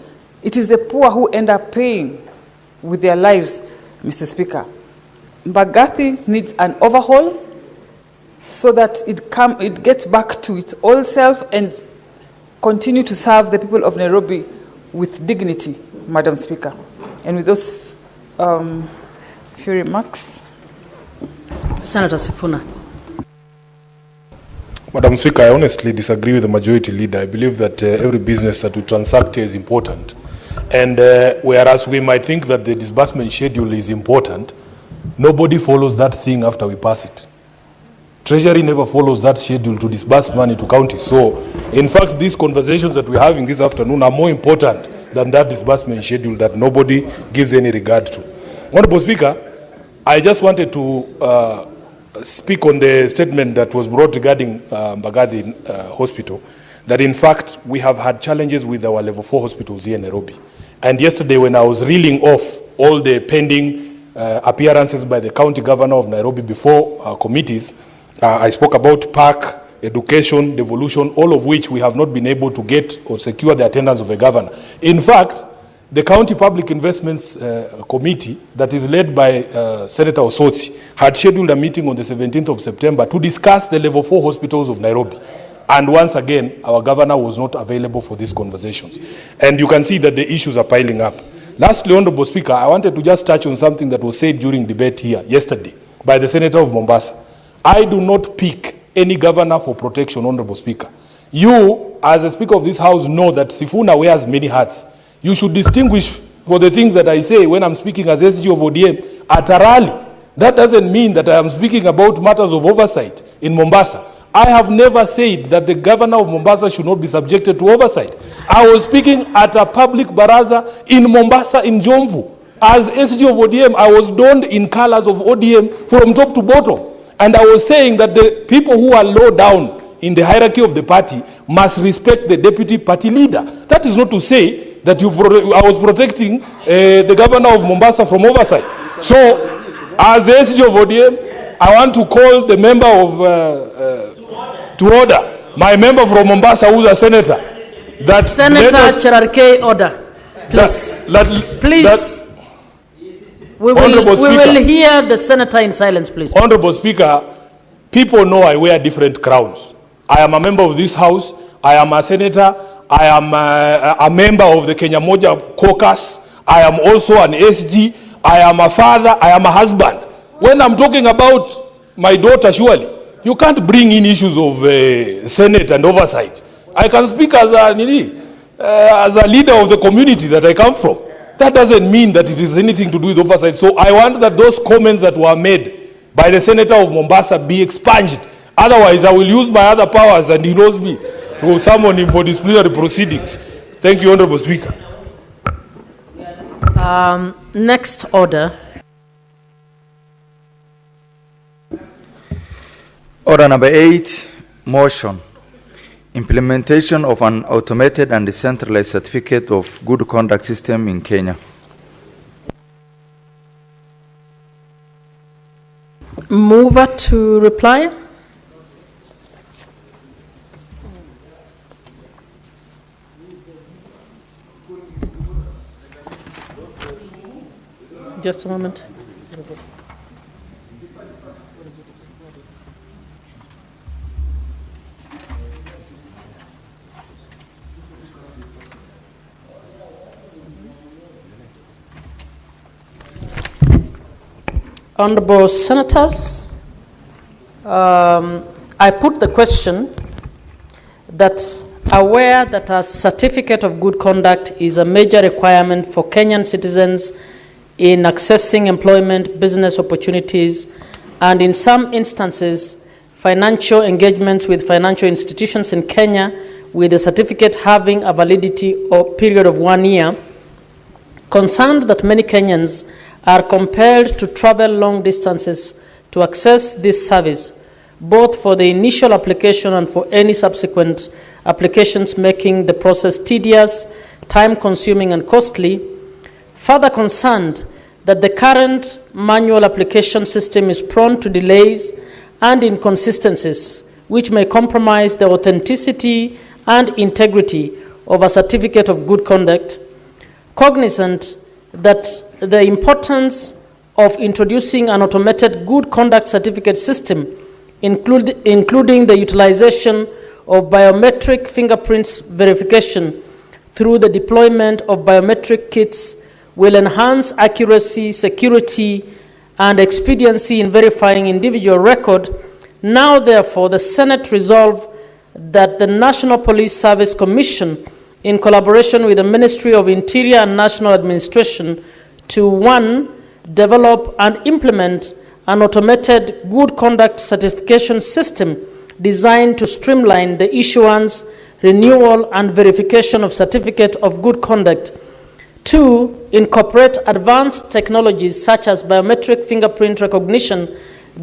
it is the poor who end up paying with their lives, Mr. Speaker. Mbagathi needs an overhaul so that it gets back to its old self and continue to serve the people of Nairobi with dignity, Madam Speaker. And with those few remarks. Senator Sifuna. Madam Speaker, I honestly disagree with the majority leader. I believe that every business that we transact is important. And whereas we might think that the disbursement schedule is important, nobody follows that thing after we pass it. Treasury never follows that schedule to disburse money to counties. So, in fact, these conversations that we're having this afternoon are more important than that disbursement schedule that nobody gives any regard to. Honorable Speaker, I just wanted to speak on the statement that was brought regarding Mbagathi Hospital, that in fact we have had challenges with our level 4 hospitals here in Nairobi. And yesterday when I was reeling off all the pending appearances by the county governor of Nairobi before committees, I spoke about park, education, devolution, all of which we have not been able to get or secure the attendance of a governor. In fact, the County Public Investments Committee that is led by Senator Osotsi had scheduled a meeting on the 17th of September to discuss the level 4 hospitals of Nairobi. And once again, our governor was not available for these conversations. And you can see that the issues are piling up. Lastly, Honorable Speaker, I wanted to just touch on something that was said during debate here yesterday by the Senator of Mombasa. I do not pick any governor for protection, Honorable Speaker. You, as a Speaker of this House, know that Sifuna wears many hats. You should distinguish for the things that I say when I'm speaking as SG of ODM at a rally. That doesn't mean that I am speaking about matters of oversight in Mombasa. I have never said that the governor of Mombasa should not be subjected to oversight. I was speaking at a public baraza in Mombasa in Jomvu. As SG of ODM, I was donned in colors of ODM from top to bottom. And I was saying that the people who are low down in the hierarchy of the party must respect the deputy party leader. That is not to say that I was protecting the governor of Mombasa from oversight. So, as the SG of ODM, I want to call the member of to order, my member from Mombasa who's a senator. That Senator Cherargei, order. Please. Please. We will hear the senator in silence, please. Honorable Speaker, people know I wear different crowns. I am a member of this House. I am a senator. I am a member of the Kenya Moja caucus. I am also an SG. I am a father. I am a husband. When I'm talking about my daughter, surely, you can't bring in issues of Senate and oversight. I can speak as a leader of the community that I come from. That doesn't mean that it is anything to do with oversight. So I want that those comments that were made by the Senator of Mombasa be expunged. Otherwise, I will use my other powers, and he knows me, to summon him for disciplinary proceedings. Thank you, Honorable Speaker. Next order. Order number 8, motion. Implementation of an automated and decentralized certificate of good conduct system in Kenya. Mover to reply. Just a moment. Honorable Senators, I put the question that aware that a certificate of good conduct is a major requirement for Kenyan citizens in accessing employment, business opportunities, and in some instances, financial engagements with financial institutions in Kenya, with the certificate having a validity or period of 1 year, concerned that many Kenyans are compelled to travel long distances to access this service, both for the initial application and for any subsequent applications, making the process tedious, time-consuming, and costly. Further concerned that the current manual application system is prone to delays and inconsistencies, which may compromise the authenticity and integrity of a certificate of good conduct. Cognizant that the importance of introducing an automated good conduct certificate system, including the utilization of biometric fingerprints verification through the deployment of biometric kits, will enhance accuracy, security, and expediency in verifying individual record. Now, therefore, the Senate resolved that the National Police Service Commission, in collaboration with the Ministry of Interior and National Administration, to 1, develop and implement an automated good conduct certification system designed to streamline the issuance, renewal, and verification of certificate of good conduct. 2, incorporate advanced technologies such as biometric fingerprint recognition,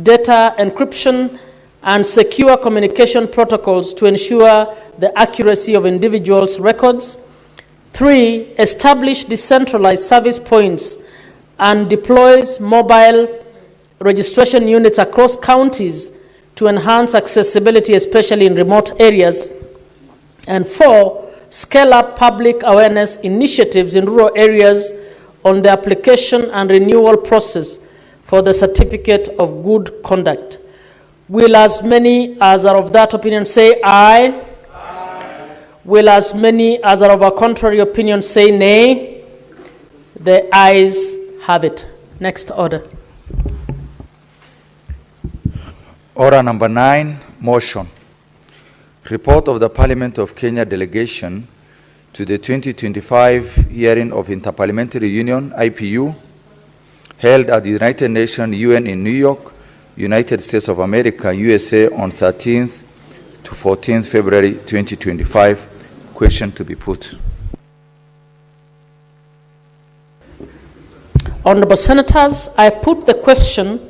data encryption, and secure communication protocols to ensure the accuracy of individuals' records. 3, establish decentralized service points and deploys mobile registration units across counties to enhance accessibility, especially in remote areas. And 4, scale up public awareness initiatives in rural areas on the application and renewal process for the Certificate of Good Conduct. Will as many as are of that opinion say aye? Aye. Will as many as are of a contrary opinion say nay? The ayes have it. Next order. Order number 9, motion. Report of the Parliament of Kenya delegation to the 2025 hearing of Interparliamentary Union, IPU, held at the United Nations UN in New York, United States of America, USA, on 13th to 14th February 2025. Question to be put. Honorable Senators, I put the question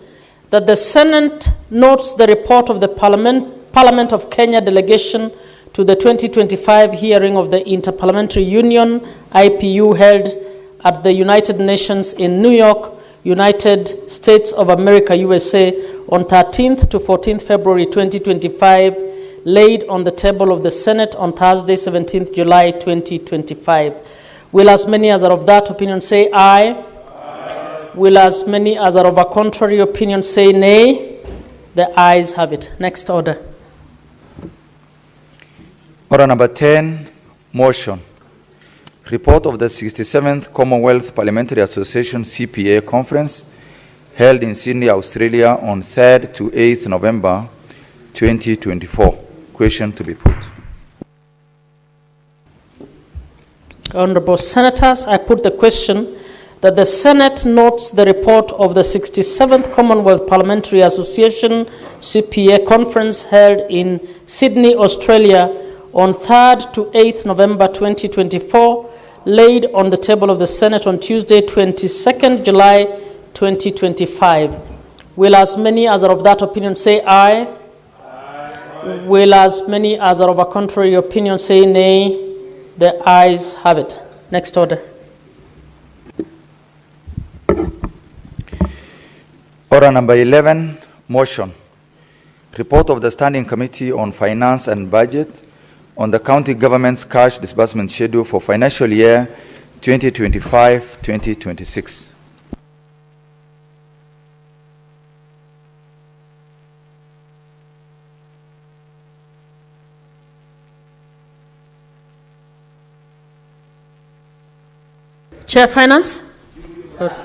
that the Senate notes the report of the Parliament of Kenya delegation to the 2025 hearing of the Interparliamentary Union, IPU, held at the United Nations in New York, United States of America, USA, on 13th to 14th February 2025, laid on the table of the Senate on Thursday, 17th July 2025. Will as many as are of that opinion say aye? Aye. Will as many as are of a contrary opinion say nay? The ayes have it. Next order. Order number 10, motion. Report of the 67th Commonwealth Parliamentary Association CPA Conference held in Sydney, Australia on 3rd to 8th November 2024. Question to be put. Honorable Senators, I put the question that the Senate notes the report of the 67th Commonwealth Parliamentary Association CPA Conference held in Sydney, Australia on 3rd to 8th November 2024, laid on the table of the Senate on Tuesday, 22nd July 2025. Will as many as are of that opinion say aye? Aye. Will as many as are of a contrary opinion say nay? The ayes have it. Next order. Order number 11, motion. Report of the Standing Committee on Finance and Budget on the county government's cash disbursement schedule for financial year 2025-2026. Chair, Finance?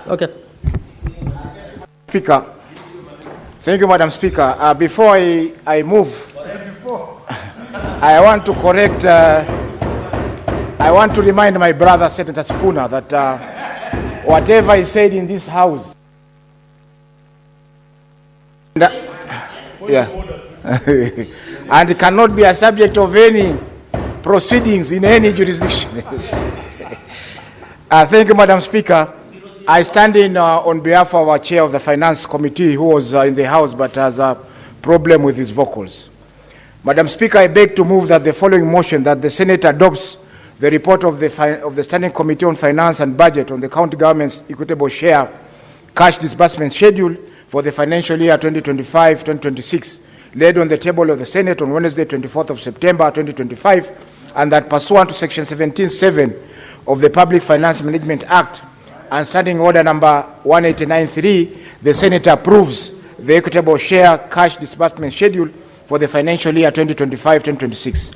Okay. Speaker. Thank you, Madam Speaker. Before I move, I want to correct, I want to remind my brother, Senator Sifuna, that whatever he said in this House, yeah, and it cannot be a subject of any proceedings in any jurisdiction. Thank you, Madam Speaker. I stand in on behalf of our chair of the Finance Committee, who was in the House but has a problem with his vocals. Madam Speaker, I beg to move that the following motion, that the Senate adopts the report of the Standing Committee on Finance and Budget on the county government's equitable share cash disbursement schedule for the financial year 2025-2026, laid on the table of the Senate on Wednesday, 24th of September 2025, and that pursuant to Section 17(7) of the Public Finance Management Act and Standing Order number 189.3, the Senate approves the equitable share cash disbursement schedule for the financial year 2025-2026.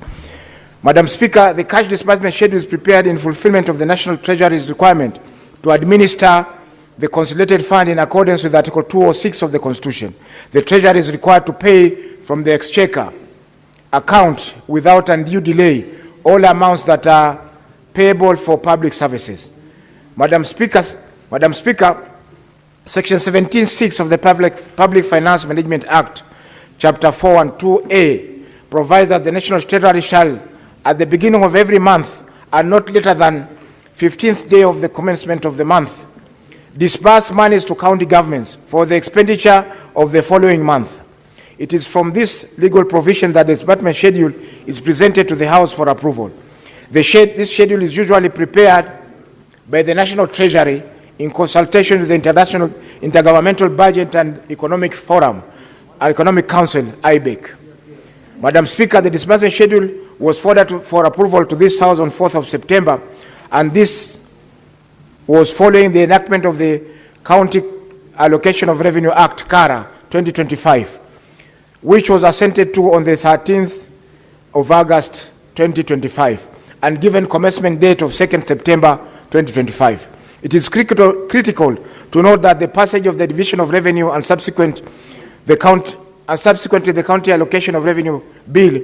Madam Speaker, the cash disbursement schedule is prepared in fulfillment of the National Treasury's requirement to administer the consolidated fund in accordance with Article 206 of the Constitution. The Treasury is required to pay from the Exchequer account without undue delay all amounts that are payable for public services. Madam Speaker, Section 17(6) of the Public Finance Management Act, Chapter 4 and 2A, provides that the National Treasury shall, at the beginning of every month, and not later than 15th day of the commencement of the month, disburse monies to county governments for the expenditure of the following month. It is from this legal provision that the disbursement schedule is presented to the House for approval. This schedule is usually prepared by the National Treasury in consultation with the Intergovernmental Budget and Economic Forum, Economic Council, IBEC. Madam Speaker, the disbursement schedule was forwarded for approval to this House on 4th of September, and this was following the enactment of the County Allocation of Revenue Act, CARA, 2025, which was assented to on the 13th of August 2025 and given commencement date of 2nd September 2025. It is critical to note that the passage of the Division of Revenue and subsequently the County Allocation of Revenue Bill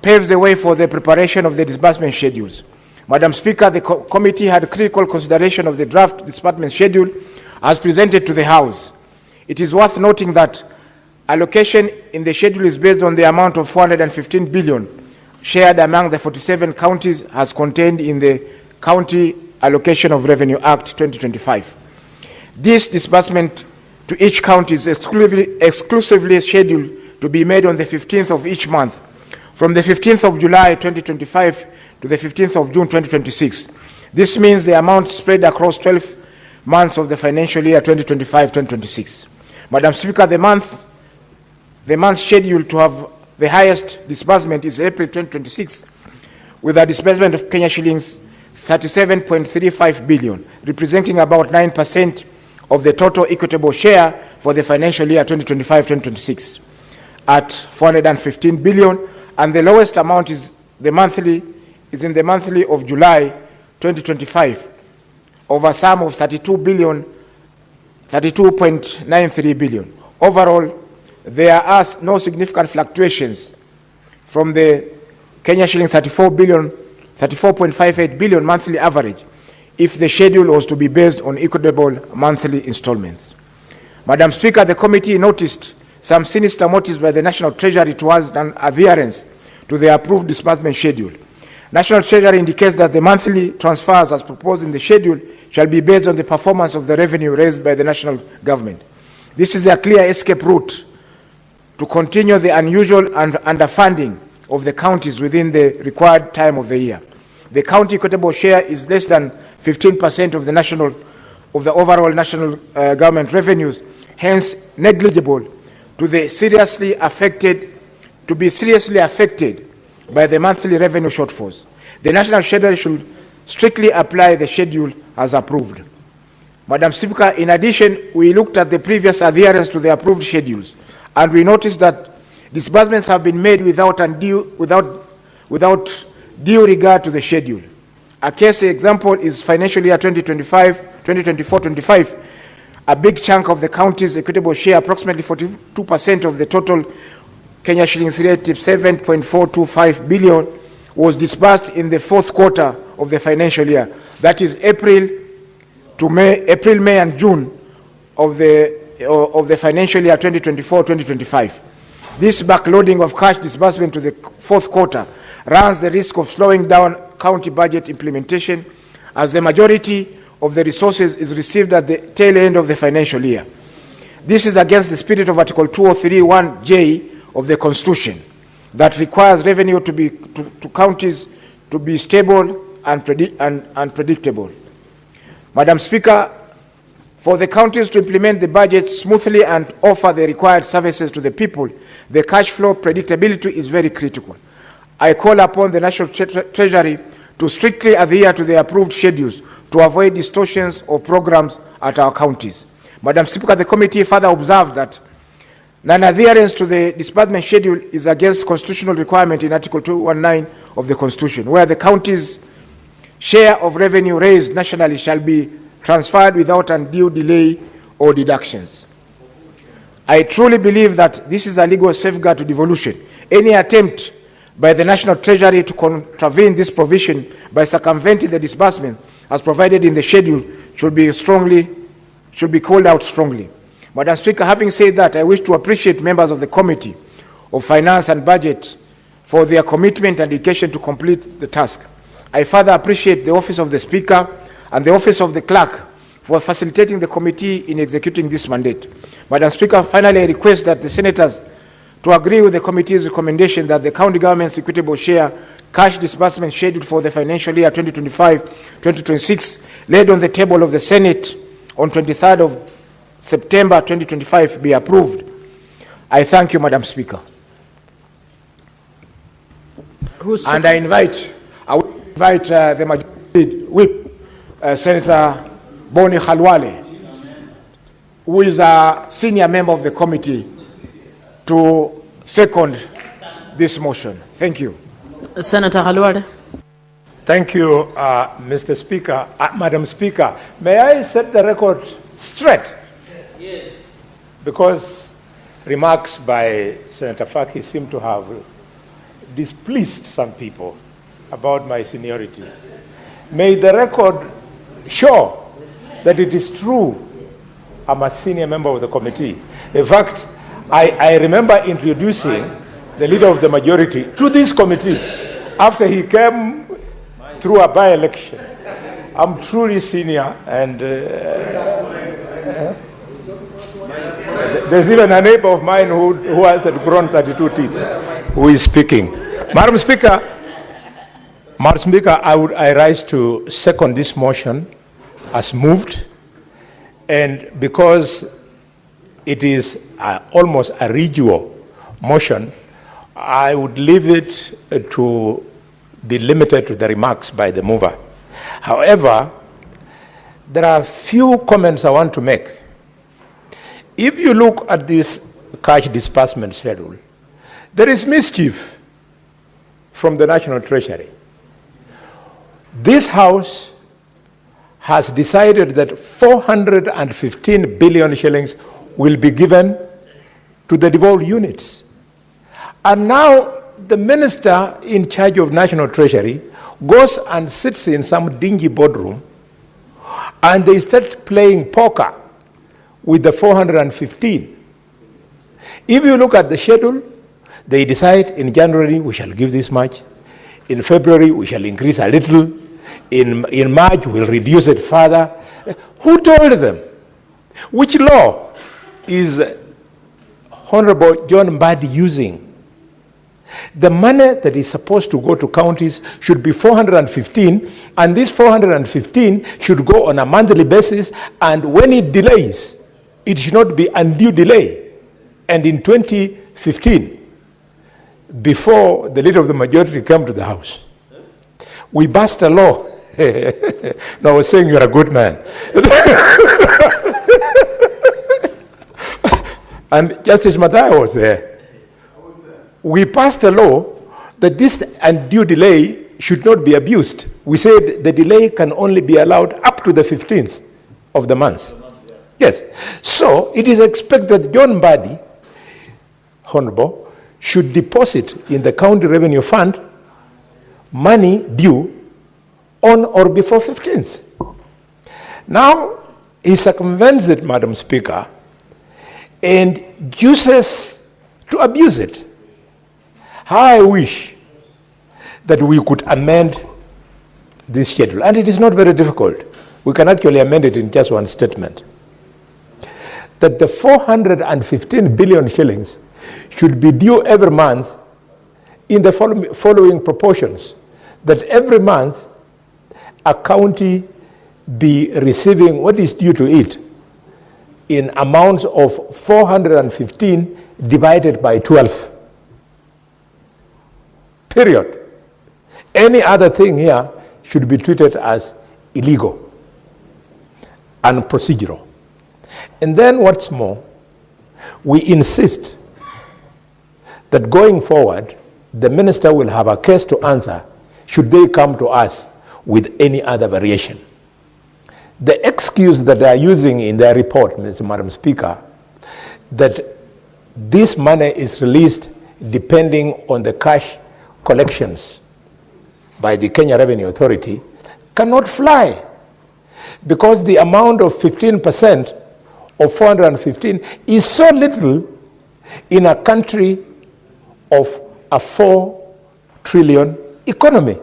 paves the way for the preparation of the disbursement schedules. Madam Speaker, the committee had critical consideration of the draft disbursement schedule as presented to the House. It is worth noting that allocation in the schedule is based on the amount of 415 billion shared among the 47 counties as contained in the County Allocation of Revenue Act 2025. This disbursement to each county is exclusively scheduled to be made on the 15th of each month, from the 15th of July 2025 to the 15th of June 2026. This means the amount spread across 12 months of the financial year 2025-2026. Madam Speaker, the month scheduled to have the highest disbursement is April 2026, with a disbursement of Kenya shillings 37.35 billion, representing about 9% of the total equitable share for the financial year 2025-2026 at 415 billion, and the lowest amount is in the monthly of July 2025 of a sum of 32.93 billion. Overall, there are no significant fluctuations from the Kenya shilling 34.58 billion monthly average if the schedule was to be based on equitable monthly installments. Madam Speaker, the committee noticed some sinister motives by the National Treasury towards an adherence to the approved disbursement schedule. National Treasury indicates that the monthly transfers as proposed in the schedule shall be based on the performance of the revenue raised by the national government. This is a clear escape route to continue the unusual and underfunding of the counties within the required time of the year. The county equitable share is less than 15% of the overall national government revenues, hence negligible to be seriously affected by the monthly revenue shortfalls. The National Treasury should strictly apply the schedule as approved. Madam Speaker, in addition, we looked at the previous adherence to the approved schedules, and we noticed that disbursements have been made without due regard to the schedule. A case example is financial year 2024-25. A big chunk of the county's equitable share, approximately 42% of the total Kenya shillings relative 7.425 billion, was disbursed in the fourth quarter of the financial year. That is April, May and June of the financial year 2024-2025. This backloading of cash disbursement to the fourth quarter runs the risk of slowing down county budget implementation, as the majority of the resources is received at the tail end of the financial year. This is against the spirit of Article 203(1)(j) of the Constitution that requires revenue to counties to be stable and predictable. Madam Speaker, for the counties to implement the budget smoothly and offer the required services to the people, the cash flow predictability is very critical. I call upon the National Treasury to strictly adhere to the approved schedules to avoid distortions of programs at our counties. Madam Speaker, the committee further observed that non-adherence to the disbursement schedule is against constitutional requirement in Article 219 of the Constitution, where the county's share of revenue raised nationally shall be transferred without undue delay or deductions. I truly believe that this is a legal safeguard to devolution. Any attempt by the National Treasury to contravene this provision by circumventing the disbursement as provided in the schedule should be called out strongly. Madam Speaker, having said that, I wish to appreciate members of the Committee of Finance and Budget for their commitment and dedication to complete the task. I further appreciate the Office of the Speaker and the Office of the Clerk for facilitating the committee in executing this mandate. Madam Speaker, finally, I request that the Senators to agree with the committee's recommendation that the county government's equitable share cash disbursement scheduled for the financial year 2025-2026 laid on the table of the Senate on 23rd of September 2025 be approved. I thank you, Madam Speaker. And I will invite the Majority Whip, Senator Boni Khalwale, who is a senior member of the committee, to second this motion. Thank you. Senator Khalwale. Thank you, Mr. Speaker. Madam Speaker, may I set the record straight? Yes. Because remarks by Senator Faki seem to have displeased some people about my seniority. May the record show that it is true I'm a senior member of the committee. In fact, I remember introducing the leader of the majority to this committee after he came through a by-election. I'm truly senior, and there's even a neighbor of mine who has grown 32 teeth who is speaking. Madam Speaker, I rise to second this motion as moved, and because it is almost a residual motion, I would leave it to be limited to the remarks by the mover. However, there are a few comments I want to make. If you look at this cash disbursement schedule, there is mischief from the National Treasury. This House has decided that 415 billion shillings will be given to the devolved units. And now the minister in charge of National Treasury goes and sits in some dingy boardroom and they start playing poker with the 415. If you look at the schedule, they decide in January we shall give this much, in February we shall increase a little, in March we'll reduce it further. Who told them? Which law is Honorable John Mbadi using? The money that is supposed to go to counties should be 415, and this 415 should go on a monthly basis, and when it delays, it should not be undue delay. And in 2015, before the leader of the majority came to the House, we passed a law. No, I was saying you're a good man. And Justice Mathai was there. We passed a law that this undue delay should not be abused. We said the delay can only be allowed up to the 15th of the month. Yes. So it is expected John Mbadi, Honorable, should deposit in the county revenue fund money due on or before 15th. Now, he circumvents it, Madam Speaker, and uses to abuse it. How I wish that we could amend this schedule. And it is not very difficult. We can actually amend it in just one statement. That the 415 billion shillings should be due every month in the following proportions. That every month a county be receiving what is due to it in amounts of 415 divided by 12. Period. Any other thing here should be treated as illegal and procedural. And then what's more, we insist that going forward, the minister will have a case to answer should they come to us with any other variation. The excuse that they are using in their report, Madam Speaker, that this money is released depending on the cash collections by the Kenya Revenue Authority cannot fly, because the amount of 15% of 415 is so little in a country of a 4 trillion economy.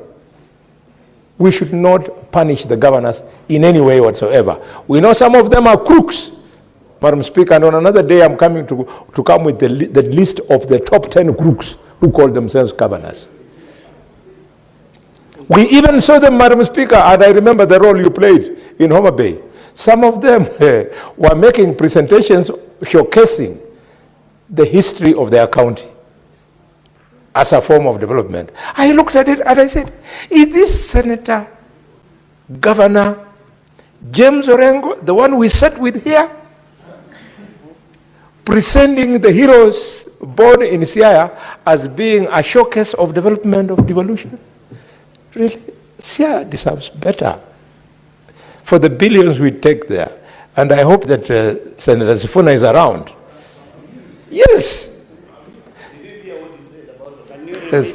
We should not punish the governors in any way whatsoever. We know some of them are crooks, Madam Speaker, and on another day I'm coming to come with the list of the top 10 crooks who call themselves governors. We even saw them, Madam Speaker, and I remember the role you played in Homa Bay. Some of them were making presentations showcasing the history of their county. as a form of development. I looked at it and I said, is this Senator, Governor James Orengo, the one we sat with here, presenting the heroes born in Siaya as being a showcase of development of devolution? Really, Siaya deserves better for the billions we take there. And I hope that Senator Sifuna is around. Yes. Yes.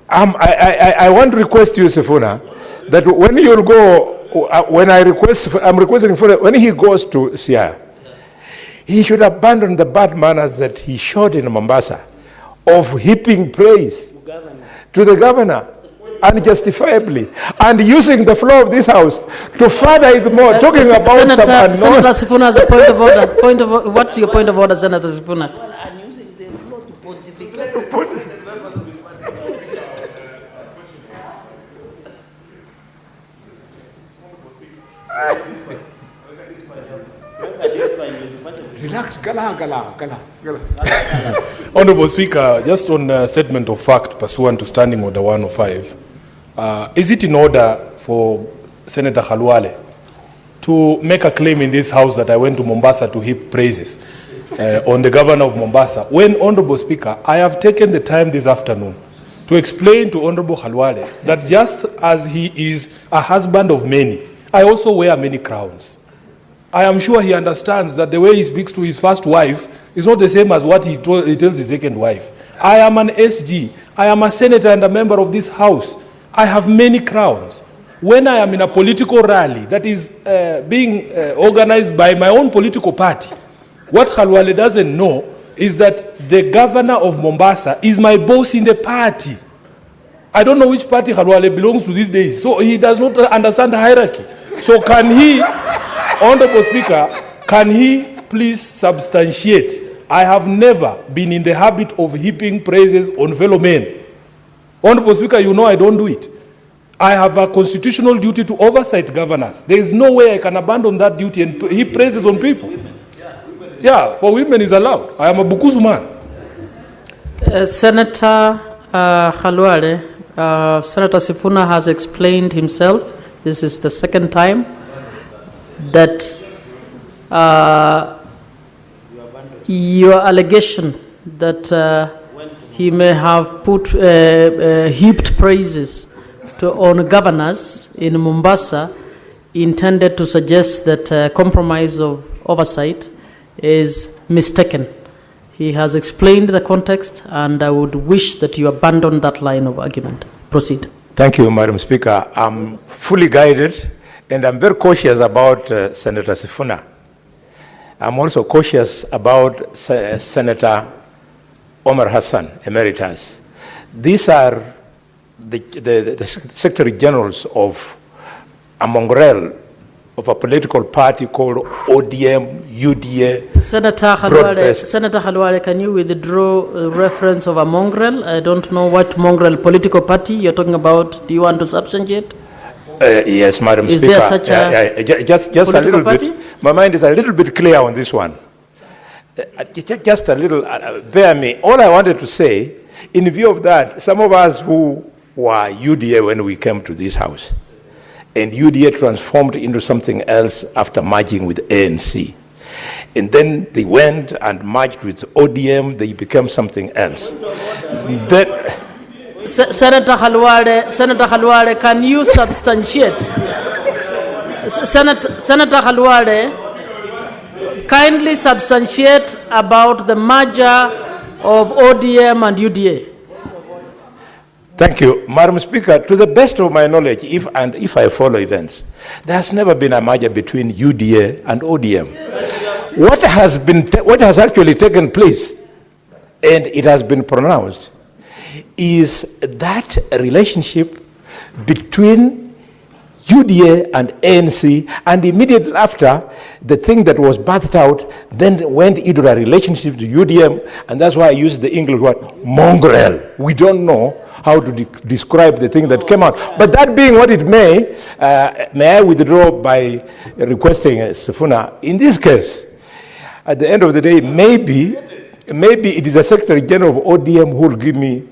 I want to request you, Sifuna, that when you'll go, I'm requesting for when he goes to Siaya, he should abandon the bad manners that he showed in Mombasa of heaping praise to the governor unjustifiably and using the floor of this house to further it more, talking about some unknown. Senator Sifuna has a point of order. What's your point of order, Senator Sifuna? I'm using the floor to pontificate. Relax, gala. Honorable Speaker, just on a statement of fact pursuant to Standing Order 105, is it in order for Senator Khalwale to make a claim in this House that I went to Mombasa to heap praises on the governor of Mombasa, when, Honorable Speaker, I have taken the time this afternoon to explain to Honorable Khalwale that just as he is a husband of many, I also wear many crowns. I am sure he understands that the way he speaks to his first wife is not the same as what he tells his second wife. I am an SG. I am a senator and a member of this House. I have many crowns. When I am in a political rally that is being organized by my own political party, what Khalwale doesn't know is that the governor of Mombasa is my boss in the party. I don't know which party Khalwale belongs to these days, so he does not understand the hierarchy. So can he, Honorable Speaker, can he please substantiate? I have never been in the habit of heaping praises on fellow men. Honorable Speaker, you know I don't do it. I have a constitutional duty to oversight governors. There is no way I can abandon that duty and heap praises on people. Yeah, for women is allowed. I am a Bukusu man. Senator Khalwale, Senator Sifuna has explained himself. This is the second time that your allegation that he may have put heaped praises on governors in Mombasa intended to suggest that compromise of oversight is mistaken. He has explained the context, and I would wish that you abandon that line of argument. Proceed. Thank you, Madam Speaker. I'm fully guided, and I'm very cautious about Senator Sifuna. I'm also cautious about Senator Omar Hassan, Emeritus. These are the Secretary Generals of a mongrel of a political party called ODM, UDA. Senator Khalwale, can you withdraw a reference of a mongrel? I don't know what mongrel political party you're talking about. Do you want to substantiate? Yes, Madam Speaker. Is there such a just a little party? bit. My mind is a little bit clear on this one. Just a little, bear me. All I wanted to say, in view of that, some of us who were UDA when we came to this House, and UDA transformed into something else after merging with ANC. And then they went and merged with ODM, they became something else. Senator Khalwale, can you substantiate? Senator Khalwale, kindly substantiate about the merger of ODM and UDA. Thank you, Madam Speaker. To the best of my knowledge, if I follow events, there has never been a merger between UDA and ODM. What has actually taken place, and it has been pronounced, is that relationship between UDA and ANC, and immediately after, the thing that was birthed out then went into a relationship to UDM, and that's why I use the English word mongrel. We don't know how to describe the thing that came out. But that being what it may I withdraw by requesting Sifuna, in this case, at the end of the day, maybe it is the Secretary General of ODM who will give me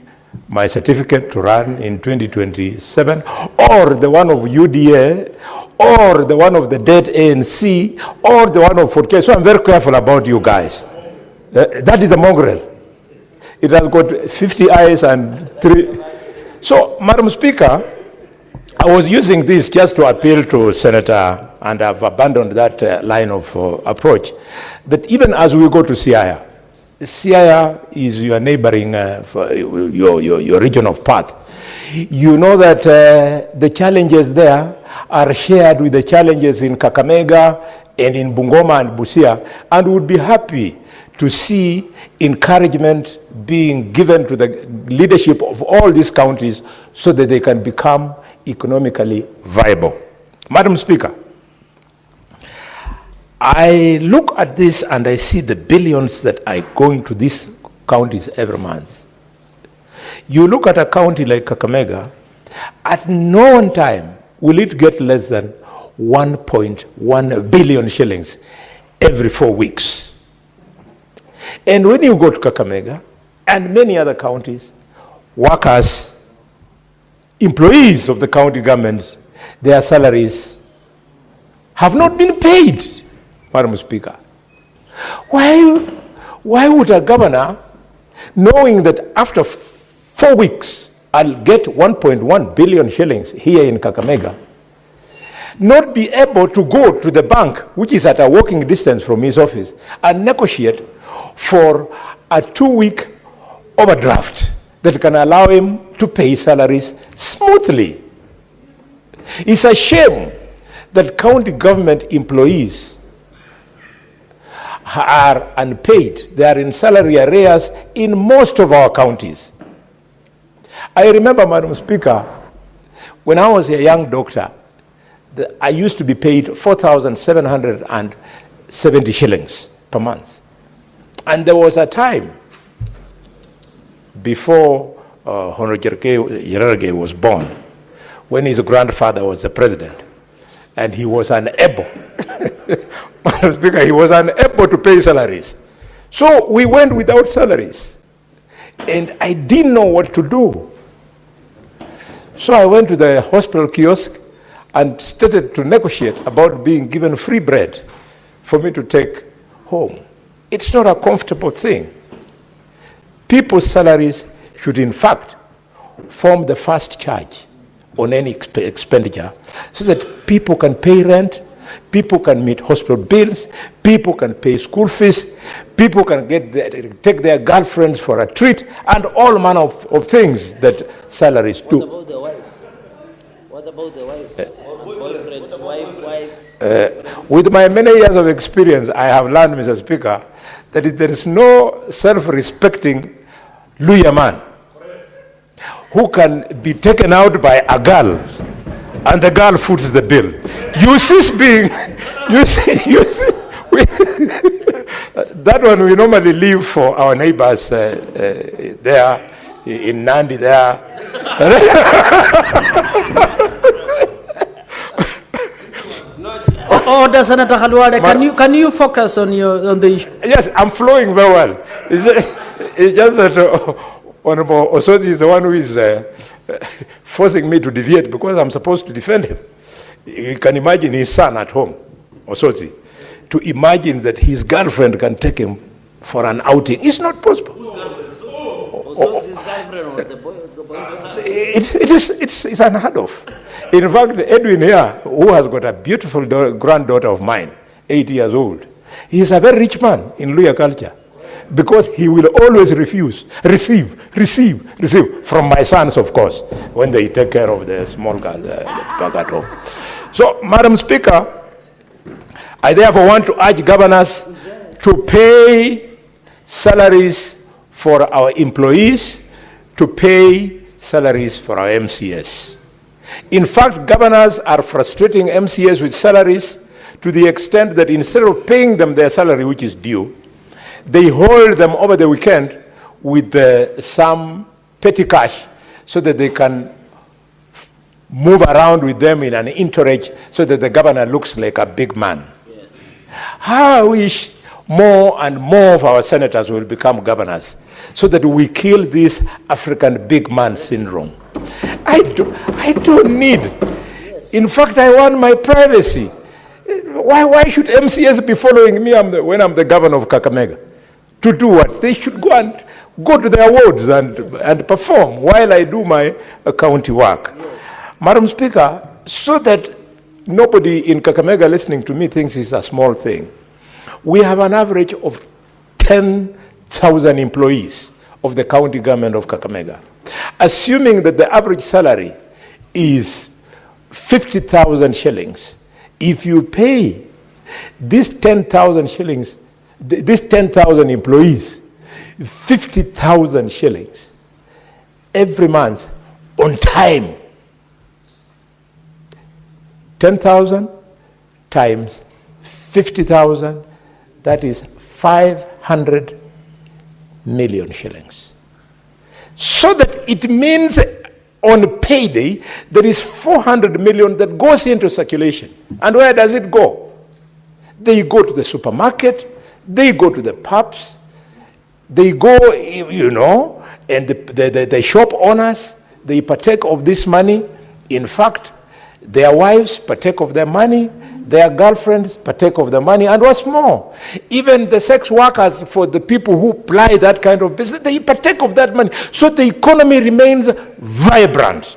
my certificate to run in 2027, or the one of UDA, or the one of the dead ANC, or the one of 4K. So I'm very careful about you guys. That is the mongrel. It has got 50 eyes and 3. So, Madam Speaker, I was using this just to appeal to Senator, and I've abandoned that line of approach, that even as we go to Siaya is your neighboring, your region of path. You know that the challenges there are shared with the challenges in Kakamega and in Bungoma and Busia, and would be happy to see encouragement being given to the leadership of all these counties so that they can become economically viable. Madam Speaker, I look at this and I see the billions that are going to these counties every month. You look at a county like Kakamega, at no one time will it get less than 1.1 billion shillings every 4 weeks. And when you go to Kakamega and many other counties, workers, employees of the county governments, their salaries have not been paid, Madam Speaker. Why would a governor, knowing that after 4 weeks I'll get 1.1 billion shillings here in Kakamega, not be able to go to the bank, which is at a walking distance from his office, and negotiate for a 2-week overdraft that can allow him to pay salaries smoothly? It's a shame that county government employees are unpaid. They are in salary arrears in most of our counties. I remember, Madam Speaker, when I was a young doctor, I used to be paid 4,770 shillings per month. And there was a time before Honorable Jerarge was born, when his grandfather was the president, and he was unable, Madam Speaker, he was unable to pay salaries. So we went without salaries, and I didn't know what to do. So I went to the hospital kiosk and started to negotiate about being given free bread for me to take home. It's not a comfortable thing. People's salaries should, in fact, form the first charge on any expenditure so that people can pay rent, people can meet hospital bills, people can pay school fees, people can take their girlfriends for a treat, and all manner of things that salaries do. What about the wives? What about the wives? Boyfriends, wives? With my many years of experience, I have learned, Mr. Speaker, that there is no self-respecting Luya man who can be taken out by a girl and the girl foots the bill. You cease being, that one we normally leave for our neighbors there in Nandi there. Order, Senator Khalwale, can you focus on the issue? Yes, I'm flowing very well. It's just that Honorable Osodi is the one who is forcing me to deviate because I'm supposed to defend him. You can imagine his son at home, Osodi, to imagine that his girlfriend can take him for an outing. It's not possible. Osodi's girlfriend or the boyfriend? It's unheard of. In fact, Edwin here, who has got a beautiful granddaughter of mine, 8 years old, he's a very rich man in Luya culture because he will always receive from my sons, of course, when they take care of the small girl back at home. So, Madam Speaker, I therefore want to urge governors to pay salaries for our employees, to pay salaries for our MCS. In fact, governors are frustrating MCS with salaries to the extent that instead of paying them their salary, which is due, they hold them over the weekend with some petty cash so that they can move around with them in an entourage so that the governor looks like a big man. Yes. I wish more and more of our senators will become governors. so that we kill this African big man syndrome. I don't need. In fact, I want my privacy. Why should MCS be following me when I'm the governor of Kakamega? To do what? They should go to their wards and perform while I do my county work. Madam Speaker, so that nobody in Kakamega listening to me thinks it's a small thing, we have an average of 10,000 employees of the county government of Kakamega. Assuming that the average salary is 50,000 shillings, if you pay these 10,000 shillings, these 10,000 employees, 50,000 shillings every month on time, 10,000 times 50,000, that is 500 million shillings. So that it means on payday, there is 400 million that goes into circulation. And where does it go? They go to the supermarket, they go to the pubs, they go, and the shop owners, they partake of this money. In fact, their wives partake of their money, their girlfriends partake of the money, and what's more, even the sex workers, for the people who ply that kind of business, they partake of that money. So the economy remains vibrant.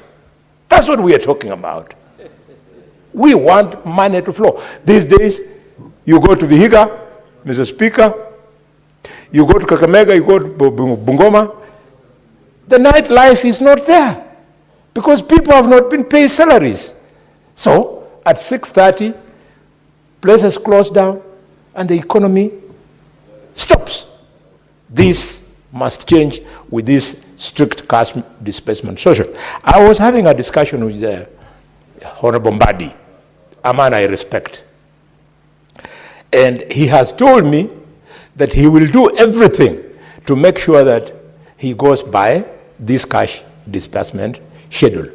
That's what we are talking about. We want money to flow. These days, you go to Vihiga, Mr. Speaker, you go to Kakamega, you go to Bungoma, the nightlife is not there because people have not been paid salaries. So at 6:30, places close down and the economy stops. This must change with this strict cash disbursement social. I was having a discussion with the Honorable Mbadi, a man I respect. And he has told me that he will do everything to make sure that he goes by this cash disbursement schedule.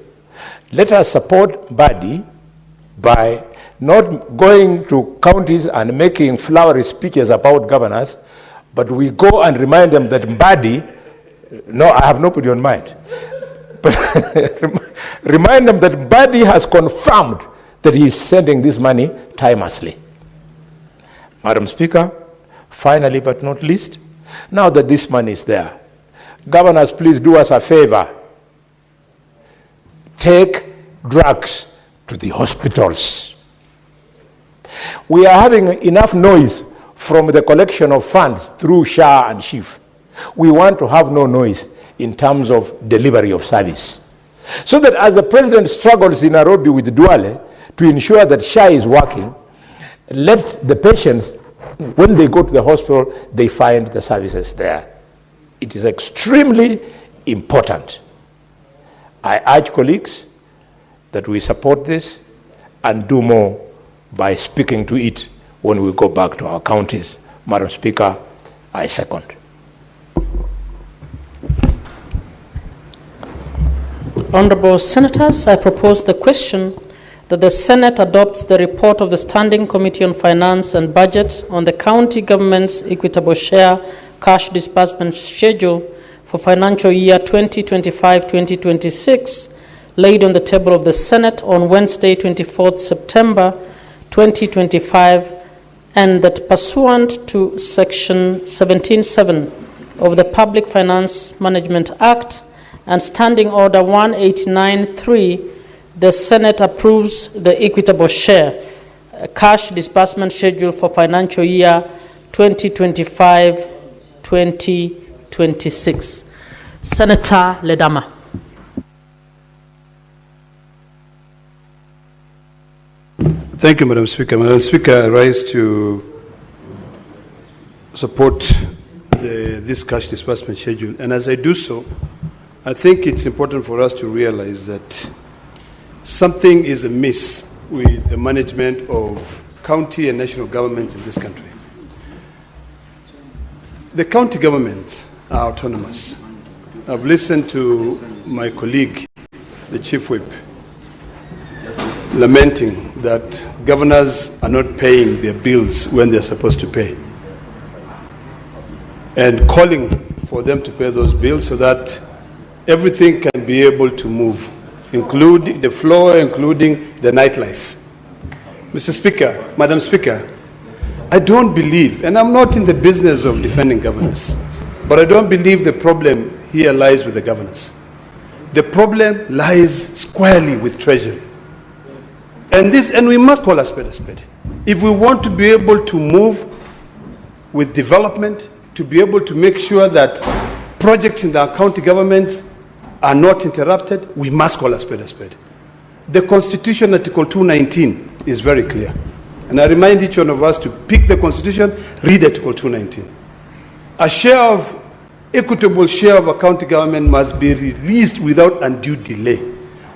Let us support Mbadi by not going to counties and making flowery speeches about governors, but we go and remind them that Mbadi, no, I have nobody on mind, but remind them that Mbadi has confirmed that he is sending this money timelessly. Madam Speaker, finally but not least, now that this money is there, governors, please do us a favor. Take drugs to the hospitals. We are having enough noise from the collection of funds through SHA and SHIF. We want to have no noise in terms of delivery of service. So that as the president struggles in Nairobi with Duale to ensure that SHA is working, let the patients, when they go to the hospital, they find the services there. It is extremely important. I urge colleagues that we support this and do more by speaking to it when we go back to our counties. Madam Speaker, I second. Honorable Senators, I propose the question that the Senate adopts the report of the Standing Committee on Finance and Budget on the county government's equitable share cash disbursement schedule for financial year 2025-2026, laid on the table of the Senate on Wednesday, 24th September 2025, and that pursuant to Section 17(7) of the Public Finance Management Act and Standing Order 189.3, the Senate approves the equitable share cash disbursement schedule for financial year 2025-2026. Senator Ledama. Thank you, Madam Speaker. Madam Speaker, I rise to support this cash disbursement schedule. And as I do so, I think it's important for us to realize that something is amiss with the management of county and national governments in this country. The county governments are autonomous. I've listened to my colleague, the Chief Whip, lamenting that governors are not paying their bills when they're supposed to pay, and calling for them to pay those bills so that everything can be able to move, including the floor, including the nightlife. Mr. Speaker, Madam Speaker, I don't believe, and I'm not in the business of defending governance, but I don't believe the problem here lies with the governance. The problem lies squarely with Treasury. And we must call a spade a spade. If we want to be able to move with development, to be able to make sure that projects in the county governments are not interrupted, we must call a spade a spade. The Constitution, Article 219, is very clear. And I remind each one of us to pick the Constitution, read Article 219. Equitable share of a county government must be released without undue delay.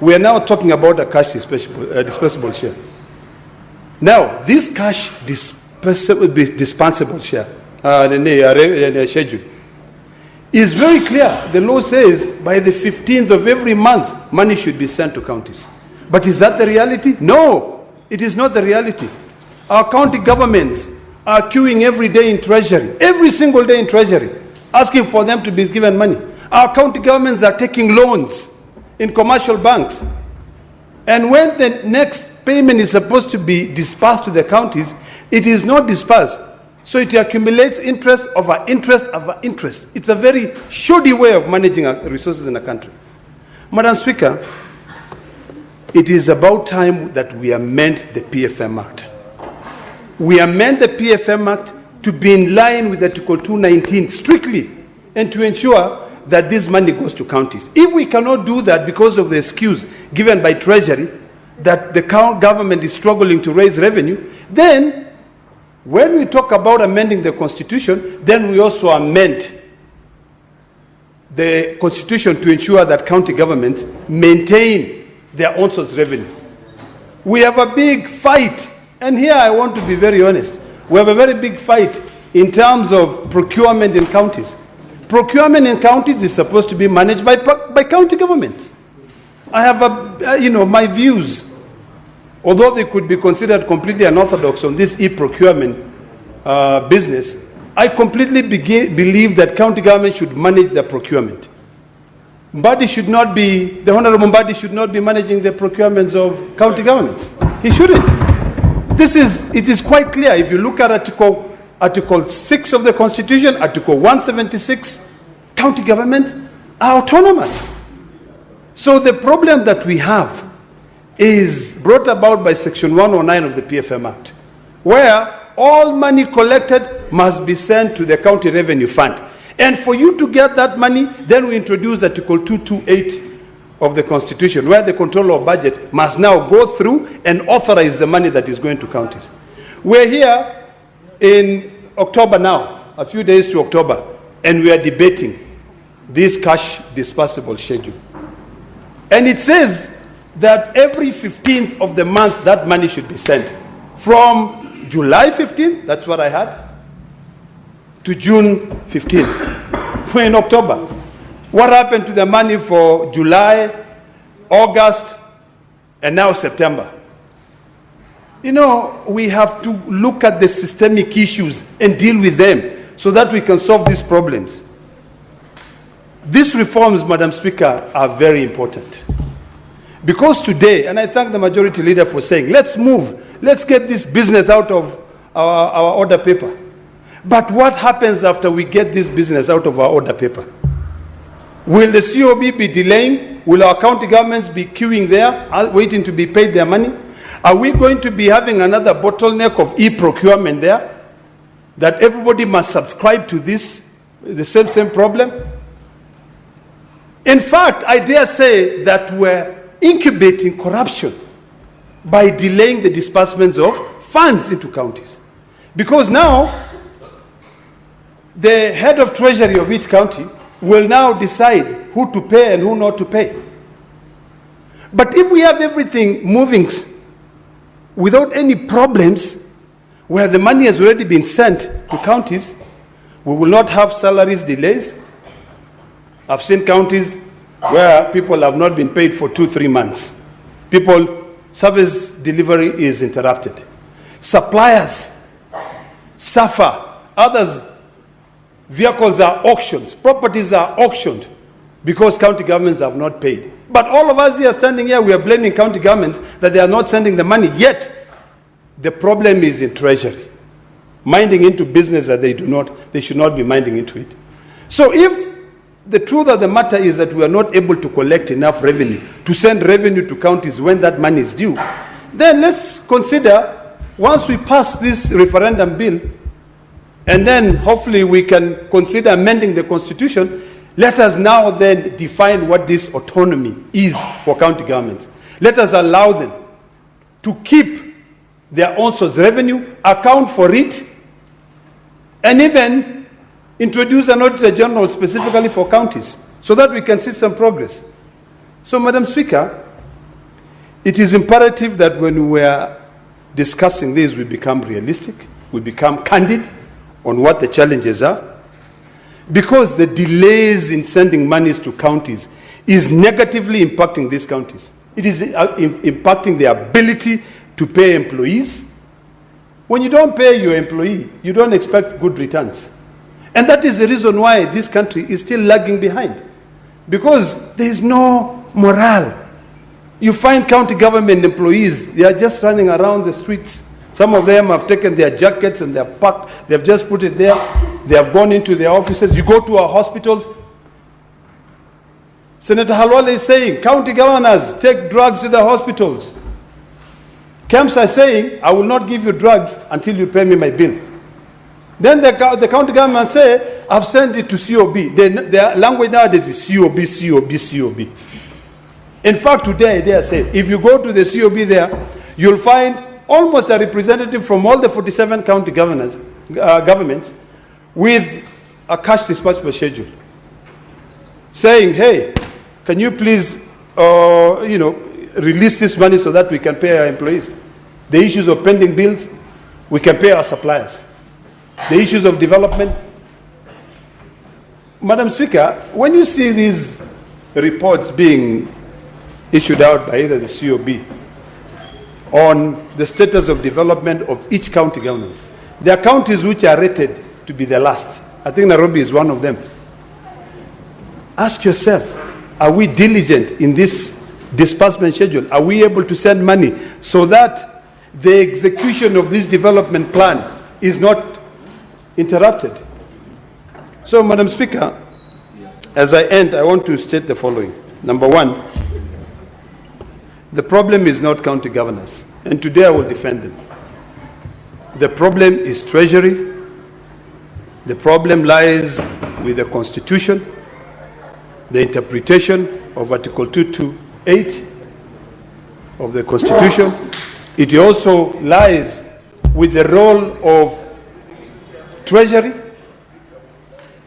We are now talking about a cash dispensable share. Now, this cash dispensable share, schedule, is very clear. The law says by the 15th of every month, money should be sent to counties. But is that the reality? No, it is not the reality. Our county governments are queuing every day in Treasury, every single day in Treasury, asking for them to be given money. Our county governments are taking loans in commercial banks. And when the next payment is supposed to be dispersed to the counties, it is not dispersed. So it accumulates interest over interest over interest. It's a very shoddy way of managing our resources in a country. Madam Speaker, it is about time that we amend the PFM Act. We amend the PFM Act to be in line with Article 219 strictly and to ensure that this money goes to counties. If we cannot do that because of the excuse given by Treasury that the government is struggling to raise revenue, then when we talk about amending the Constitution, then we also amend the Constitution to ensure that county governments maintain their own source revenue. We have a big fight, and here I want to be very honest. We have a very big fight in terms of procurement in counties. Procurement in counties is supposed to be managed by county governments. I have my views, although they could be considered completely unorthodox on this e-procurement business. I completely believe that county government should manage their procurement. The Honorable Mbadi should not be managing the procurements of county governments. He shouldn't. It is quite clear. If you look at Article 6 of the Constitution, Article 176, county governments are autonomous. So the problem that we have is brought about by Section 109 of the PFM Act, where all money collected must be sent to the county revenue fund. And for you to get that money, then we introduce Article 228 of the Constitution, where the controller of budget must now go through and authorize the money that is going to counties. We're here in October now, a few days to October, and we are debating this cash disbursable schedule. And it says that every 15th of the month, that money should be sent. From July 15th, that's what I had, to June 15th. We're in October. What happened to the money for July, August, and now September? We have to look at the systemic issues and deal with them so that we can solve these problems. These reforms, Madam Speaker, are very important. Because today, and I thank the majority leader for saying, let's move, let's get this business out of our order paper. But what happens after we get this business out of our order paper? Will the COB be delaying? Will our county governments be queuing there, waiting to be paid their money? Are we going to be having another bottleneck of e-procurement there? That everybody must subscribe to this, the same problem? In fact, I dare say that we're incubating corruption by delaying the disbursements of funds into counties. Because now, the head of treasury of each county will now decide who to pay and who not to pay. But if we have everything moving without any problems, where the money has already been sent to counties, we will not have salaries delays. I've seen counties where people have not been paid for 2-3 months. Service delivery is interrupted. Suppliers suffer. Others vehicles are auctioned, properties are auctioned because county governments have not paid. But all of us here standing here, we are blaming county governments that they are not sending the money. Yet, the problem is in treasury, minding into business that they should not be minding into it. So if the truth of the matter is that we are not able to collect enough revenue to send revenue to counties when that money is due, then let's consider, once we pass this referendum bill, and then hopefully we can consider amending the constitution, let us now then define what this autonomy is for county governments. Let us allow them to keep their own source revenue, account for it, and even introduce an Auditor General specifically for counties so that we can see some progress. So, Madam Speaker, it is imperative that when we are discussing this, we become realistic, we become candid on what the challenges are, because the delays in sending monies to counties is negatively impacting these counties. It is impacting their ability to pay employees. When you don't pay your employee, you don't expect good returns. And that is the reason why this country is still lagging behind, because there is no morale. You find county government employees, they are just running around the streets. Some of them have taken their jackets and they're packed, they've just put it there. They have gone into their offices. You go to our hospitals. Senator Halwale is saying, county governors take drugs to the hospitals. Camps are saying, I will not give you drugs until you pay me my bill. Then the county government say, I've sent it to COB. Their language nowadays is COB. In fact, today they are saying, if you go to the COB there, you'll find almost a representative from all the 47 county governments with a cash disbursement schedule, saying, hey, can you please release this money so that we can pay our employees? The issues of pending bills, we can pay our suppliers. The issues of development. Madam Speaker, when you see these reports being issued out by either the COB on the status of development of each county government, there are counties which are rated to be the last. I think Nairobi is one of them. Ask yourself, are we diligent in this disbursement schedule? Are we able to send money so that the execution of this development plan is not interrupted? So, Madam Speaker, as I end, I want to state the following. Number one, the problem is not county governors, and today I will defend them. The problem is Treasury. The problem lies with the Constitution, the interpretation of Article 228 of the Constitution. It also lies with the role of Treasury.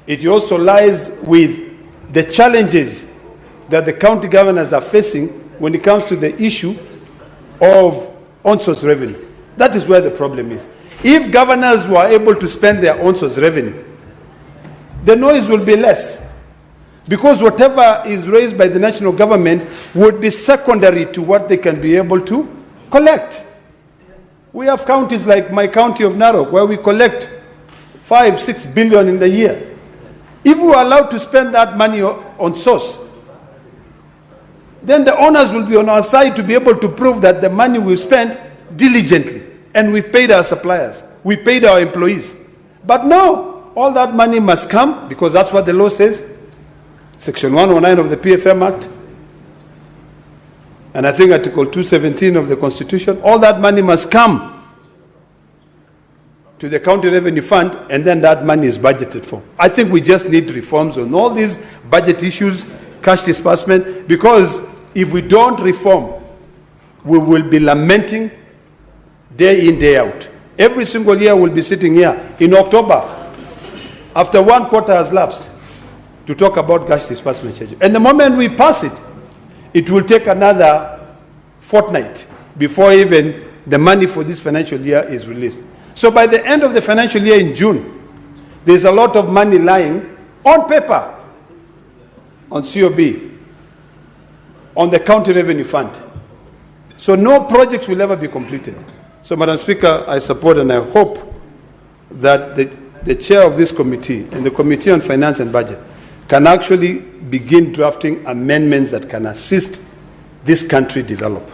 It also lies with the challenges that the county governors are facing when it comes to the issue of on-source revenue. That is where the problem is. If governors were able to spend their on-source revenue, the noise will be less, because whatever is raised by the national government would be secondary to what they can be able to collect. We have counties like my county of Narok, where we collect 5-6 billion in the year. If we are allowed to spend that money on source, then the owners will be on our side to be able to prove that the money we've spent diligently, and we paid our suppliers, we paid our employees. But no, all that money must come, because that's what the law says, Section 109 of the PFM Act, and I think Article 217 of the Constitution. All that money must come to the County Revenue Fund, and then that money is budgeted for. I think we just need reforms on all these budget issues, cash disbursement, because if we don't reform, we will be lamenting day in, day out. Every single year we'll be sitting here in October, after one quarter has lapsed, to talk about cash disbursement schedule. And the moment we pass it, it will take another fortnight before even the money for this financial year is released. So by the end of the financial year in June, there's a lot of money lying on paper, on COB, on the County Revenue Fund. So no projects will ever be completed. So, Madam Speaker, I support and I hope that the chair of this committee and the Committee on Finance and Budget can actually begin drafting amendments that can assist this country develop.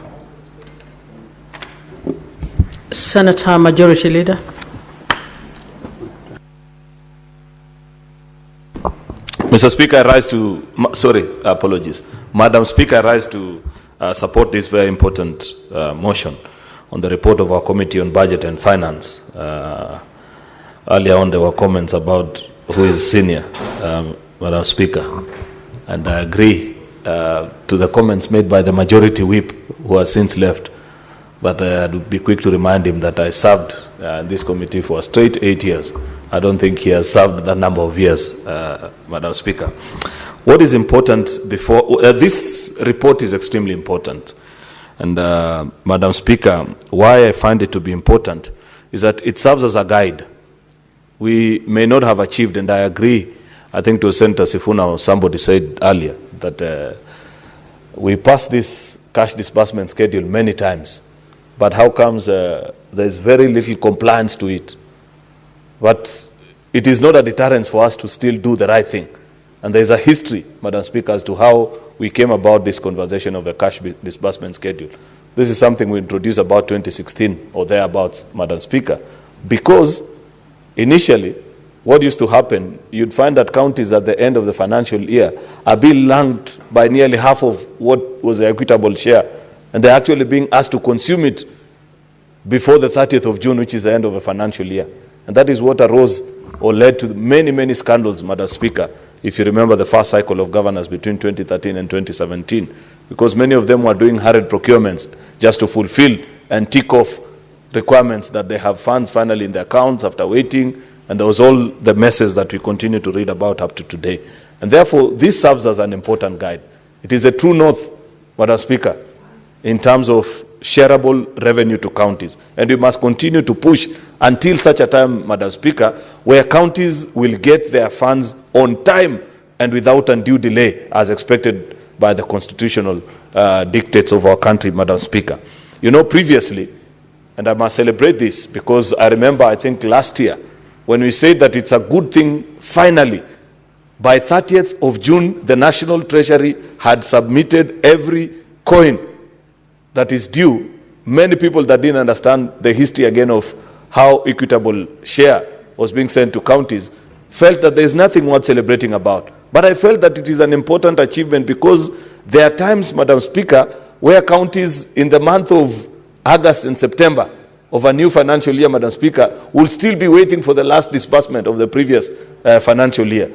Senator Majority Leader. Mr. Speaker, I rise to, apologies. Madam Speaker, I rise to support this very important motion on the report of our Committee on Budget and Finance. Earlier on, there were comments about who is senior, Madam Speaker. And I agree to the comments made by the Majority Whip, who has since left. But I'd be quick to remind him that I served in this committee for a straight 8 years. I don't think he has served that number of years, Madam Speaker. What is important before, this report is extremely important. And Madam Speaker, why I find it to be important is that it serves as a guide. We may not have achieved, and I agree, I think to Senator Sifuna or somebody said earlier, that we passed this cash disbursement schedule many times. But how comes there's very little compliance to it? But it is not a deterrence for us to still do the right thing. And there's a history, Madam Speaker, as to how we came about this conversation of the cash disbursement schedule. This is something we introduced about 2016 or thereabouts, Madam Speaker, because initially what used to happen, you'd find that counties at the end of the financial year are being lanked by nearly half of what was the equitable share, and they're actually being asked to consume it before the 30th of June, which is the end of the financial year. And that is what arose or led to many, many scandals, Madam Speaker, if you remember the first cycle of governance between 2013 and 2017, because many of them were doing hurried procurements just to fulfill and tick off requirements that they have funds finally in their accounts after waiting, and there was all the messes that we continue to read about up to today. And therefore, this serves as an important guide. It is a true north, Madam Speaker, in terms of shareable revenue to counties. And we must continue to push until such a time, Madam Speaker, where counties will get their funds on time and without undue delay, as expected by the constitutional dictates of our country, Madam Speaker. You know, previously, and I must celebrate this because I remember, I think last year, when we said that it's a good thing, finally, by 30th of June, the National Treasury had submitted every coin that is due. Many people that didn't understand the history again of how equitable share was being sent to counties felt that there is nothing worth celebrating about. But I felt that it is an important achievement because there are times, Madam Speaker, where counties in the month of August and September of a new financial year, Madam Speaker, will still be waiting for the last disbursement of the previous financial year.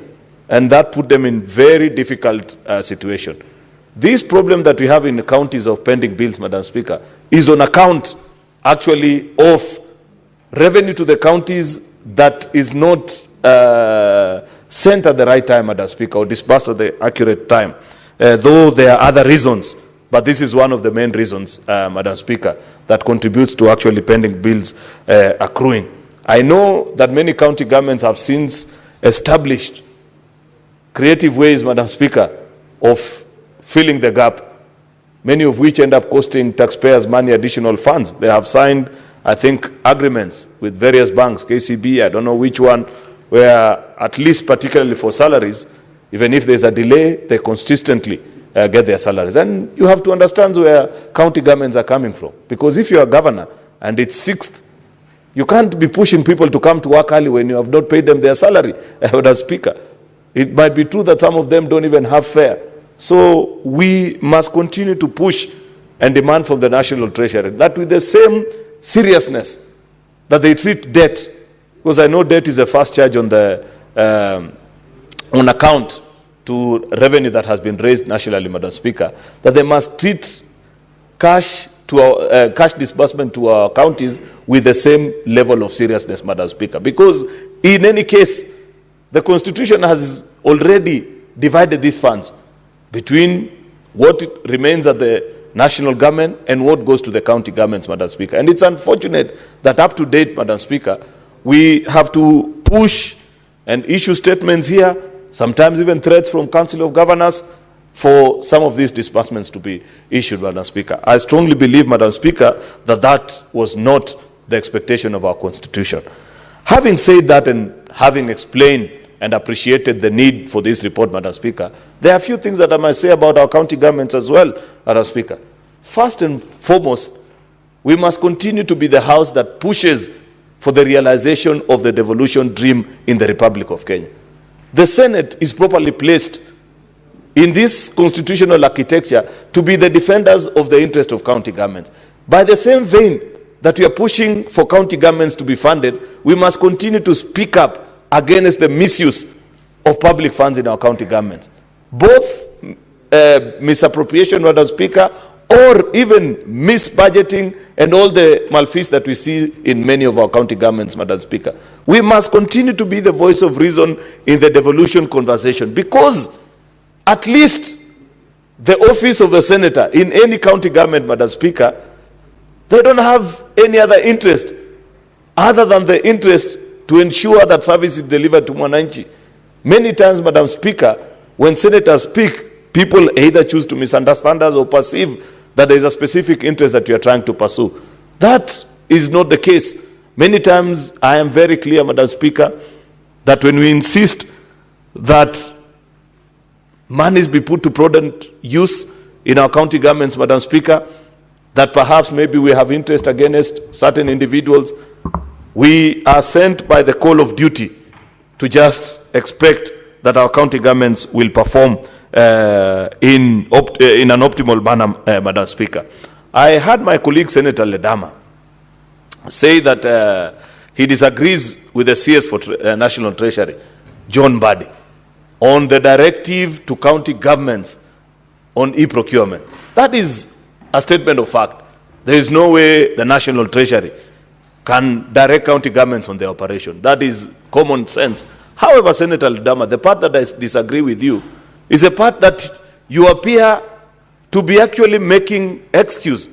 And that put them in very difficult situation. This problem that we have in the counties of pending bills, Madam Speaker, is on account actually of revenue to the counties that is not sent at the right time, Madam Speaker, or disbursed at the accurate time. Though there are other reasons, but this is one of the main reasons, Madam Speaker, that contributes to actually pending bills accruing. I know that many county governments have since established creative ways, Madam Speaker, of filling the gap, many of which end up costing taxpayers money, additional funds. They have signed, I think, agreements with various banks, KCB, I don't know which one, where at least particularly for salaries, even if there's a delay, they consistently get their salaries. And you have to understand where county governments are coming from. Because if you're a governor and it's 6th, you can't be pushing people to come to work early when you have not paid them their salary, Madam Speaker. It might be true that some of them don't even have fare. So we must continue to push and demand from the National Treasury that with the same seriousness that they treat debt, because I know debt is a first charge on the on account to revenue that has been raised nationally, Madam Speaker, that they must treat cash to our, cash disbursement to our counties with the same level of seriousness, Madam Speaker, because in any case, the Constitution has already divided these funds between what remains at the national government and what goes to the county governments, Madam Speaker. And it's unfortunate that up to date, Madam Speaker, we have to push and issue statements here, sometimes even threats from Council of Governors for some of these disbursements to be issued, Madam Speaker. I strongly believe, Madam Speaker, that that was not the expectation of our Constitution. Having said that, and having explained and appreciated the need for this report, Madam Speaker, there are a few things that I must say about our county governments as well, Madam Speaker. First and foremost, we must continue to be the house that pushes for the realization of the devolution dream in the Republic of Kenya. The Senate is properly placed in this constitutional architecture to be the defenders of the interest of county governments. By the same vein that we are pushing for county governments to be funded, we must continue to speak up against the misuse of public funds in our county governments. Both misappropriation, Madam Speaker, or even misbudgeting and all the malfeasance that we see in many of our county governments, Madam Speaker. We must continue to be the voice of reason in the devolution conversation, because at least the office of the senator in any county government, Madam Speaker, they don't have any other interest other than the interest to ensure that service is delivered to Mwananchi. Many times, Madam Speaker, when senators speak, people either choose to misunderstand us or perceive that there is a specific interest that we are trying to pursue. That is not the case. Many times, I am very clear, Madam Speaker, that when we insist that monies be put to prudent use in our county governments, Madam Speaker, that perhaps maybe we have interest against certain individuals, we are sent by the call of duty to just expect that our county governments will perform in an optimal manner, Madam Speaker. I heard my colleague Senator Ledama say that he disagrees with the CS for National Treasury, John Badi, on the directive to county governments on e-procurement. That is a statement of fact. There is no way the National Treasury can direct county governments on their operation. That is common sense. However, Senator Ledama, the part that I disagree with you is a part that you appear to be actually making excuse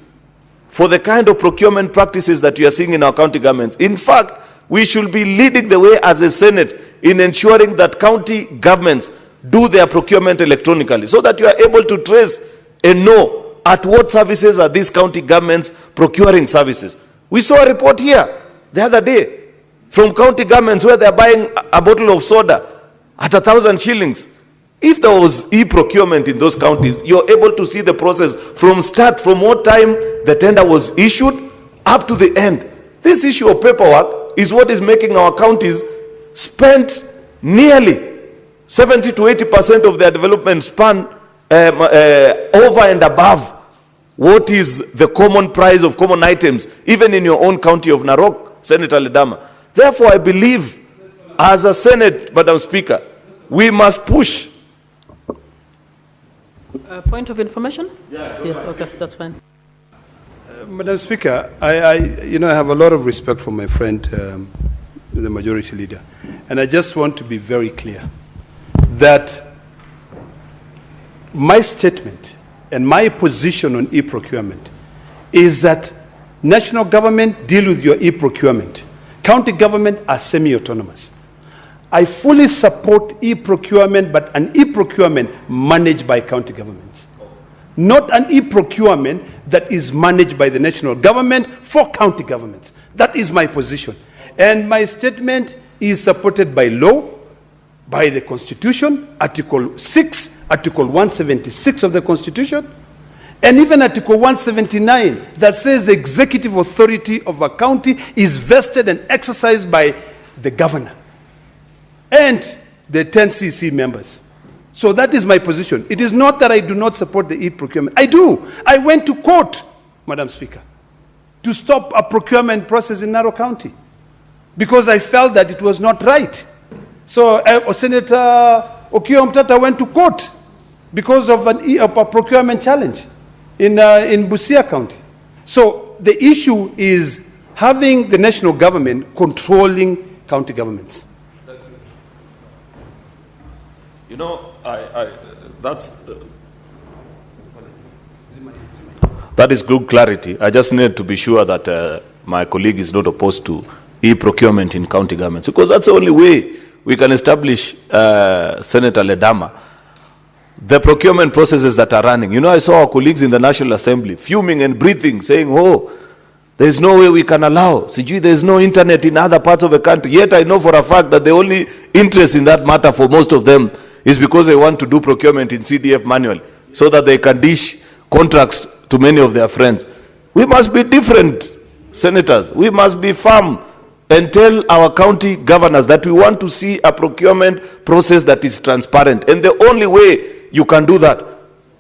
for the kind of procurement practices that we are seeing in our county governments. In fact, we should be leading the way as a Senate in ensuring that county governments do their procurement electronically, so that you are able to trace and know at what services are these county governments procuring services. We saw a report here the other day from county governments where they are buying a bottle of soda at 1,000 shillings. If there was e-procurement in those counties, you're able to see the process from start, from what time the tender was issued up to the end. This issue of paperwork is what is making our counties spend nearly 70 to 80% of their development span over and above what is the common price of common items, even in your own county of Narok, Senator Ledama. Therefore, I believe as a Senate, Madam Speaker, we must push. Point of information? Yeah, okay, that's fine. Madam Speaker, I have a lot of respect for my friend, the majority leader. And I just want to be very clear that my statement and my position on e-procurement is that national government deal with your e-procurement. County government are semi-autonomous. I fully support e-procurement, but an e-procurement managed by county governments. Not an e-procurement that is managed by the national government for county governments. That is my position. And my statement is supported by law, by the Constitution, Article 6, Article 176 of the Constitution, and even Article 179 that says the executive authority of a county is vested and exercised by the governor and the 10 CC members. So that is my position. It is not that I do not support the e-procurement. I do. I went to court, Madam Speaker, to stop a procurement process in Narok County because I felt that it was not right. So Senator Okiya Omtata went to court because of a procurement challenge in Busia County. So the issue is having the national government controlling county governments. You know, that is good clarity. I just need to be sure that my colleague is not opposed to e-procurement in county governments, because that's the only way we can establish, Senator Ledama, the procurement processes that are running. You know, I saw our colleagues in the National Assembly fuming and breathing, saying, oh, There is no way we can allow. Sijui, there is no internet in other parts of the country. Yet I know for a fact that the only interest in that matter for most of them is because they want to do procurement in CDF manually so that they can dish contracts to many of their friends. We must be different, senators. We must be firm and tell our county governors that we want to see a procurement process that is transparent. And the only way you can do that,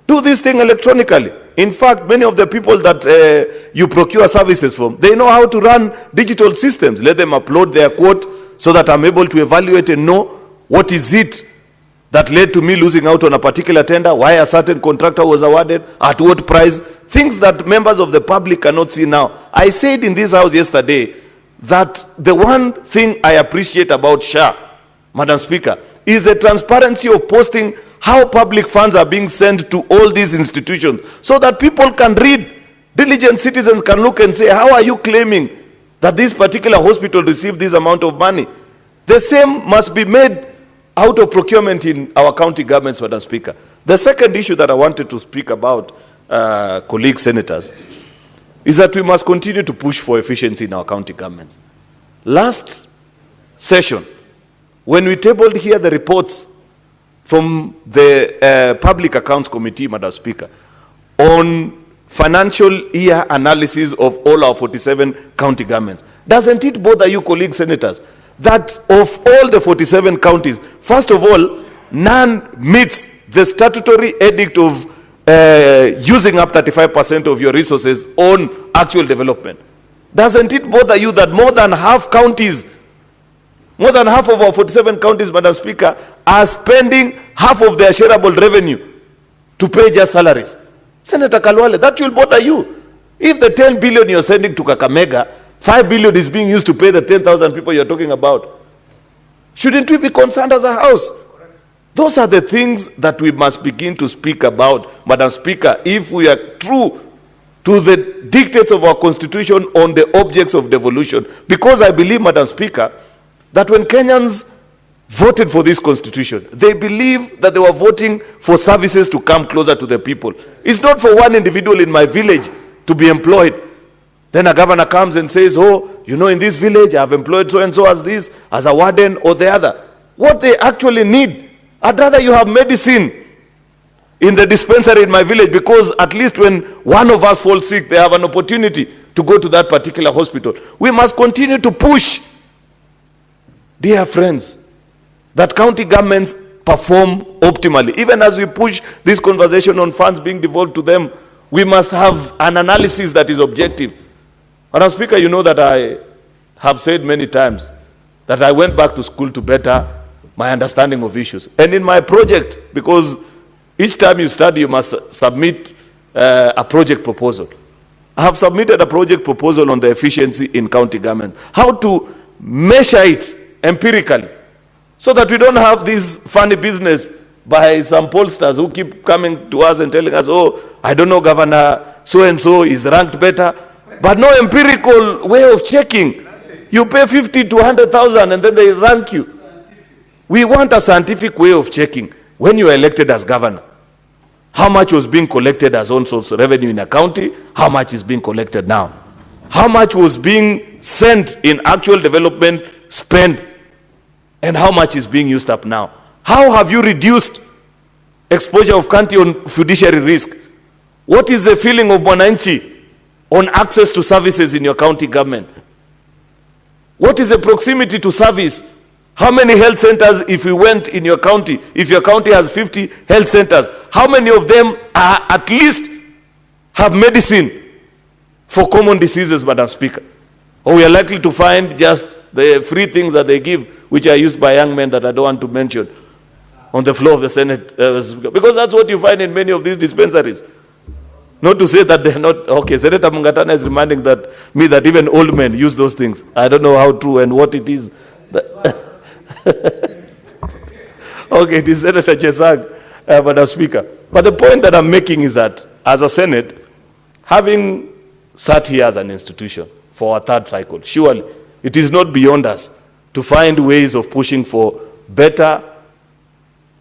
do this thing electronically. In fact, many of the people that you procure services from, they know how to run digital systems. Let them upload their quote so that I'm able to evaluate and know what is it that led to me losing out on a particular tender, why a certain contractor was awarded, at what price, things that members of the public cannot see now. I said in this house yesterday that the one thing I appreciate about SHA, Madam Speaker, is the transparency of posting how public funds are being sent to all these institutions so that people can read. Diligent citizens can look and say, how are you claiming that this particular hospital received this amount of money? The same must be made out of procurement in our county governments, Madam Speaker. The second issue that I wanted to speak about, colleagues senators, is that we must continue to push for efficiency in our county governments. Last session, when we tabled here the reports from the Public Accounts Committee, Madam Speaker, on financial year analysis of all our 47 county governments, doesn't it bother you, colleagues senators, that of all the 47 counties, first of all, none meets the statutory edict of using up 35% of your resources on actual development? Doesn't it bother you that more than half counties, more than half of our 47 counties, Madam Speaker, are spending half of their shareable revenue to pay just salaries? Senator Kalwale, that will bother you. If the 10 billion you're sending to Kakamega, 5 billion is being used to pay the 10,000 people you're talking about, shouldn't we be concerned as a house? Those are the things that we must begin to speak about, Madam Speaker, if we are true to the dictates of our constitution on the objects of devolution. Because I believe, Madam Speaker, that when Kenyans voted for this constitution, they believe that they were voting for services to come closer to the people. It's not for one individual in my village to be employed. Then a governor comes and says, oh, you know, in this village, I've employed so-and-so as this, as a warden or the other. What they actually need, I'd rather you have medicine in the dispensary in my village, because at least when one of us falls sick, they have an opportunity to go to that particular hospital. We must continue to push, dear friends, that county governments perform optimally. Even as we push this conversation on funds being devolved to them, we must have an analysis that is objective. Madam Speaker, you know that I have said many times that I went back to school to better my understanding of issues. And in my project, because each time you study, you must submit a project proposal. I have submitted a project proposal on the efficiency in county government, how to measure it empirically, so that we don't have this funny business by some pollsters who keep coming to us and telling us, oh, I don't know, Governor so-and-so is ranked better, but no empirical way of checking. You pay 50 to 100,000 and then they rank you. We want a scientific way of checking. When you are elected as governor, how much was being collected as own source revenue in a county? How much is being collected now? How much was being sent in actual development spend? And how much is being used up now? How have you reduced exposure of county on fiduciary risk? What is the feeling of Mwananchi on access to services in your county government? What is the proximity to service? How many health centers, if we went in your county, if your county has 50 health centers, how many of them are at least have medicine for common diseases, Madam Speaker? Or we are likely to find just the free things that they give, which are used by young men that I don't want to mention, on the floor of the Senate, because that's what you find in many of these dispensaries. Not to say that they're not, okay, Senator Mungatana is reminding me that even old men use those things. I don't know how true and what it is. Okay, it is Senator Chesang, Madam Speaker. But the point that I'm making is that, as a Senate, having sat here as an institution for our third cycle, surely it is not beyond us to find ways of pushing for better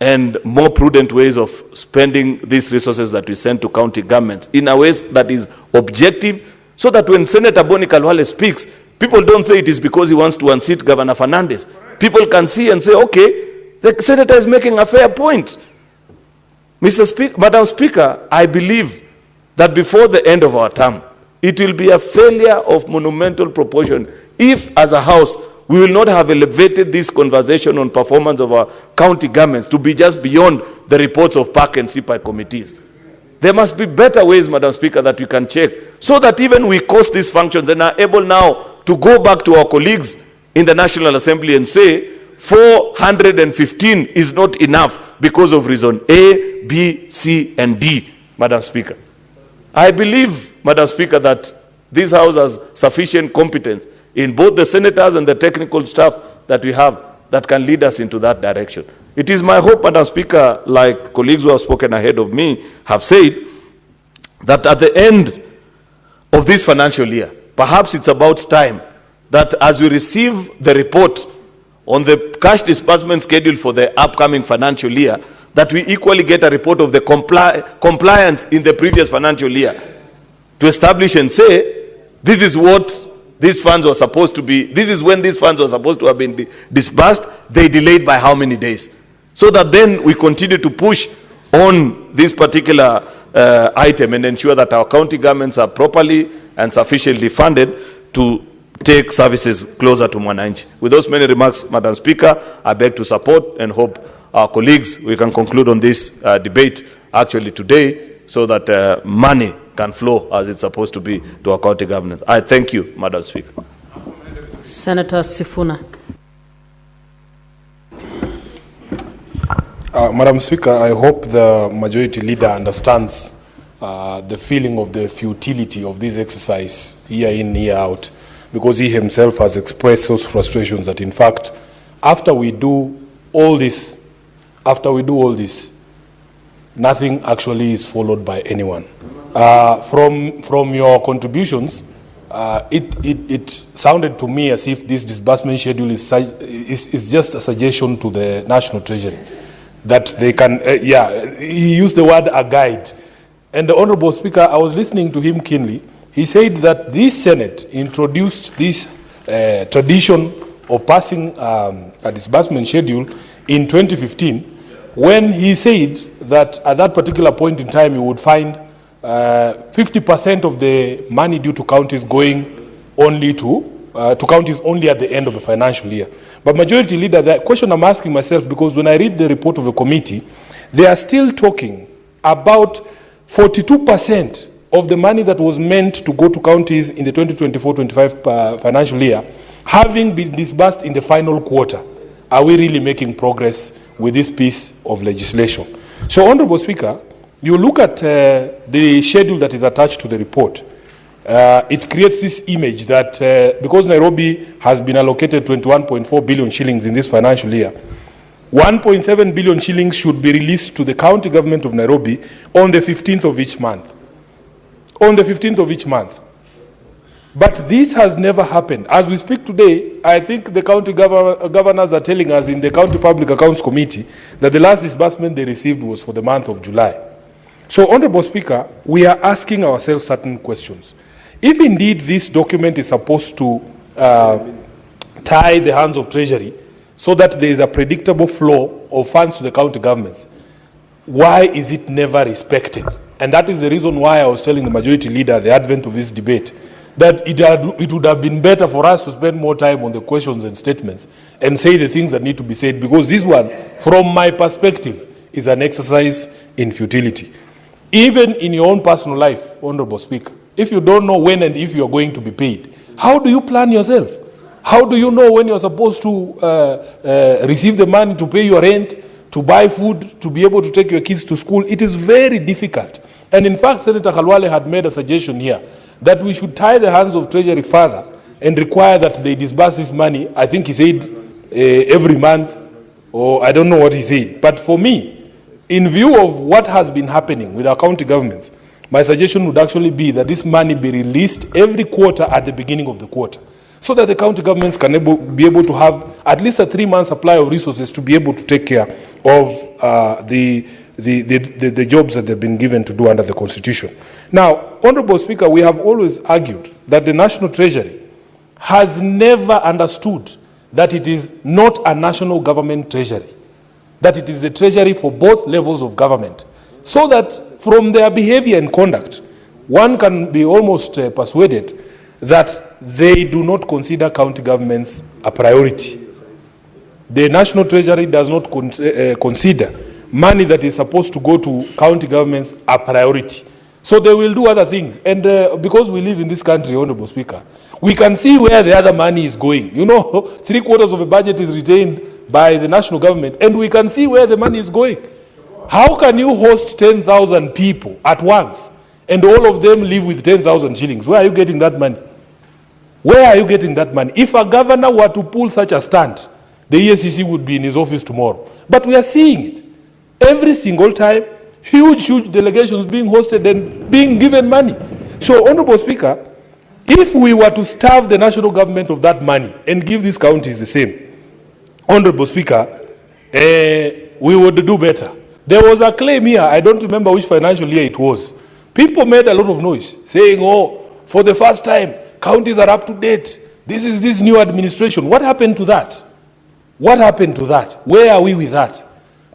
and more prudent ways of spending these resources that we send to county governments in a way that is objective, so that when Senator Boni Kalwale speaks, people don't say it is because he wants to unseat Governor Fernandez. People can see and say, okay, the senator is making a fair point. Madam Speaker, I believe that before the end of our term, it will be a failure of monumental proportion if, as a House, we will not have elevated this conversation on performance of our county governments to be just beyond the reports of PAC and CPI committees. There must be better ways, Madam Speaker, that we can check, so that even we cost these functions and are able now to go back to our colleagues in the National Assembly and say 415 is not enough because of reason A, B, C, and D, Madam Speaker. I believe, Madam Speaker, that this House has sufficient competence in both the senators and the technical staff that we have that can lead us into that direction. It is my hope, Madam Speaker, like colleagues who have spoken ahead of me have said, that at the end of this financial year, perhaps it's about time that as we receive the report on the cash disbursement schedule for the upcoming financial year, that we equally get a report of the compliance in the previous financial year to establish and say, this is what these funds were supposed to be, this is when these funds were supposed to have been disbursed, they delayed by how many days? So that then we continue to push on this particular item and ensure that our county governments are properly and sufficiently funded to take services closer to Mwananchi. With those many remarks, Madam Speaker, I beg to support and hope our colleagues, we can conclude on this debate actually today so that money can flow as it's supposed to be to our county governments. I thank you, Madam Speaker. Senator Sifuna. Madam Speaker, I hope the majority leader understands the feeling of the futility of this exercise year in, year out, because he himself has expressed those frustrations that, in fact, after we do all this, nothing actually is followed by anyone. From your contributions, it sounded to me as if this disbursement schedule is just a suggestion to the National Treasury that they can, he used the word a guide. And the Honorable Speaker, I was listening to him keenly. He said that this Senate introduced this tradition of passing a disbursement schedule in 2015, when he said that at that particular point in time you would find 50% of the money due to counties going only to counties only at the end of the financial year. But Majority Leader, the question I'm asking myself, because when I read the report of the committee, they are still talking about 42% of the money that was meant to go to counties in the 2024-25 financial year having been disbursed in the final quarter. Are we really making progress with this piece of legislation? So, Honorable Speaker, you look at the schedule that is attached to the report. It creates this image that because Nairobi has been allocated 21.4 billion shillings in this financial year, 1.7 billion shillings should be released to the county government of Nairobi on the 15th of each month. On the 15th of each month. But this has never happened. As we speak today, I think the county governors are telling us in the County Public Accounts Committee that the last disbursement they received was for the month of July. So, Honorable Speaker, we are asking ourselves certain questions. If indeed this document is supposed to tie the hands of Treasury so that there is a predictable flow of funds to the county governments, why is it never respected? And that is the reason why I was telling the Majority Leader at the advent of this debate that it would have been better for us to spend more time on the questions and statements and say the things that need to be said, because this one, from my perspective, is an exercise in futility. Even in your own personal life, Honorable Speaker, if you don't know when and if you are going to be paid, how do you plan yourself? How do you know when you're supposed to receive the money to pay your rent, to buy food, to be able to take your kids to school? It is very difficult. And in fact, Senator Khalwale had made a suggestion here that we should tie the hands of Treasury further and require that they disburse this money. I think he said every month, or I don't know what he said. But for me, in view of what has been happening with our county governments, my suggestion would actually be that this money be released every quarter at the beginning of the quarter, so that the county governments can be able to have at least a 3-month supply of resources to be able to take care of the jobs that they've been given to do under the Constitution. Now, Honorable Speaker, we have always argued that the National Treasury has never understood that it is not a national government treasury, that it is a treasury for both levels of government, so that from their behavior and conduct, one can be almost persuaded that they do not consider county governments a priority. The National Treasury does not consider money that is supposed to go to county governments a priority. So they will do other things. And because we live in this country, Honorable Speaker, we can see where the other money is going. You know, 3/4 of the budget is retained by the national government, and we can see where the money is going. How can you host 10,000 people at once, and all of them live with 10,000 shillings? Where are you getting that money? Where are you getting that money? If a governor were to pull such a stunt, the EACC would be in his office tomorrow. But we are seeing it. Every single time, huge delegations being hosted and being given money. So, Honorable Speaker, if we were to starve the national government of that money and give these counties the same, Honorable Speaker, we would do better. There was a claim here, I don't remember which financial year it was. People made a lot of noise saying, oh, for the first time, counties are up to date. This is this new administration. What happened to that? What happened to that? Where are we with that?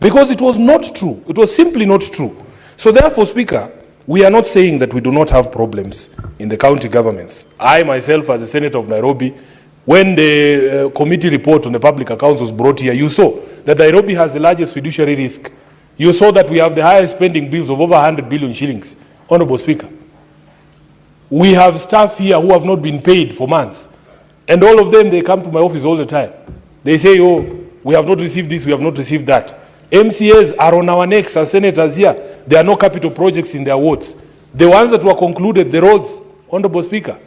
Because it was not true. It was simply not true. So therefore, Speaker, we are not saying that we do not have problems in the county governments. I myself, as a senator of Nairobi, when the committee report on the public accounts was brought here, you saw that Nairobi has the largest fiduciary risk. You saw that we have the highest spending bills of over 100 billion shillings. Honorable Speaker, we have staff here who have not been paid for months. And all of them, they come to my office all the time. They say, oh, we have not received this, we have not received that. MCAs are on our necks as senators here. There are no capital projects in their wards. The ones that were concluded, the roads, Honorable Speaker,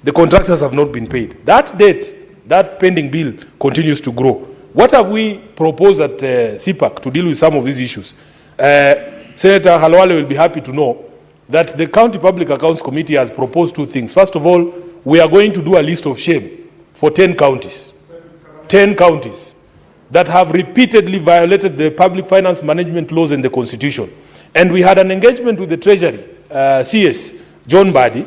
the contractors have not been paid. That debt, that pending bill continues to grow. What have we proposed at CPAC to deal with some of these issues? Senator Halwale will be happy to know that the County Public Accounts Committee has proposed two things. First of all, we are going to do a list of shame for 10 counties. 10 counties that have repeatedly violated the public finance management laws and the Constitution. And we had an engagement with the Treasury, CS, John Badi,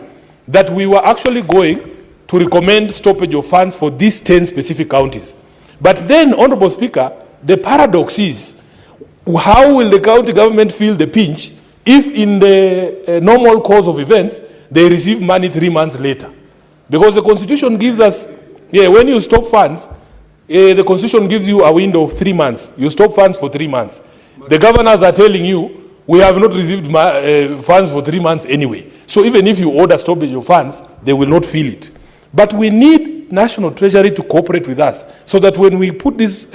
that we were actually going to recommend stoppage of funds for these 10 specific counties. But then, Honorable Speaker, the paradox is, how will the county government feel the pinch if in the normal course of events, they receive money 3 months later? Because the Constitution gives us, when you stop funds, the Constitution gives you a window of 3 months. You stop funds for 3 months. The governors are telling you, we have not received funds for 3 months anyway. So even if you order stoppage of funds, they will not feel it. But we need National Treasury to cooperate with us so that when we put these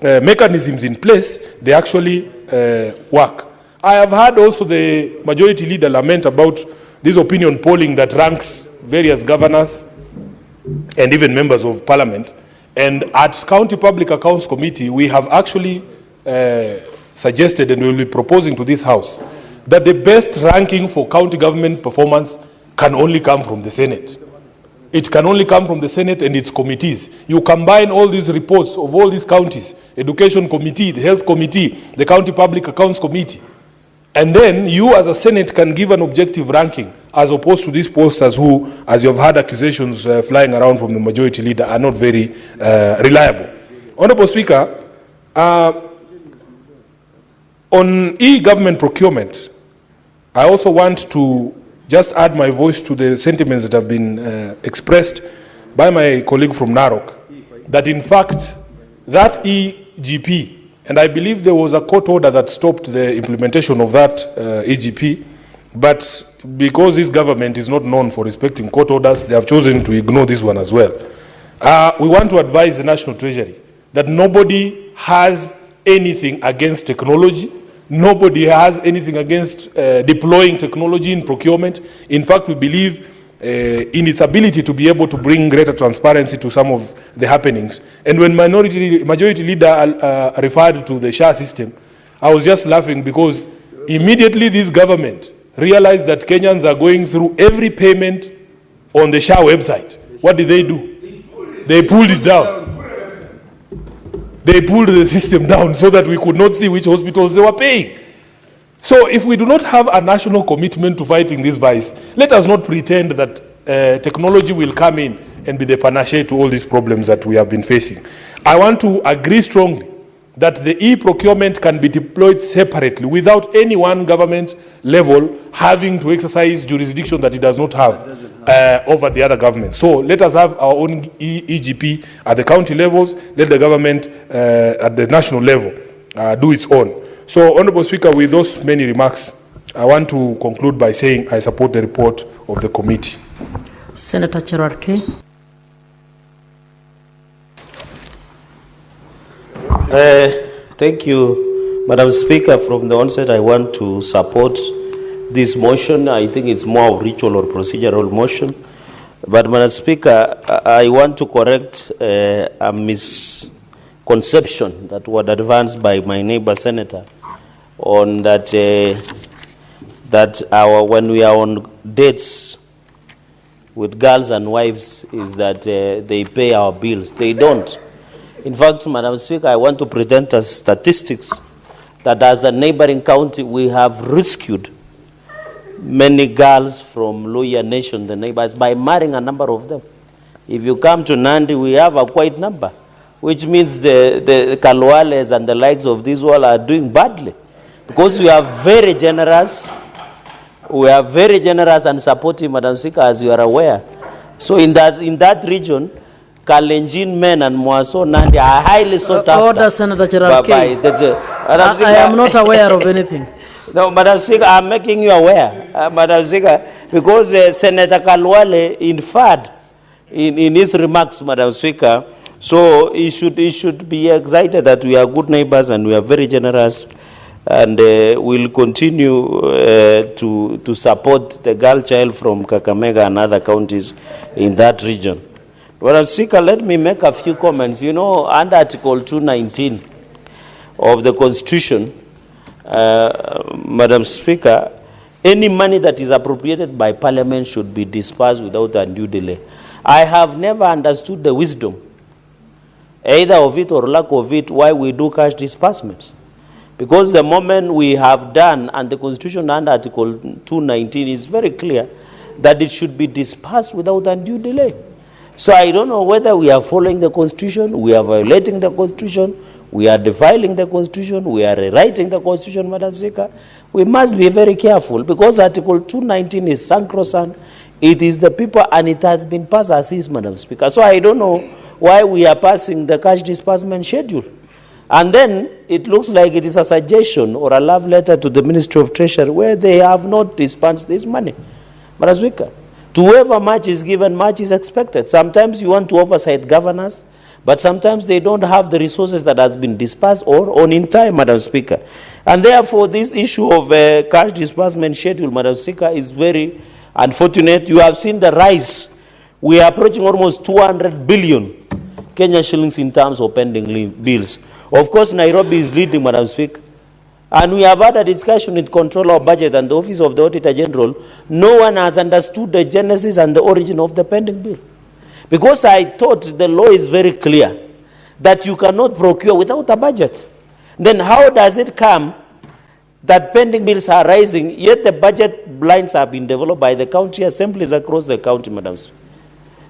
mechanisms in place, they actually work. I have heard also the Majority Leader lament about this opinion polling that ranks various governors and even members of Parliament. And at County Public Accounts Committee, we have actually suggested and will be proposing to this House that the best ranking for county government performance can only come from the Senate. It can only come from the Senate and its committees. You combine all these reports of all these counties, Education Committee, the Health Committee, the County Public Accounts Committee, and then you as a Senate can give an objective ranking as opposed to these posters who, as you have had accusations flying around from the Majority Leader, are not very reliable. Honorable Speaker, on e-government procurement, I also want to just add my voice to the sentiments that have been expressed by my colleague from Narok, that in fact, that EGP, and I believe there was a court order that stopped the implementation of that EGP, but because this government is not known for respecting court orders, they have chosen to ignore this one as well. We want to advise the National Treasury that nobody has anything against technology. Nobody has anything against deploying technology in procurement. In fact, we believe in its ability to be able to bring greater transparency to some of the happenings. And when Majority Leader referred to the SHA system, I was just laughing because immediately this government realized that Kenyans are going through every payment on the SHA website. What did they do? They pulled it down. They pulled the system down so that we could not see which hospitals they were paying. So if we do not have a national commitment to fighting this vice, let us not pretend that technology will come in and be the panacea to all these problems that we have been facing. I want to agree strongly that the e-procurement can be deployed separately without any one government level having to exercise jurisdiction that it does not have over the other governments. So let us have our own EGP at the county levels, let the government at the national level do its own. So, Honorable Speaker, with those many remarks, I want to conclude by saying I support the report of the committee. Senator Cherarke. Thank you, Madam Speaker. From the onset, I want to support this motion. I think it's more of ritual or procedural motion. But, Madam Speaker, I want to correct a misconception that was advanced by my neighbor senator on that when we are on dates with girls and wives is that they pay our bills. They don't. In fact, Madam Speaker, I want to present as statistics that as the neighboring county, we have rescued many girls from Luhya Nation, the neighbors, by marrying a number of them. If you come to Nandi, we have a quite number, which means the Kalwales and the likes of this world are doing badly. Because we are very generous. We are very generous and supportive, Madam Speaker, as you are aware. So in that region, Kalenjin men and Mwaso Nandi are highly sought after. Order, Senator Cherarke. I am not aware of anything. No, Madam Speaker, I'm making you aware, Madam Speaker, because Senator Kalwale inferred in his remarks, Madam Speaker, so he should be excited that we are good neighbors and we are very generous, and we'll continue to support the girl child from Kakamega and other counties in that region. Madam Speaker, let me make a few comments. You know, under Article 219 of the Constitution, Madam Speaker, any money that is appropriated by Parliament should be dispersed without undue delay. I have never understood the wisdom, either of it or lack of it, why we do cash disbursements. Because the moment we have done, and the Constitution under Article 219 is very clear, that it should be dispersed without undue delay. So I don't know whether we are following the Constitution, we are violating the Constitution, we are defiling the Constitution, we are rewriting the Constitution, Madam Speaker. We must be very careful because Article 219 is sacrosanct. It is the people and it has been passed as is, Madam Speaker. So I don't know why we are passing the cash disbursement schedule. And then it looks like it is a suggestion or a love letter to the Ministry of Treasury where they have not disbursed this money. Madam Speaker, to whoever much is given, much is expected. Sometimes you want to oversight governors, but sometimes they don't have the resources that has been dispersed or on in time, Madam Speaker. And therefore, this issue of cash disbursement schedule, Madam Speaker, is very unfortunate. You have seen the rise. We are approaching almost 200 billion Kenya shillings in terms of pending bills. Of course, Nairobi is leading, Madam Speaker. And we have had a discussion with Controller of Budget and the Office of the Auditor General. No one has understood the genesis and the origin of the pending bill. Because I thought the law is very clear that you cannot procure without a budget. Then how does it come that pending bills are rising, yet the budget blinds have been developed by the county assemblies across the county, Madam Speaker?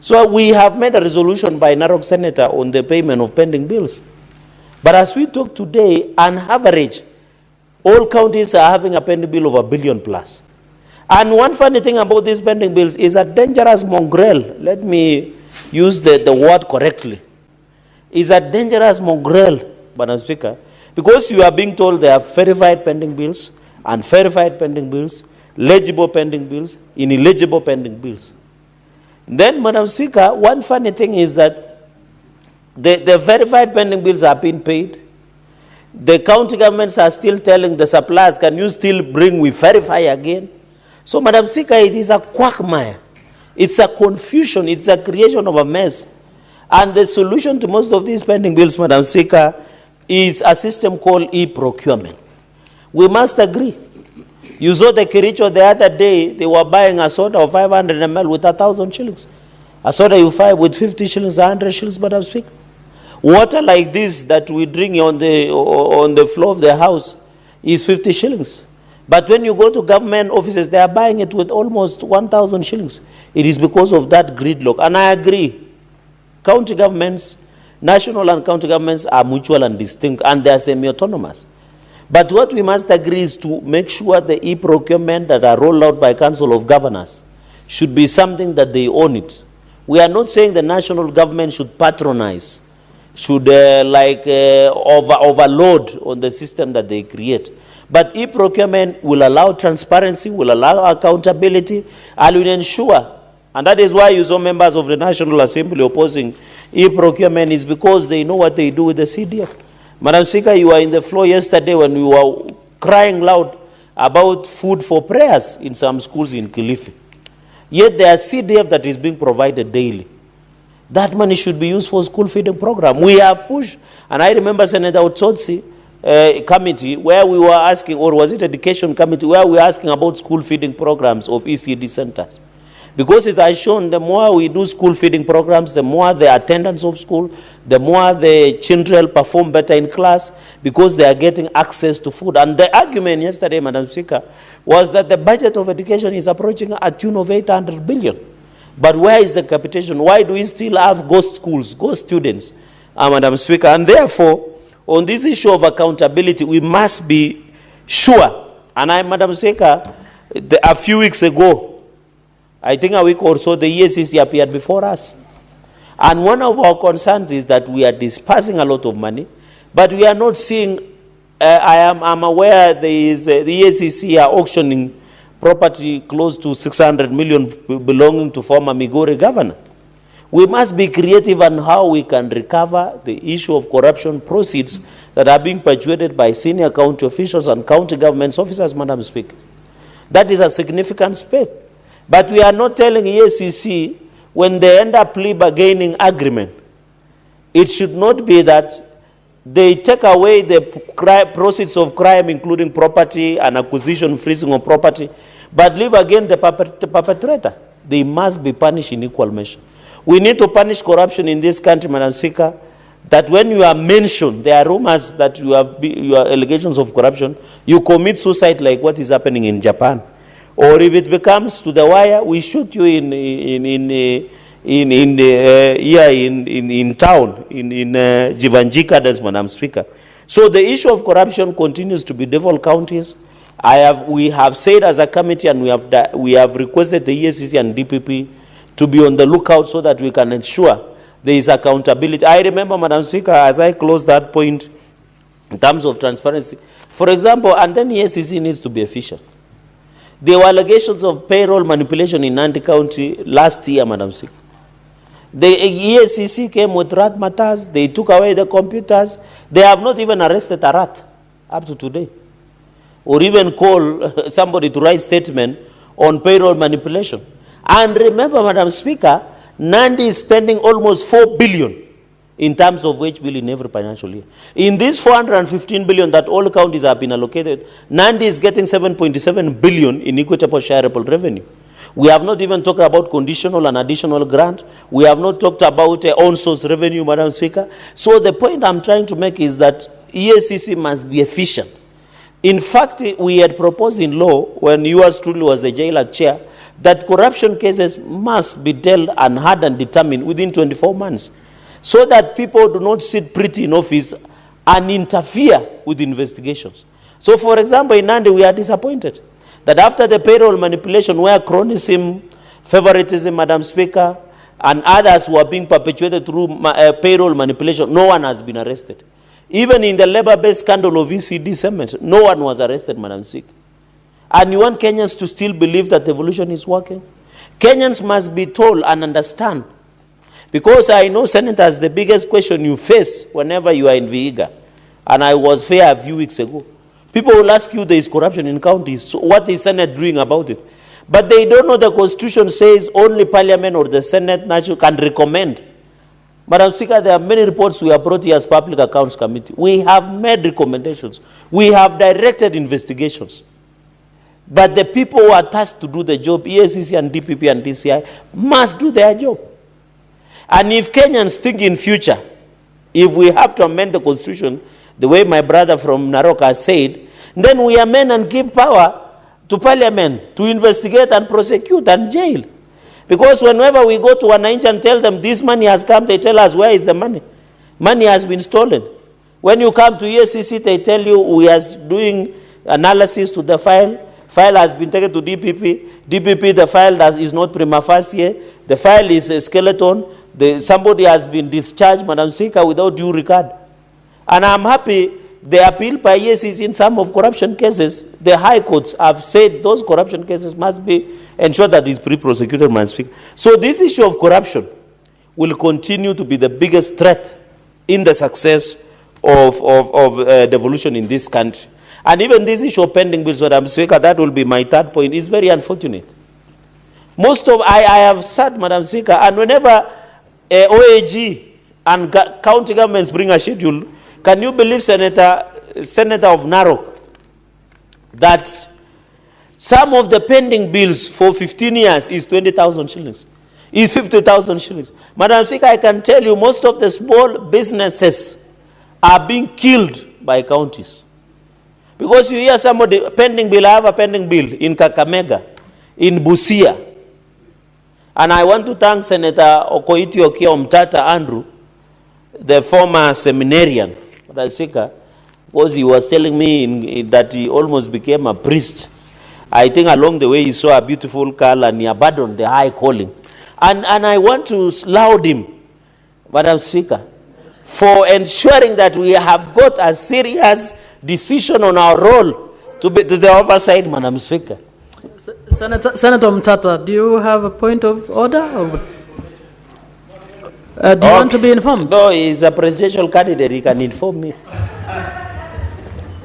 So we have made a resolution by Narok Senator on the payment of pending bills. But as we talk today, on average, all counties are having a pending bill of $1 billion plus. And one funny thing about these pending bills is a dangerous mongrel. Let me use the word correctly. Is a dangerous mongrel, Madam Speaker, because you are being told there are verified pending bills, unverified pending bills, legible pending bills, ineligible pending bills. Then, Madam Speaker, one funny thing is that the verified pending bills are being paid. The county governments are still telling the suppliers, can you still bring, we verify again? So, Madam Speaker, it is a quagmire. It's a confusion. It's a creation of a mess. And the solution to most of these pending bills, Madam Speaker, is a system called e-procurement. We must agree. You saw the Kericho the other day, they were buying a soda of 500 ml with 1,000 shillings. A soda you buy with 50 shillings, 100 shillings, Madam Speaker. Water like this that we drink on the floor of the house is 50 shillings. But when you go to government offices, they are buying it with almost 1,000 shillings. It is because of that gridlock. And I agree. County governments, national and county governments are mutual and distinct, and they are semi-autonomous. But what we must agree is to make sure the e-procurement that are rolled out by Council of Governors should be something that they own it. We are not saying the national government should patronize, should overload on the system that they create. But e-procurement will allow transparency, will allow accountability, and will ensure, and that is why you saw members of the National Assembly opposing e-procurement, is because they know what they do with the CDF. Madam Speaker, you were in the floor yesterday when we were crying loud about food for prayers in some schools in Kilifi. Yet there are CDF that is being provided daily. That money should be used for school feeding program. We have pushed, and I remember Senator Otsotsi committee where we were asking, or was it education committee, where we were asking about school feeding programs of ECD centers. Because it has shown the more we do school feeding programs, the more the attendance of school, the more the children perform better in class because they are getting access to food. And the argument yesterday, Madam Speaker, was that the budget of education is approaching a tune of 800 billion. But where is the capitation? Why do we still have ghost schools, ghost students, Madam Speaker? And therefore, on this issue of accountability, we must be sure. And Madam Speaker, a few weeks ago, I think a week or so, the EACC appeared before us. And one of our concerns is that we are dispersing a lot of money, but we are not seeing, I'm aware there is, the EACC are auctioning property close to 600 million belonging to former Migori governor. We must be creative on how we can recover the issue of corruption proceeds that are being perpetuated by senior county officials and county government officers, Madam Speaker. That is a significant space. But we are not telling EACC when they end up plea bargaining agreement, it should not be that they take away the proceeds of crime, including property and acquisition, freezing of property, but leave again the perpetrator. They must be punished in equal measure. We need to punish corruption in this country, Madam Speaker, that when you are mentioned, there are rumors that you are allegations of corruption, you commit suicide like what is happening in Japan. Or if it becomes to the wire, we shoot you in town, in Jivanjika, that's Madam Speaker. So the issue of corruption continues to be devil counties. We have said as a committee, and we have requested the EACC and DPP to be on the lookout so that we can ensure there is accountability. I remember, Madam Speaker, as I close that point, in terms of transparency, for example, and then EACC needs to be efficient. There were allegations of payroll manipulation in Nandi County last year, Madam Speaker. The EACC came with rat matters. They took away the computers. They have not even arrested a rat up to today. Or even call somebody to write statement on payroll manipulation. And remember, Madam Speaker, Nandi is spending almost 4 billion in terms of wage bill in every financial year. In this 415 billion that all counties have been allocated, Nandi is getting 7.7 billion in equitable shareable revenue. We have not even talked about conditional and additional grant. We have not talked about own source revenue, Madam Speaker. So the point I'm trying to make is that EACC must be efficient. In fact, we had proposed in law, when yours truly was the JLAC chair, that corruption cases must be dealt and had and determined within 24 months. So that people do not sit pretty in office and interfere with investigations. So, for example, in Nandi, we are disappointed that after the payroll manipulation, where cronyism, favoritism, Madam Speaker, and others were being perpetuated through payroll manipulation, no one has been arrested. Even in the labor-based scandal of ECD cement, no one was arrested, Madam Speaker. And you want Kenyans to still believe that devolution is working? Kenyans must be told and understand. Because I know, Senators, the biggest question you face whenever you are in Vihiga, and I was fair a few weeks ago, people will ask you there is corruption in counties, so what is Senate doing about it? But they don't know the Constitution says only Parliament or the Senate national can recommend. Madam Speaker, there are many reports we have brought here as Public Accounts Committee. We have made recommendations. We have directed investigations. But the people who are tasked to do the job, EACC and DPP and DCI, must do their job. And if Kenyans think in future, if we have to amend the Constitution, the way my brother from Narok has said, Then we amend and give power to Parliament to investigate and prosecute and jail. Because whenever we go to Wananchi and tell them this money has come, they tell us, where is the money? Money has been stolen. When you come to EACC, they tell you we are doing analysis to the file. File has been taken to DPP. DPP, the file is not prima facie. The file is a skeleton. Somebody has been discharged, Madam Speaker, without due regard. And I'm happy the appeal by EACC in some of corruption cases, the high courts have said those corruption cases must be ensured that it's pre-prosecuted, Madam Speaker. So this issue of corruption will continue to be the biggest threat in the success of devolution in this country. And even this issue of pending bills, Madam Speaker, that will be my third point, is very unfortunate. I have said, Madam Speaker, and whenever OAG and county governments bring a schedule, can you believe, Senator of Narok, that some of the pending bills for 15 years is 20,000 shillings, is 50,000 shillings. Madam Speaker, I can tell you most of the small businesses are being killed by counties. Because you hear somebody, pending bill, I have a pending bill in Kakamega, in Busia. And I want to thank Senator Okoiti Okia Omtata Andrew, the former seminarian, because he was telling me that he almost became a priest. I think along the way he saw a beautiful girl and he abandoned the high calling. And I want to laud him, Madam Speaker, for ensuring that we have got a serious decision on our role to the oversight, Madam Speaker. Senator Mtata, do you have a point of order? Or do you want to be informed? No, he's a presidential candidate. He can inform me.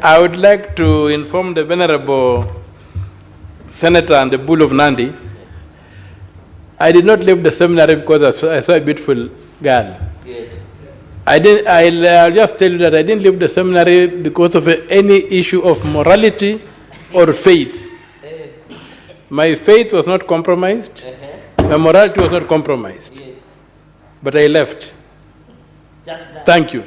I would like to inform the Venerable Senator and the Bull of Nandi. I did not leave the seminary because I saw a beautiful girl. Yes. I'll just tell you that I didn't leave the seminary because of any issue of morality or faith. My faith was not compromised. My morality was not compromised. Yes. But I left. Just that. Thank you.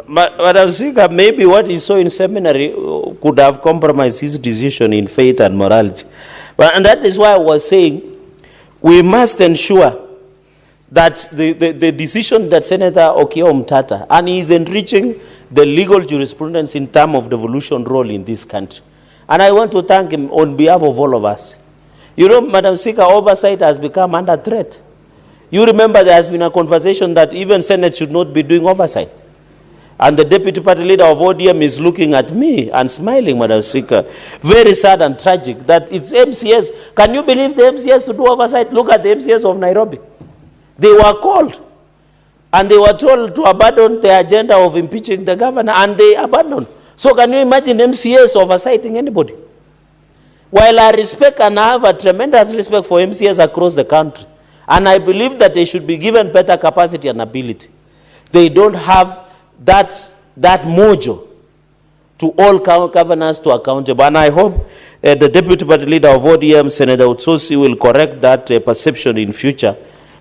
Madam Speaker, maybe what he saw in seminary could have compromised his decision in faith and morality. And that is why I was saying we must ensure that the decision that Senator Okia Omtata, and he is enriching the legal jurisprudence in terms of devolution role in this country. And I want to thank him on behalf of all of us. You know, Madam Speaker, oversight has become under threat. You remember there has been a conversation that even Senate should not be doing oversight. And the deputy party leader of ODM is looking at me and smiling, Madam Speaker. Very sad and tragic that it's MCS. Can you believe the MCS to do oversight? Look at the MCS of Nairobi. They were called and they were told to abandon the agenda of impeaching the governor, and they abandoned. So can you imagine MCS oversighting anybody? While I respect and I have a tremendous respect for MCS across the country, and I believe that they should be given better capacity and ability, they don't have that mojo to all governors to accountable. And I hope the deputy party leader of ODM, Senator Utsosi, will correct that perception in future,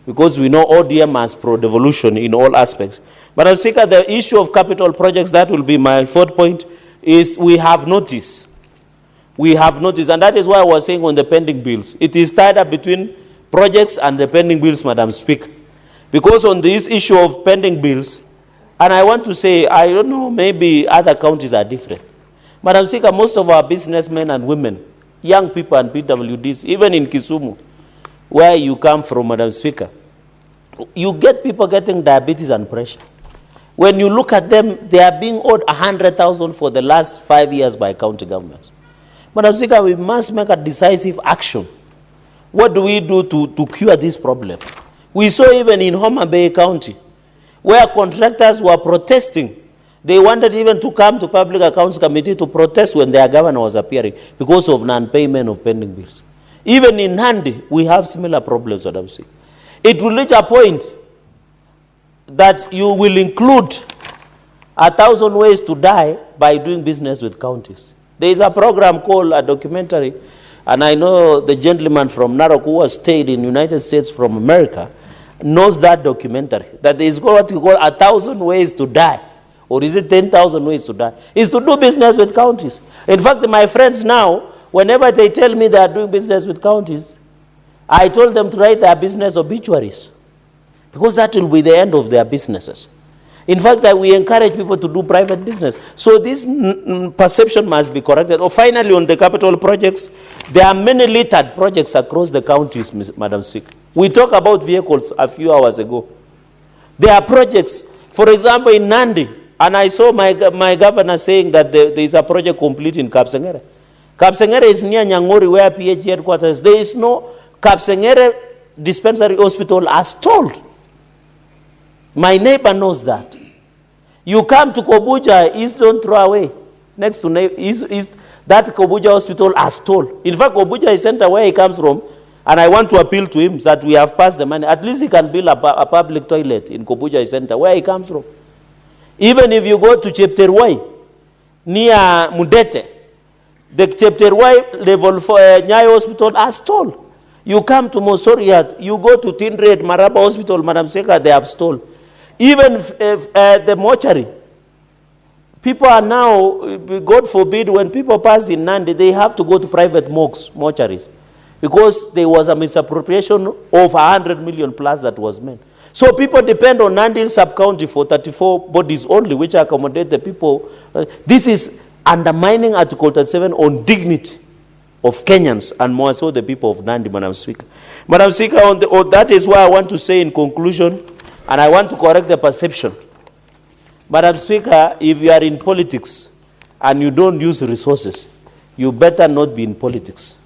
because we know ODM has pro-devolution in all aspects. But I think the issue of capital projects, that will be my fourth point, is we have notice. We have notice, and that is why I was saying on the pending bills. It is tied up between projects and the pending bills, Madam Speaker. Because on this issue of pending bills, and I want to say, I don't know, maybe other counties are different. Madam Speaker, most of our businessmen and women, young people and PWDs, even in Kisumu, where you come from, Madam Speaker, you get people getting diabetes and pressure. When you look at them, they are being owed 100,000 for the last 5 years by county governments. Madam Speaker, we must make a decisive action. What do we do to cure this problem? We saw even in Homa Bay County, where contractors were protesting. They wanted even to come to Public Accounts Committee to protest when their governor was appearing because of non-payment of pending bills. Even in Nandi, we have similar problems, Madam Speaker. It will reach a point that you will include 1,000 ways to die by doing business with counties. There is a program called a documentary, and I know the gentleman from Narok who has stayed in the United States from America, knows that documentary, that there is what we call 1,000 ways to die, or is it 10,000 ways to die, is to do business with counties. In fact, my friends now, whenever they tell me they are doing business with counties, I told them to write their business obituaries, because that will be the end of their businesses. In fact, that we encourage people to do private business. So this perception must be corrected. Or finally, on the capital projects, there are many littered projects across the counties, Madam Speaker. We talked about vehicles a few hours ago. There are projects, for example, in Nandi, and I saw my governor saying that there is a project complete in Kapsengere. Kapsengere is near Nyangori, where PH headquarters. There is no Kapsengere dispensary hospital as told. My neighbor knows that. You come to Kobuja, East don't throw away. Next to that Kobuja hospital as told. In fact, Kobuja is center where he comes from, and I want to appeal to him that we have passed the money. At least he can build a public toilet in Kobuja center where he comes from. Even if you go to Chepterwai, near Mudete, the Chepterwai level 4 Nyayo hospital as told. You come to Mosoriat, you go to Tindred Maraba hospital, Madam Speaker, they have stole. Even the mortuary, people are now, God forbid, when people pass in Nandi, they have to go to private mortuaries, because there was a misappropriation of 100 million plus that was made. So people depend on Nandi sub-county for 34 bodies only, which accommodate the people. This is undermining Article 37 on dignity of Kenyans, and more so the people of Nandi, Madam Speaker. Madam Speaker, that is why I want to say in conclusion, and I want to correct the perception. Madam Speaker, if you are in politics and you don't use resources, you better not be in politics.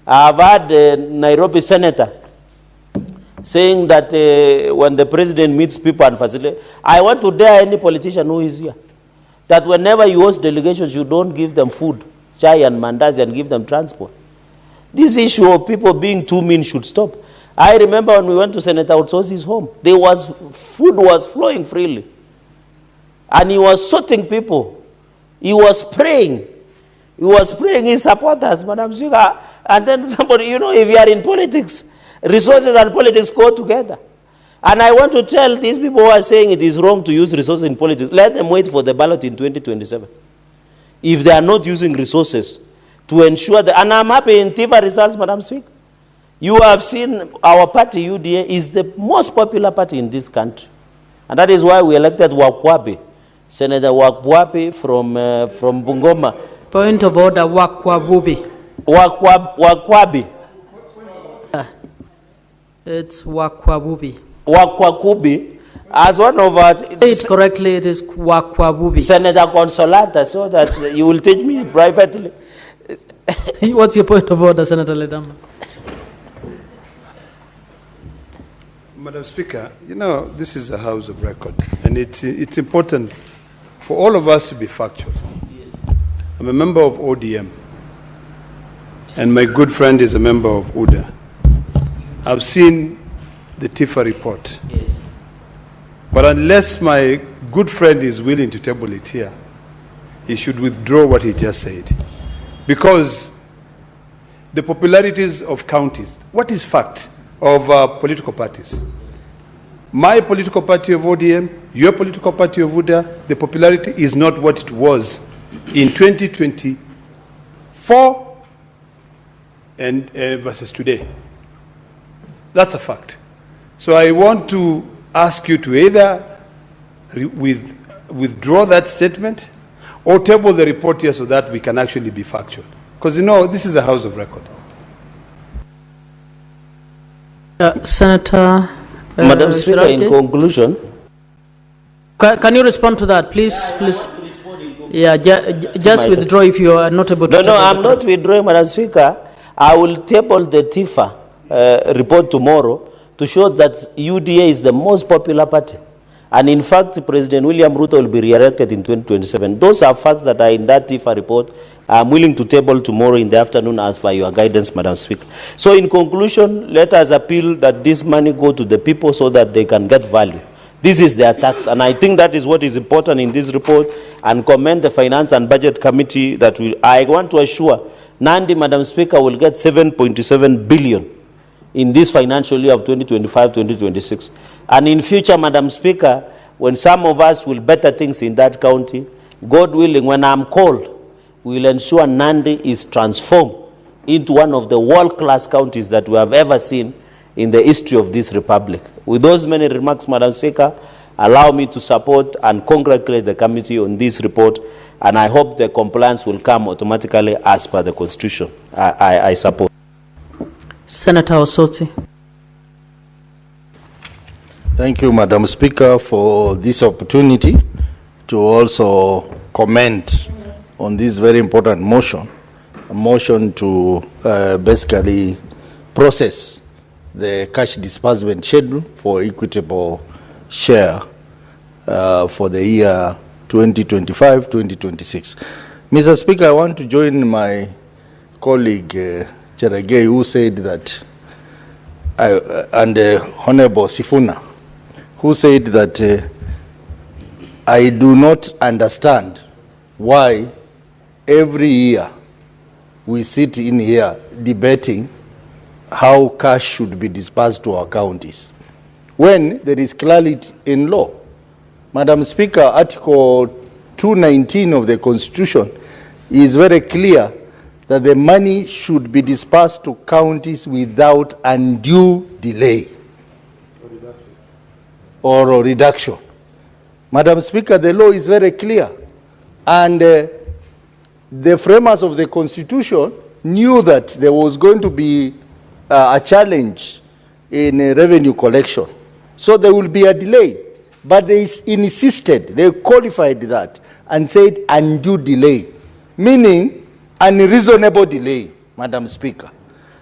I have heard the Nairobi senator saying that when the president meets people and facilitate, I want to dare any politician who is here, that whenever you host delegations, you don't give them food, chai and mandazi, and give them transport. This issue of people being too mean should stop. I remember when we went to Senator Otsosi's home, food was flowing freely. And he was sorting people. He was praying. He was praying his supporters, Madam Speaker. And then somebody, if you are in politics, resources and politics go together. And I want to tell these people who are saying it is wrong to use resources in politics, let them wait for the ballot in 2027. If they are not using resources to ensure that, and I'm happy in TIFA results, Madam Speaker. You have seen our party, UDA, is the most popular party in this country. And that is why we elected Wakwabi, Senator Wakwabi from Bungoma. Point of order, Wakwabubi. Wakwabi. It's Wakwabubi. Wakwakubi. As one of our... It's correctly, it is Wakwabubi. Senator Consolata, so that you will teach me privately. What's your point of order, Senator Ledama? Madam Speaker, this is a house of record, and it's important for all of us to be factual. I'm a member of ODM, and my good friend is a member of UDA. I've seen the TIFA report. Yes. But unless my good friend is willing to table it here, he should withdraw what he just said. Because the popularities of counties, what is fact of political parties? My political party of ODM, your political party of UDA, the popularity is not what it was in 2024 and versus today. That's a fact. So I want to ask you to either withdraw that statement or table the report here so that we can actually be factual. Because this is a house of record. Senator... Madam Speaker, in conclusion... Can you respond to that, please? Please. Yeah, just withdraw if you are not able to... No, I'm not withdrawing, Madam Speaker. I will table the TIFA report tomorrow to show that UDA is the most popular party. And in fact, President William Ruto will be re-elected in 2027. Those are facts that are in that TIFA report. I'm willing to table tomorrow in the afternoon as per your guidance, Madam Speaker. So in conclusion, let us appeal that this money go to the people so that they can get value. This is their tax, and I think that is what is important in this report, and commend the Finance and Budget Committee that I want to assure Nandi, Madam Speaker, will get 7.7 billion in this financial year of 2025-2026. And in future, Madam Speaker, when some of us will better things in that county, God willing, when I'm called, we will ensure Nandi is transformed into one of the world-class counties that we have ever seen in the history of this republic. With those many remarks, Madam Speaker, allow me to support and congratulate the committee on this report, and I hope the compliance will come automatically as per the Constitution. I support. Senator Osoti. Thank you, Madam Speaker, for this opportunity to also comment on this very important motion, a motion to basically process the cash disbursement schedule for equitable share for the year 2025-2026. Mr. Speaker, I want to join my colleague Cheragei, who said that, and Honorable Sifuna, who said that I do not understand why every year we sit in here debating how cash should be disbursed to our counties when there is clarity in law. Madam Speaker, Article 219 of the Constitution is very clear that the money should be disbursed to counties without undue delay or reduction. Madam Speaker, the law is very clear, and the framers of the Constitution knew that there was going to be a challenge in revenue collection. So there will be a delay. But they insisted, they qualified that and said undue delay, meaning unreasonable delay, Madam Speaker.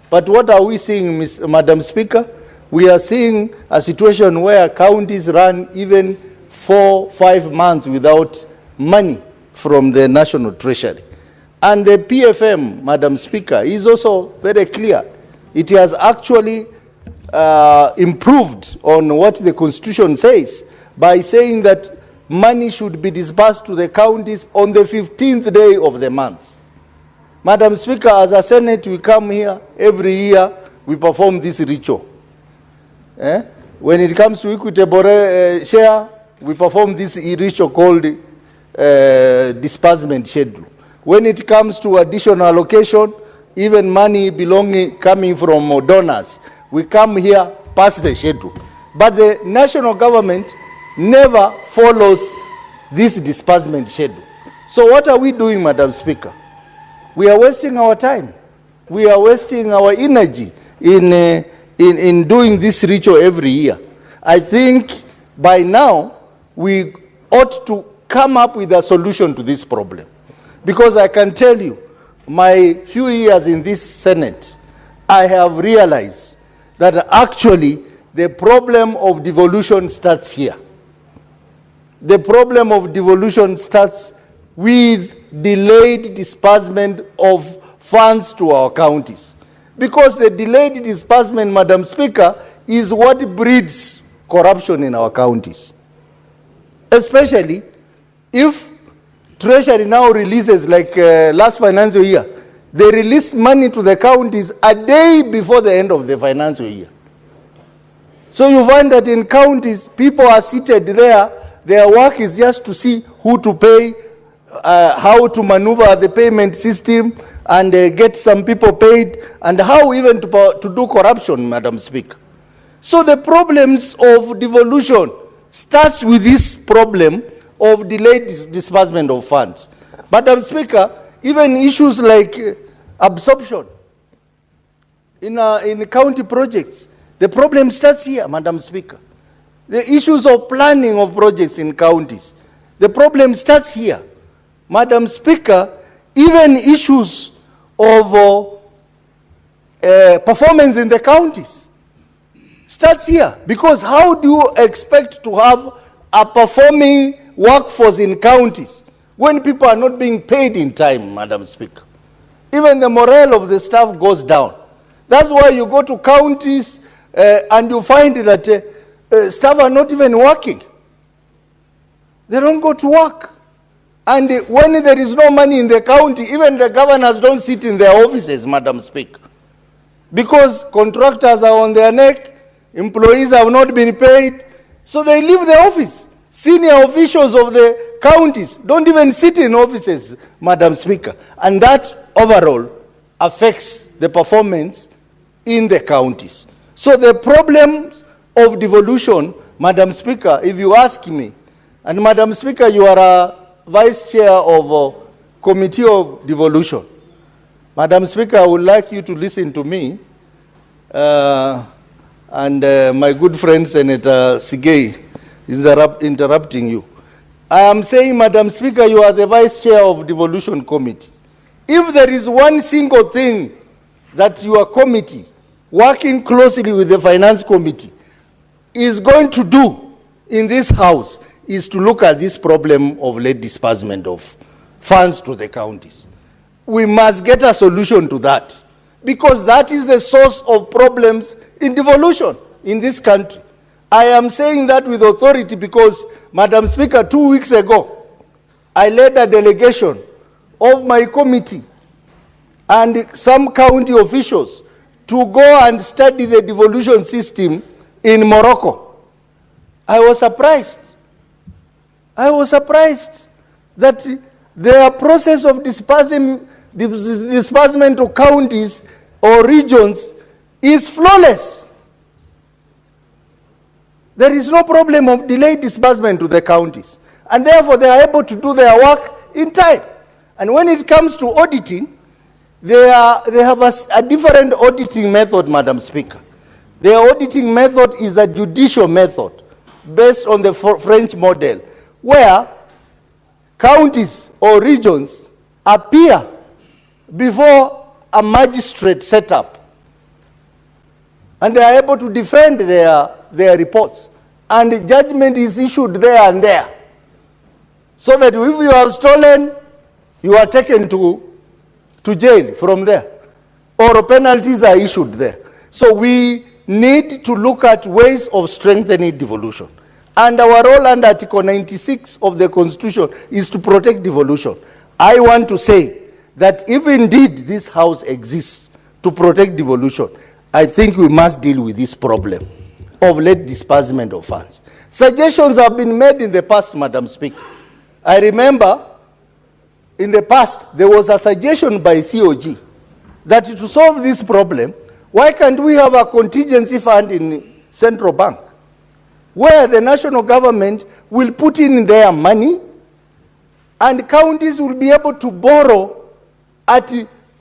But what are we seeing, Madam Speaker? We are seeing a situation where counties run even 4-5 months without money from the National Treasury. And the PFM, Madam Speaker, is also very clear. It has actually improved on what the Constitution says by saying that money should be disbursed to the counties on the 15th day of the month. Madam Speaker, as a Senate, we come here every year, we perform this ritual. When it comes to equitable share, we perform this ritual called disbursement schedule. When it comes to additional allocation, even money coming from donors, we come here past the schedule. But the national government never follows this disbursement schedule. So what are we doing, Madam Speaker? We are wasting our time. We are wasting our energy in doing this ritual every year. I think by now we ought to come up with a solution to this problem. Because I can tell you, my few years in this Senate, I have realized that actually the problem of devolution starts here. The problem of devolution starts with delayed disbursement of funds to our counties. Because the delayed disbursement, Madam Speaker, is what breeds corruption in our counties. Especially if Treasury now releases, like last financial year, they released money to the counties a day before the end of the financial year. So you find that in counties, people are seated there, their work is just to see who to pay, how to maneuver the payment system, and get some people paid, and how even to do corruption, Madam Speaker. So the problems of devolution starts with this problem of delayed disbursement of funds. Madam Speaker, even issues like absorption in county projects, the problem starts here, Madam Speaker. The issues of planning of projects in counties, the problem starts here. Madam Speaker, even issues of performance in the counties starts here. Because how do you expect to have a performing workforce in counties when people are not being paid in time, Madam Speaker? Even the morale of the staff goes down. That's why you go to counties and you find that staff are not even working. They don't go to work. And when there is no money in the county, even the governors don't sit in their offices, Madam Speaker. because contractors are on their neck, employees have not been paid, so they leave the office. Senior officials of the counties don't even sit in offices, Madam Speaker, and that overall affects the performance in the counties. So the problems of devolution, Madam Speaker, if you ask me, and Madam Speaker, you are a Vice Chair of Committee of Devolution. Madam Speaker, I would like you to listen to me and my good friend Senator Sigei is interrupting you. I am saying, Madam Speaker, you are the Vice Chair of Devolution Committee. If there is one single thing that your committee, working closely with the Finance Committee, is going to do in this House, is to look at this problem of late disbursement of funds to the counties. We must get a solution to that, because that is the source of problems in devolution in this country. I am saying that with authority because, Madam Speaker, 2 weeks ago, I led a delegation of my committee and some county officials to go and study the devolution system in Morocco. I was surprised. I was surprised that their process of disbursement to counties or regions is flawless. There is no problem of delayed disbursement to the counties, and therefore they are able to do their work in time. And when it comes to auditing, they have a different auditing method, Madam Speaker. Their auditing method is a judicial method based on the French model, where counties or regions appear before a magistrate setup, and they are able to defend their reports, and the judgment is issued there and there, so that if you have stolen, you are taken to jail from there, or penalties are issued there. So we need to look at ways of strengthening devolution. And our role under Article 96 of the Constitution is to protect devolution. I want to say that if indeed this House exists to protect devolution, I think we must deal with this problem of late disbursement of funds. Suggestions have been made in the past, Madam Speaker. I remember in the past there was a suggestion by COG that to solve this problem, why can't we have a contingency fund in central bank, where the national government will put in their money and counties will be able to borrow at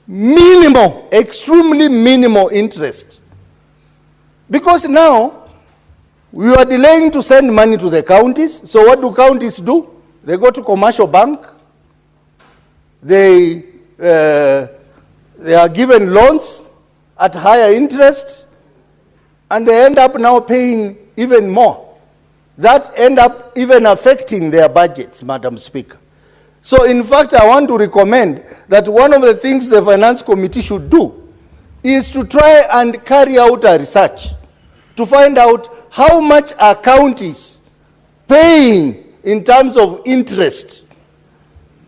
minimal, extremely minimal interest. Because now we are delaying to send money to the counties. So what do counties do? They go to commercial bank. They are given loans at higher interest, and they end up now paying even more. That end up even affecting their budgets, Madam Speaker. So in fact, I want to recommend that one of the things the Finance Committee should do is to try and carry out a research to find out how much are counties paying in terms of interest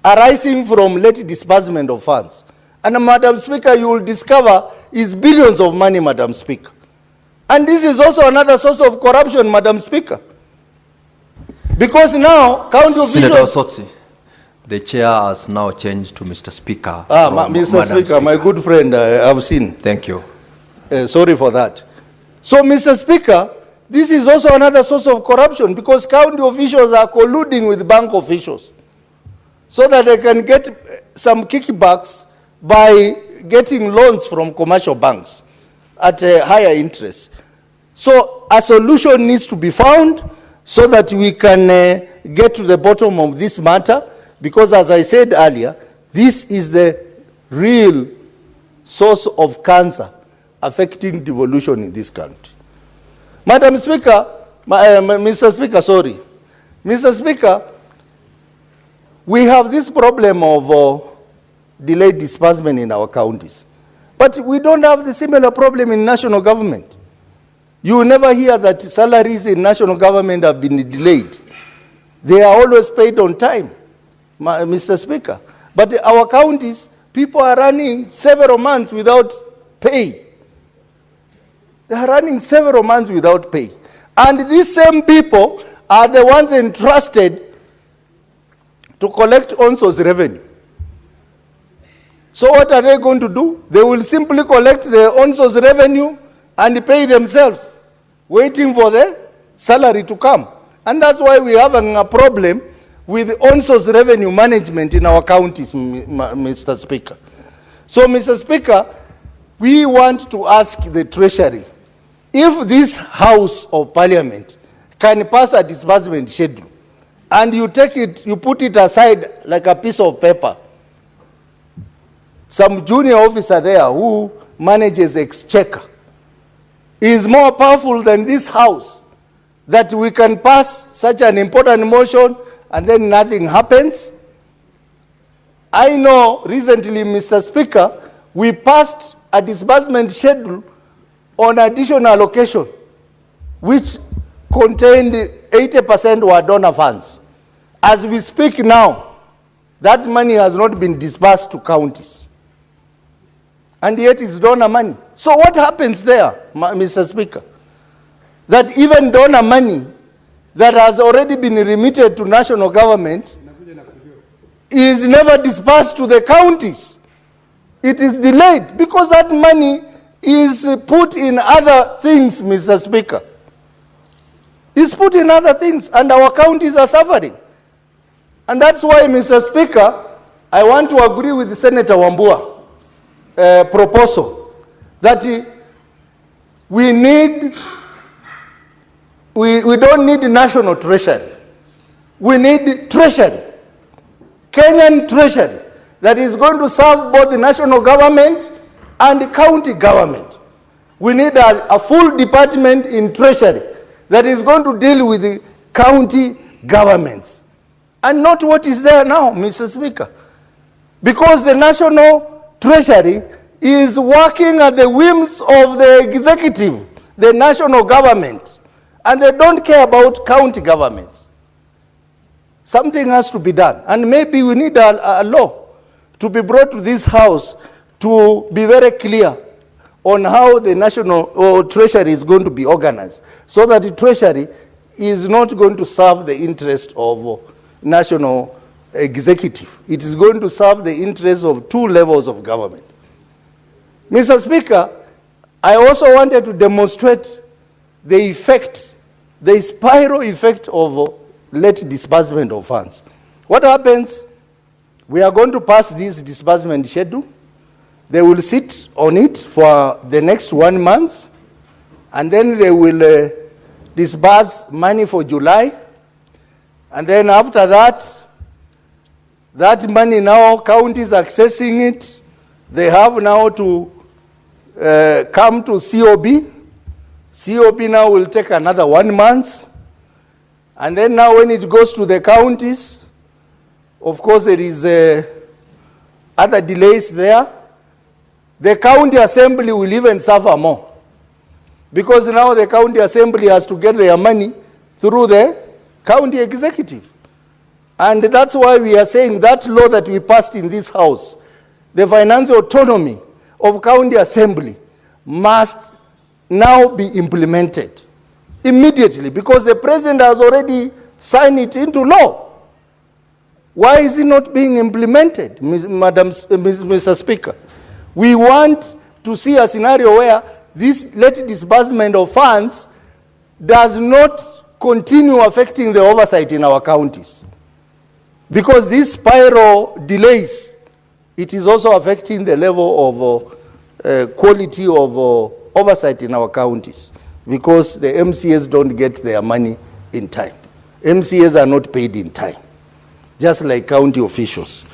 arising from late disbursement of funds. And Madam Speaker, you will discover is billions of money, Madam Speaker. And this is also another source of corruption, Madam Speaker. Because now, county officials... Senator Sotsi, the chair has now changed to Mr. Speaker. Mr. Speaker, my good friend, I have seen. Thank you. Sorry for that. So, Mr. Speaker, this is also another source of corruption, because county officials are colluding with bank officials so that they can get some kickbacks by getting loans from commercial banks at a higher interest. So a solution needs to be found so that we can get to the bottom of this matter, because as I said earlier, this is the real source of cancer affecting devolution in this country. Madam Speaker, Mr. Speaker, sorry. Mr. Speaker, we have this problem of delayed disbursement in our counties. But we don't have the similar problem in national government. You will never hear that salaries in national government have been delayed. They are always paid on time, Mr. Speaker. But our counties, people are running several months without pay. They are running several months without pay. And these same people are the ones entrusted to collect ONSO's revenue. So what are they going to do? They will simply collect the ONSO's revenue and pay themselves, waiting for the salary to come. And that's why we're having a problem with ONSO's revenue management in our counties, Mr. Speaker. So, Mr. Speaker, we want to ask the Treasury, if this House of Parliament can pass a disbursement schedule, and you take it, you put it aside like a piece of paper, some junior officer there who manages exchequer is more powerful than this House, that we can pass such an important motion and then nothing happens. I know recently, Mr. Speaker, we passed a disbursement schedule on additional allocation, which contained 80% were donor funds. As we speak now, that money has not been disbursed to counties. And yet it's donor money. So what happens there, Mr. Speaker? That even donor money that has already been remitted to national government is never disbursed to the counties. It is delayed because that money is put in other things, Mr. Speaker. It's put in other things, and our counties are suffering. And that's why, Mr. Speaker, I want to agree with Senator Wambua proposal that we don't need national treasury. We need treasury, Kenyan treasury, that is going to serve both the national government and the county government. We need a full department in treasury that is going to deal with the county governments, and not what is there now, Mr. Speaker. Because the national treasury is working at the whims of the executive, the national government, and they don't care about county governments. Something has to be done, and maybe we need a law to be brought to this House to be very clear on how the national treasury is going to be organized, so that the treasury is not going to serve the interest of national executive. It is going to serve the interest of two levels of government. Mr. Speaker, I also wanted to demonstrate the effect, the spiral effect of late disbursement of funds. What happens? We are going to pass this disbursement schedule. They will sit on it for the next 1 month, and then they will disburse money for July. And then after that, that money now, counties accessing it, they have now to come to COB. COB now will take another 1 month. And then now when it goes to the counties, of course there is other delays there. The county assembly will even suffer more, because now the county assembly has to get their money through the county executive. And that's why we are saying that law that we passed in this House, the financial autonomy of county assembly, must now be implemented immediately, because the president has already signed it into law. Why is it not being implemented, Mr. Speaker? We want to see a scenario where this late disbursement of funds does not continue affecting the oversight in our counties. Because these spiral delays, it is also affecting the level of quality of oversight in our counties, because the MCAs don't get their money in time. MCAs are not paid in time, just like county officials.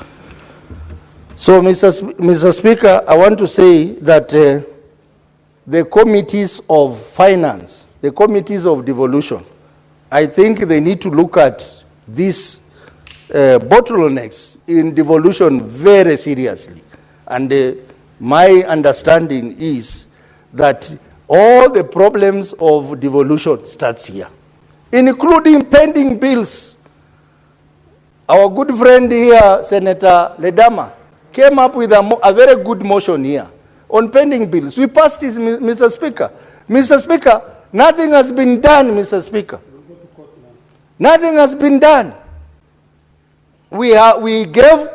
So, Mr. Speaker, I want to say that the committees of finance, the committees of devolution, I think they need to look at these bottlenecks in devolution very seriously. And my understanding is that all the problems of devolution starts here, including pending bills. Our good friend here, Senator Ledama, came up with a very good motion here on pending bills. We passed it, Mr. Speaker. Mr. Speaker, nothing has been done, Mr. Speaker. Nothing has been done. We gave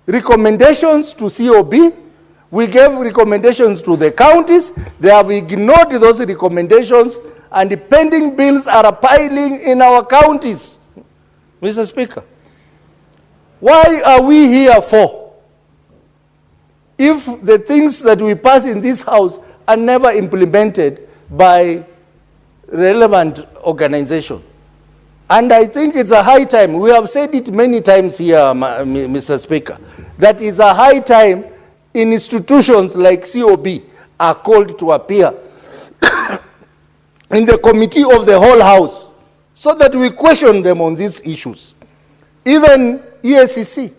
recommendations to COB. We gave recommendations to the counties. They have ignored those recommendations, and the pending bills are piling in our counties. Mr. Speaker, why are we here for? If the things that we pass in this house are never implemented by relevant organization. And I think it's a high time, we have said it many times here, Mr. Speaker, that is a high time institutions like COB are called to appear in the committee of the whole house so that we question them on these issues. Even EACC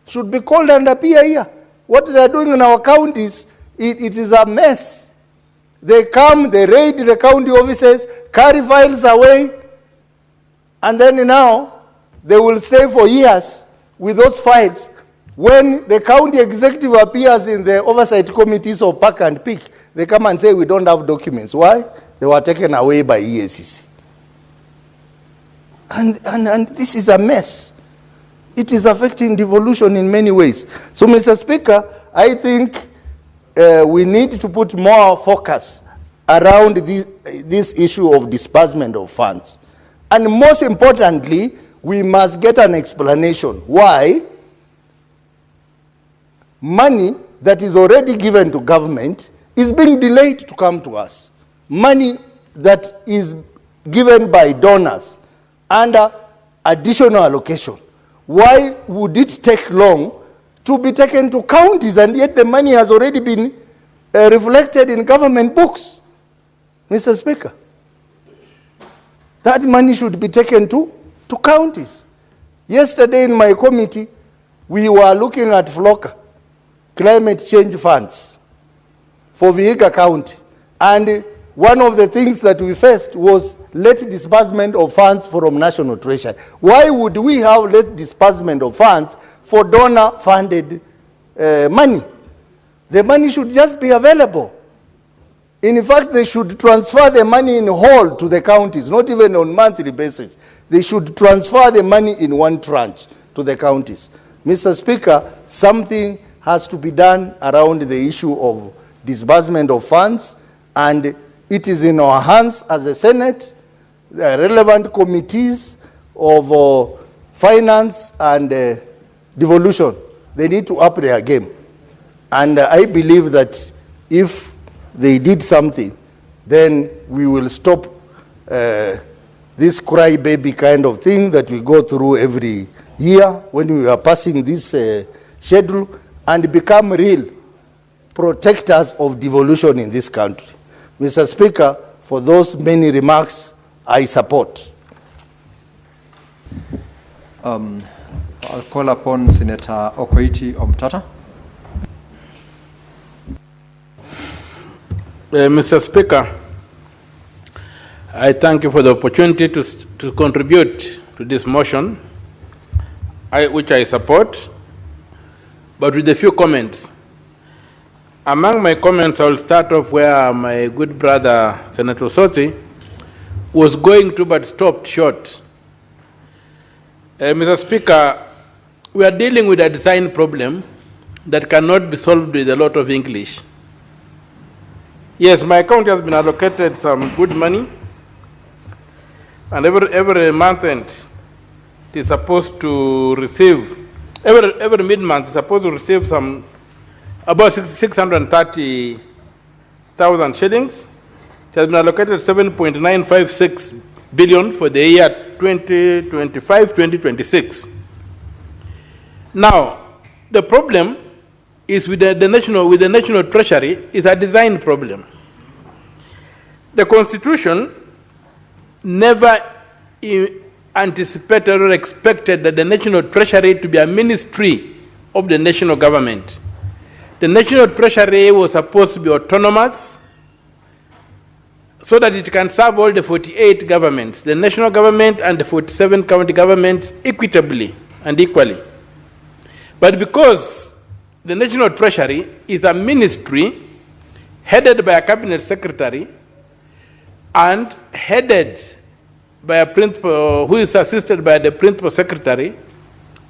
should be called and appear here. What they are doing in our counties, it is a mess. They come, they raid the county offices, carry files away, and then now they will stay for years with those files. When the county executive appears in the oversight committees of Park and Peak, they come and say we don't have documents. Why? They were taken away by EACC. And this is a mess. It is affecting devolution in many ways. So, Mr. Speaker, I think we need to put more focus around this issue of disbursement of funds. And most importantly, we must get an explanation why money that is already given to government is being delayed to come to us. Money that is given by donors under additional allocation. Why would it take long to be taken to counties, and yet the money has already been reflected in government books? Mr. Speaker, that money should be taken to counties. Yesterday in my committee, we were looking at FLOCA, climate change funds, for Vihiga County. And one of the things that we faced was late disbursement of funds from National Treasury. Why would we have late disbursement of funds for donor-funded money? The money should just be available. In fact, they should transfer the money in whole to the counties, not even on monthly basis. They should transfer the money in one tranche to the counties. Mr. Speaker, something has to be done around the issue of disbursement of funds, and it is in our hands as a Senate, the relevant committees of finance and devolution. They need to up their game. And I believe that if they did something, then we will stop this crybaby kind of thing that we go through every year when we are passing this schedule, and become real protectors of devolution in this country. Mr. Speaker, for those many remarks, I support. I'll call upon Senator Okoiti Omtata. Mr. Speaker, I thank you for the opportunity to contribute to this motion, which I support, but with a few comments. Among my comments, I will start off where my good brother, Senator Soti, was going to but stopped short. Mr. Speaker, we are dealing with a design problem that cannot be solved with a lot of English. Yes, my county has been allocated some good money, and every month end it is supposed to receive, every mid-month is supposed to receive some about 630,000 shillings. It has been allocated 7.956 billion for the year 2025-2026. Now, the problem is with the national treasury is a design problem. The Constitution never anticipated or expected that the national treasury to be a ministry of the national government. The national treasury was supposed to be autonomous so that it can serve all the 48 governments, the national government and the 47 county governments equitably and equally. But because the national treasury is a ministry headed by a cabinet secretary and headed by a principal, who is assisted by the principal secretary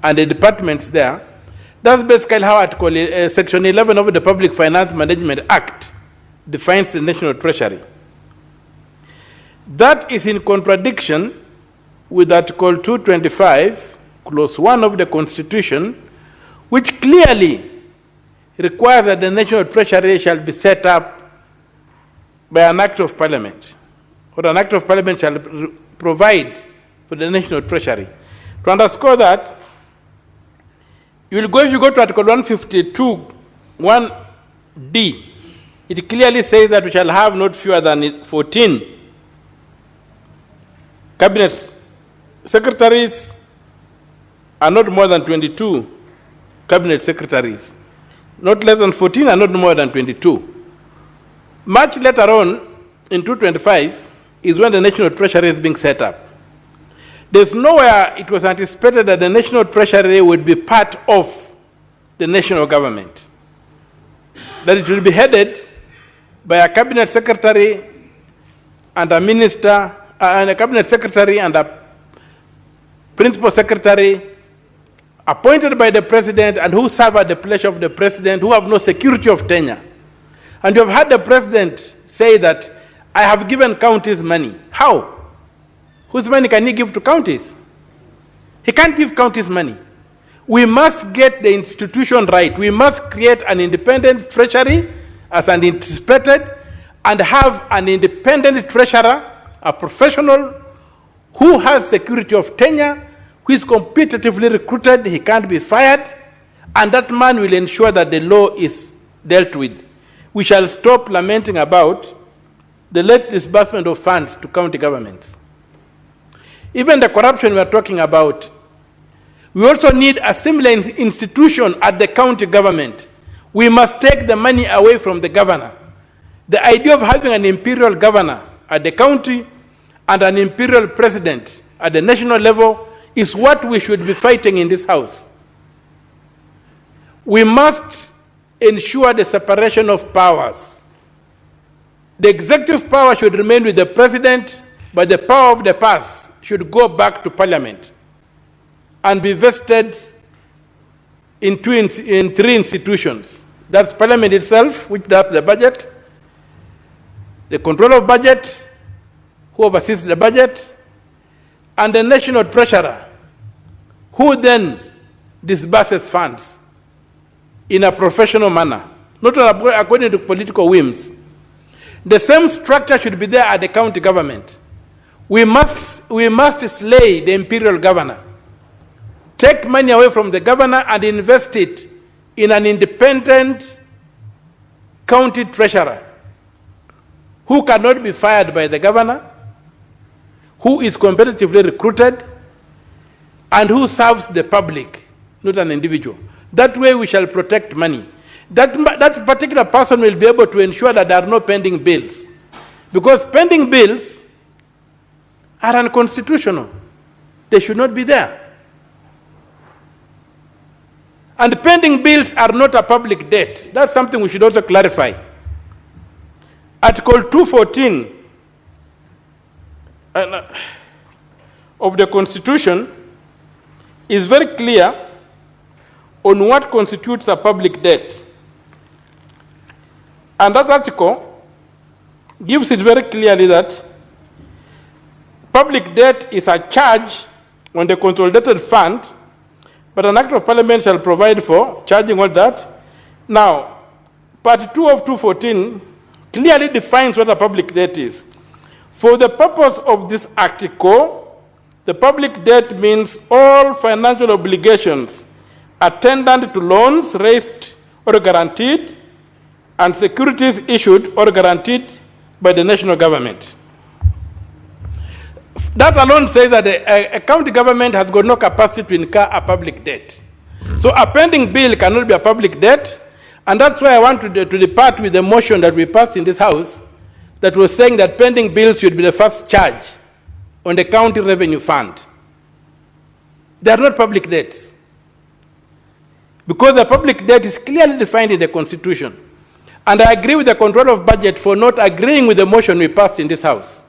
and the departments there. That's basically how Section 11 of the Public Finance Management Act defines the National Treasury. That is in contradiction with Article 225, Clause 1 of the Constitution, which clearly requires that the National Treasury shall be set up by an Act of Parliament, or an Act of Parliament shall provide for the National Treasury. To underscore that, if you go to Article 152, 1D, it clearly says that we shall have not fewer than 14 cabinet secretaries and not more than 22 cabinet secretaries. Not less than 14 and not more than 22. Much later on, in 225, is when the National Treasury is being set up. There's nowhere it was anticipated that the National Treasury would be part of the national government. That it will be headed by a cabinet secretary and a minister, and a cabinet secretary and a principal secretary appointed by the president and who serve at the pleasure of the president, who have no security of tenure. And you have heard the president say that, I have given counties money. How? Whose money can he give to counties? He can't give counties money. We must get the institution right. We must create an independent treasury as anticipated and have an independent treasurer, a professional who has security of tenure, who is competitively recruited, he can't be fired, and that man will ensure that the law is dealt with. We shall stop lamenting about the late disbursement of funds to county governments. Even the corruption we are talking about, we also need a similar institution at the county government. We must take the money away from the governor. The idea of having an imperial governor at the county and an imperial president at the national level is what we should be fighting in this house. We must ensure the separation of powers. The executive power should remain with the president, but the power of the purse should go back to parliament and be vested in three institutions. That's parliament itself, which does the budget, the control of budget, who oversees the budget, and the national treasurer, who then disburses funds in a professional manner, not according to political whims. The same structure should be there at the county government. We must slay the imperial governor, take money away from the governor and invest it in an independent county treasurer who cannot be fired by the governor, who is competitively recruited, and who serves the public, not an individual. That way we shall protect money. That particular person will be able to ensure that there are no pending bills. Because pending bills are unconstitutional. They should not be there. And pending bills are not a public debt. That's something we should also clarify. Article 214 of the Constitution is very clear on what constitutes a public debt. And that article gives it very clearly that public debt is a charge on the consolidated fund, but an act of parliament shall provide for charging all that. Now, part 2 of 214 clearly defines what a public debt is. For the purpose of this article, the public debt means all financial obligations attendant to loans raised or guaranteed and securities issued or guaranteed by the national government. That alone says that a county government has got no capacity to incur a public debt. So a pending bill cannot be a public debt, and that's why I want to depart with the motion that we passed in this house that was saying that pending bills should be the first charge on the county revenue fund. They are not public debts, because the public debt is clearly defined in the Constitution. And I agree with the control of budget for not agreeing with the motion we passed in this house.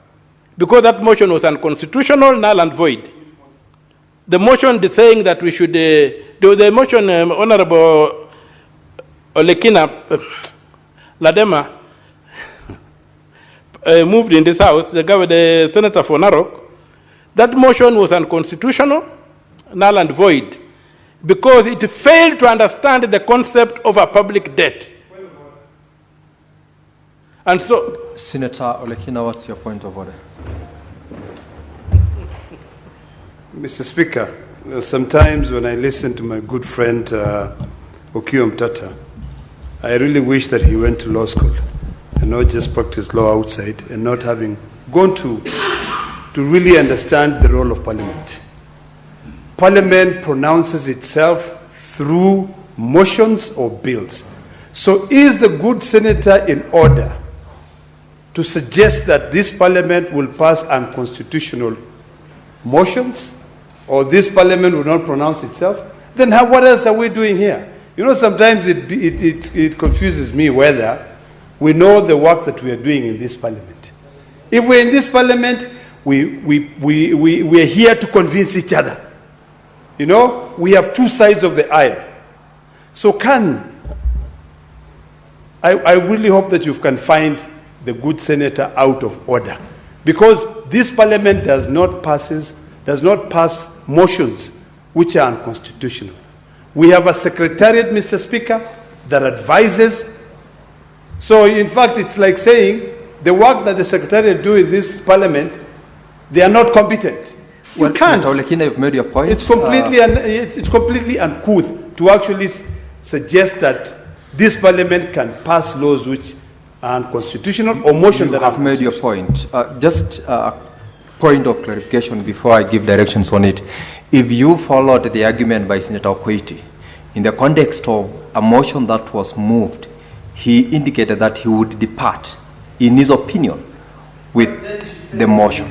because that motion was unconstitutional, null and void. The motion saying that we should, the motion, Honorable Olekina Ladema moved in this House, the Senator for Narok, that motion was unconstitutional, null and void, because it failed to understand the concept of a public debt. And so... Senator Olekina, what's your point of order? Mr. Speaker, sometimes when I listen to my good friend Okiya Omtata, I really wish that he went to law school and not just practice law outside and not having gone to really understand the role of Parliament. Parliament pronounces itself through motions or bills. So is the good senator in order to suggest that this Parliament will pass unconstitutional motions, or this Parliament will not pronounce itself? Then what else are we doing here? You know, sometimes it confuses me whether we know the work that we are doing in this Parliament. If we're in this Parliament, we are here to convince each other. You know, we have two sides of the aisle. So I really hope that you can find the good senator out of order, because this Parliament does not pass motions which are unconstitutional. We have a secretariat, Mr. Speaker, that advises. So in fact, it's like saying the work that the secretariat do in this Parliament, they are not competent. You can't. Senator Olekina, you've made your point. It's completely uncouth to actually suggest that this Parliament can pass laws which are unconstitutional or motions that have made your point. Just a point of clarification before I give directions on it. If you followed the argument by Senator Okoiti, in the context of a motion that was moved, he indicated that he would depart, in his opinion, with the motion.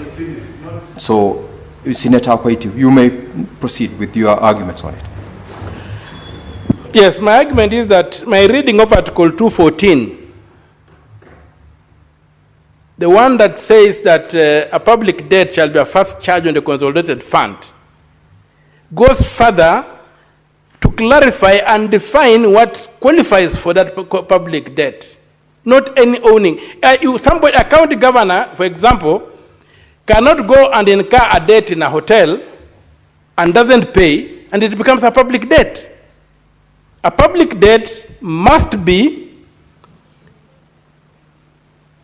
So, Senator Okoiti, you may proceed with your arguments on it. Yes, my argument is that my reading of Article 214, the one that says that a public debt shall be a first charge on the consolidated fund, goes further to clarify and define what qualifies for that public debt, not any owning. A county governor, for example, cannot go and incur a debt in a hotel and doesn't pay, and it becomes a public debt. A public debt must be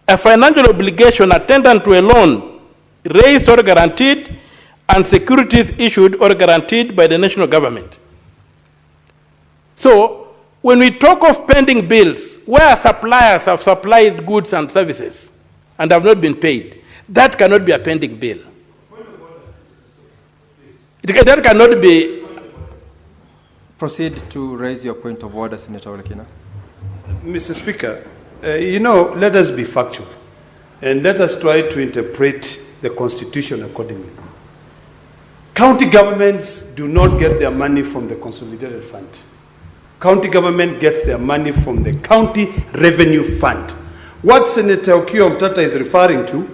a financial obligation attendant to a loan raised or guaranteed, and securities issued or guaranteed by the national government. So, when we talk of pending bills, where suppliers have supplied goods and services and have not been paid, that cannot be a pending bill. That cannot be. Proceed to raise your point of order, Senator Olekina. Mr. Speaker, let us be factual and let us try to interpret the Constitution accordingly. County governments do not get their money from the consolidated fund. County government gets their money from the county revenue fund. What Senator Okiya Omtata is referring to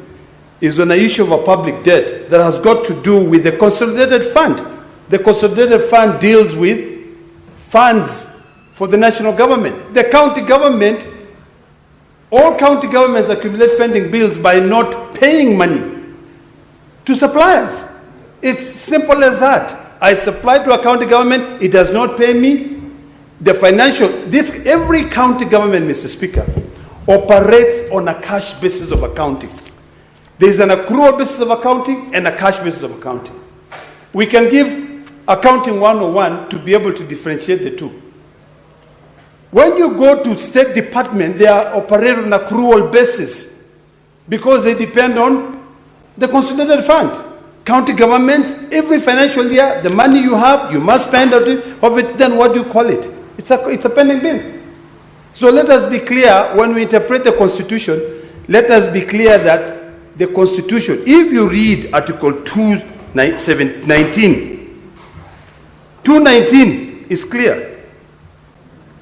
is on the issue of a public debt that has got to do with the consolidated fund. The consolidated fund deals with funds for the national government. The county government, all county governments accumulate pending bills by not paying money to suppliers. It's simple as that. I supply to a county government, it does not pay me. The financial, every county government, Mr. Speaker, operates on a cash basis of accounting. There is an accrual basis of accounting and a cash basis of accounting. We can give accounting 101 to be able to differentiate the two. When you go to State Department, they are operating on an accrual basis because they depend on the consolidated fund. County governments, every financial year, the money you have, you must spend of it, then what do you call it? It's a pending bill. So let us be clear, when we interpret the Constitution, let us be clear that the Constitution, if you read Article 219 is clear.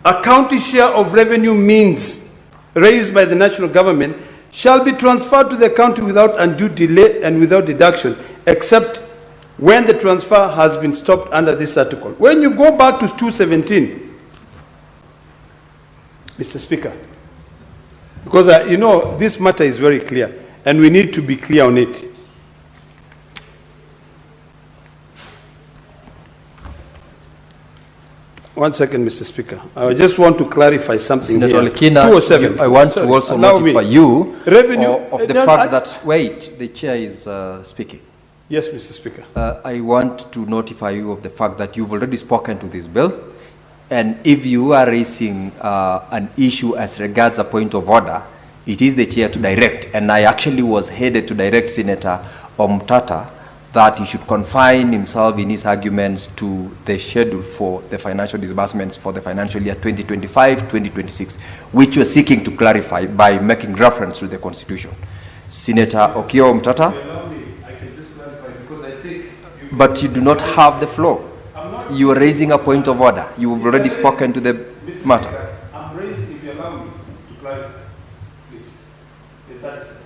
A county share of revenue means raised by the national government shall be transferred to the county without undue delay and without deduction, except when the transfer has been stopped under this article. When you go back to 217, Mr. Speaker, because you know this matter is very clear and we need to be clear on it. One second, Mr. Speaker. I just want to clarify something Senator here. Lekina, 207. I want to also notify you of the fact that, wait, the chair is speaking. Yes, Mr. Speaker. I want to notify you of the fact that you've already spoken to this bill, and if you are raising an issue as regards a point of order, it is the chair to direct, and I actually was headed to direct Senator Omtata that he should confine himself in his arguments to the schedule for the financial disbursements for the financial year 2025-2026, which we're seeking to clarify by making reference to the Constitution. Senator Okiya Omtata? But you do not have the floor. You are raising a point of order. You have already spoken to the matter. I'm raising, if you allow me to clarify, please. 30 seconds.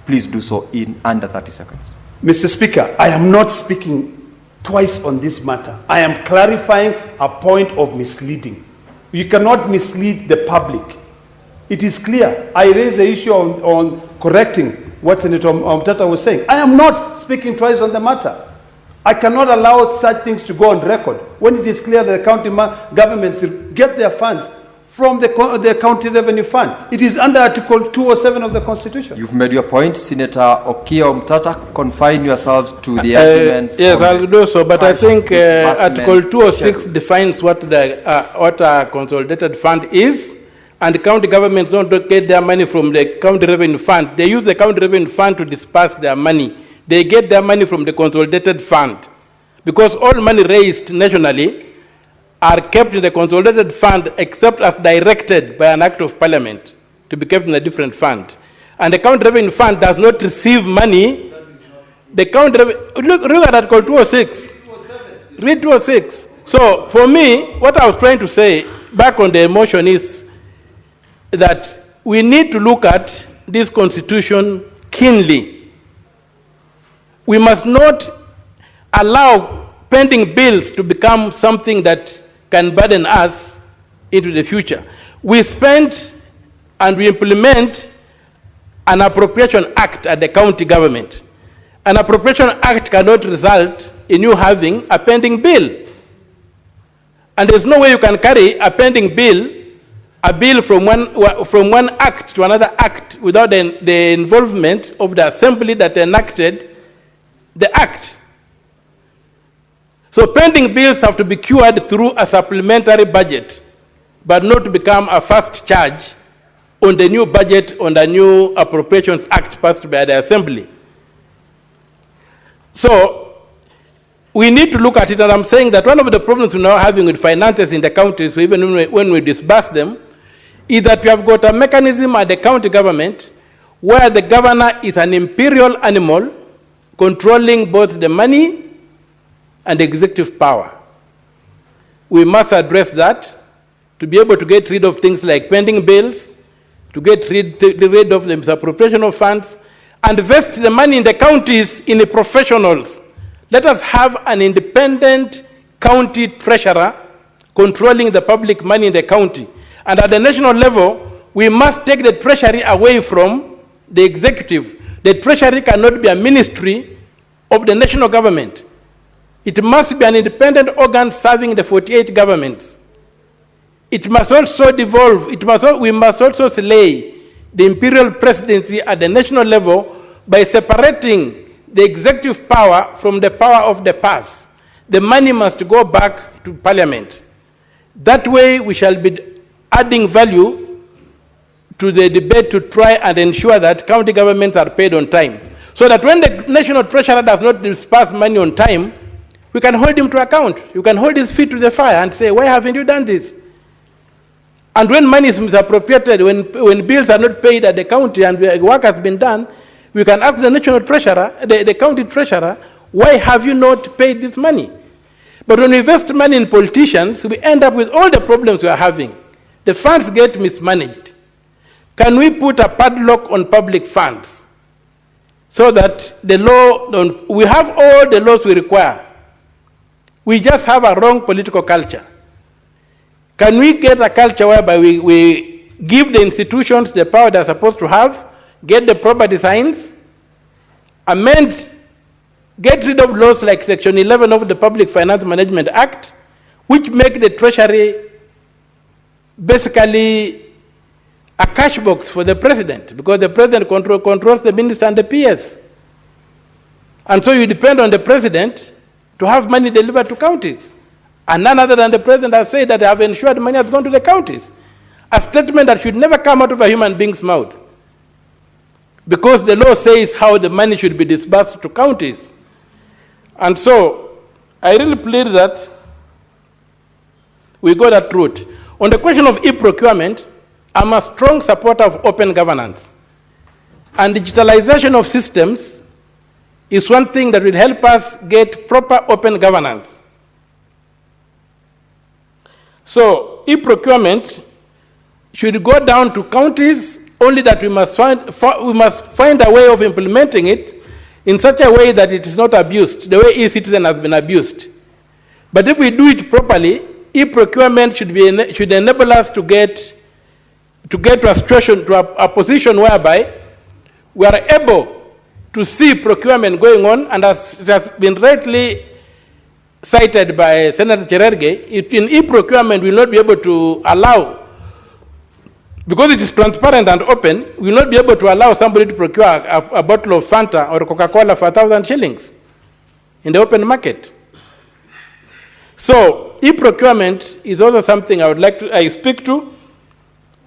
Please do so in under 30 seconds. Mr. Speaker, I am not speaking twice on this matter. I am clarifying a point of misleading. You cannot mislead the public. It is clear. I raised the issue on correcting what Senator Omtata was saying. I am not speaking twice on the matter. I cannot allow such things to go on record when it is clear that the county governments get their funds from the county revenue fund. It is under Article 207 of the Constitution. You've made your point, Senator Okiya Omtata. Confine yourselves to the arguments. Yes, I'll do so, but I think Article 206 defines what a consolidated fund is, and the county governments don't get their money from the county revenue fund. They use the county revenue fund to disperse their money. They get their money from the consolidated fund, because all money raised nationally are kept in the consolidated fund except as directed by an act of parliament to be kept in a different fund. And the county revenue fund does not receive money. The county look at Article 206. Read 206. So for me, what I was trying to say back on the motion is that we need to look at this constitution keenly. We must not allow pending bills to become something that can burden us into the future. We spend and we implement an appropriation act at the county government. An appropriation act cannot result in you having a pending bill. And there's no way you can carry a pending bill, a bill from one act to another act without the involvement of the assembly that enacted the act. So pending bills have to be cured through a supplementary budget, but not to become a first charge on the new budget, on the new Appropriations Act passed by the Assembly. So we need to look at it, and I'm saying that one of the problems we're now having with finances in the counties, even when we disburse them, is that we have got a mechanism at the county government where the governor is an imperial animal controlling both the money and executive power. We must address that to be able to get rid of things like pending bills, to get rid of the misappropriation of funds, and invest the money in the counties in the professionals. Let us have an independent county treasurer controlling the public money in the county. And at the national level, we must take the treasury away from the executive. The treasury cannot be a ministry of the national government. It must be an independent organ serving the 48 governments. It must also devolve, we must also slay the imperial presidency at the national level by separating the executive power from the power of the purse. The money must go back to parliament. That way we shall be adding value to the debate to try and ensure that county governments are paid on time. So that when the national treasurer does not disperse money on time, we can hold him to account. You can hold his feet to the fire and say, why haven't you done this? And when money is misappropriated, when bills are not paid at the county and work has been done, we can ask the national treasurer, the county treasurer, why have you not paid this money? But when we invest money in politicians, we end up with all the problems we are having. The funds get mismanaged. can we put a padlock on public funds so that the law, we have all the laws we require. We just have a wrong political culture. Can we get a culture whereby we give the institutions the power they're supposed to have, get the proper designs, amend, get rid of laws like Section 11 of the Public Finance Management Act, which make the Treasury basically a cash box for the president, because the president controls the minister and the PS. And so you depend on the president to have money delivered to counties. And none other than the president has said that they have ensured money has gone to the counties. A statement that should never come out of a human being's mouth. Because the law says how the money should be disbursed to counties. And so I really plead that we go that route. On the question of e-procurement, I'm a strong supporter of open governance. And digitalization of systems is one thing that will help us get proper open governance. So e-procurement should go down to counties, only that we must find a way of implementing it in such a way that it is not abused, the way e-citizen has been abused. But if we do it properly, e-procurement should enable us to get to a situation, to a position whereby we are able to see procurement going on, and as it has been rightly cited by Senator Cherargei, in e-procurement we will not be able to allow, because it is transparent and open, we will not be able to allow somebody to procure a bottle of Fanta or Coca-Cola for 1,000 shillings in the open market. So e-procurement is also something I speak to,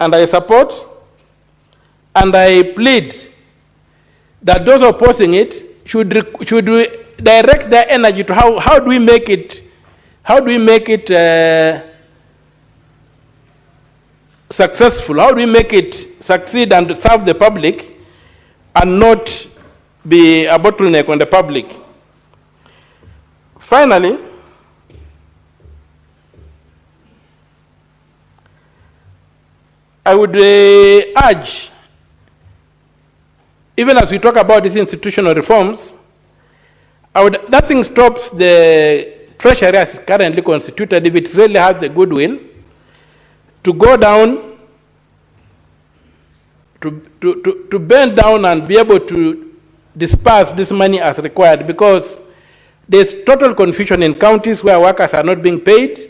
and I support, and I plead that those opposing it should direct their energy to how do we make it successful? How do we make it succeed and serve the public and not be a bottleneck on the public? Finally, I would urge, even as we talk about these institutional reforms, nothing stops the Treasury as currently constituted, if it really has the goodwill, to go down, to bend down and be able to disperse this money as required, because there's total confusion in counties where workers are not being paid,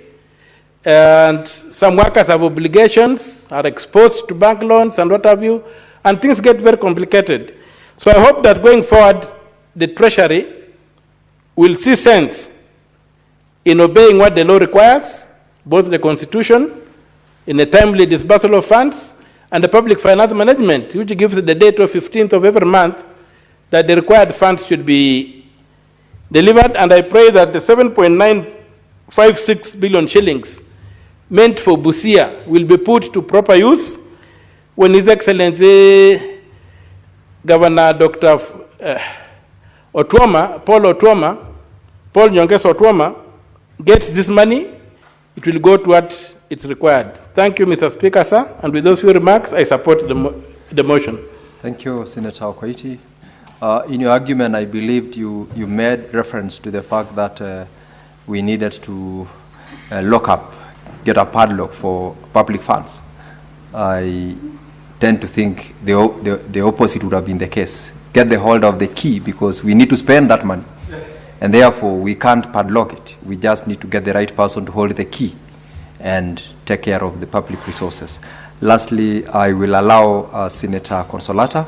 and some workers have obligations, are exposed to bank loans and what have you, and things get very complicated. So I hope that going forward, the Treasury will see sense in obeying what the law requires, both the Constitution, in a timely disbursal of funds, and the Public Finance Management, which gives the date of 15th of every month that the required funds should be delivered. And I pray that the 7.956 billion shillings meant for Busia will be put to proper use when His Excellency Governor Dr. Paul Nyongesa Otuoma gets this money, it will go to what it's required. Thank you, Mr. Speaker, sir. And with those few remarks, I support the motion. Thank you, Senator Okoiti. In your argument, I believed you made reference to the fact that we needed to lock up, get a padlock for public funds. I tend to think the opposite would have been the case. Get the hold of the key, because we need to spend that money. And therefore, we can't padlock it. We just need to get the right person to hold the key and take care of the public resources. Lastly, I will allow Senator Consolata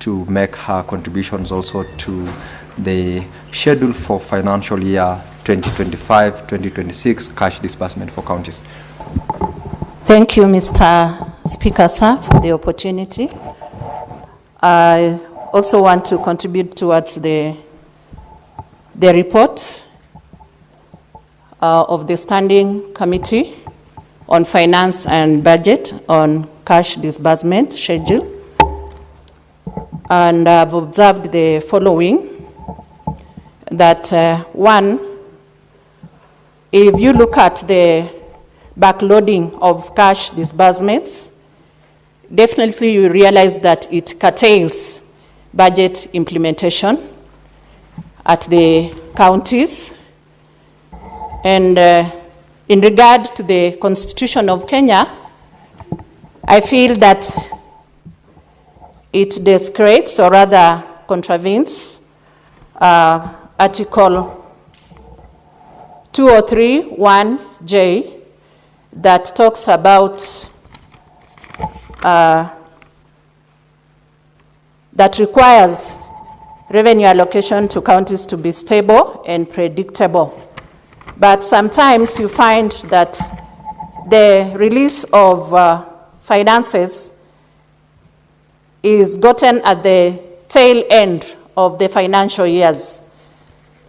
to make her contributions also to the schedule for financial year 2025-2026 cash disbursement for counties. Thank you, Mr. Speaker, sir, for the opportunity. I also want to contribute towards the report of the Standing Committee on Finance and Budget on cash disbursement schedule. And I've observed the following, that one, if you look at the backloading of cash disbursements, definitely you realize that it curtails budget implementation at the counties. And in regard to the Constitution of Kenya, I feel that it desecrates, or rather contravenes, Article 203(1)(j) that talks about that requires revenue allocation to counties to be stable and predictable. But sometimes you find that the release of finances is gotten at the tail end of the financial years.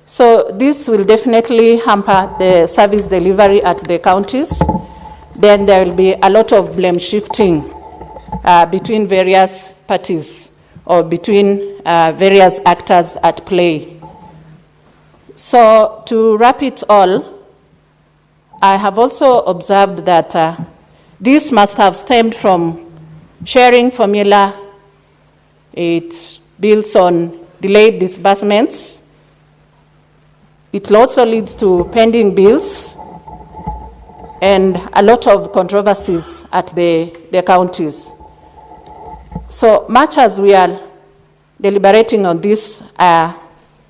So this will definitely hamper the service delivery at the counties. Then there will be a lot of blame shifting between various parties or between various actors at play. So to wrap it all, I have also observed that this must have stemmed from sharing formula. It builds on delayed disbursements. It also leads to pending bills and a lot of controversies at the counties. So much as we are deliberating on this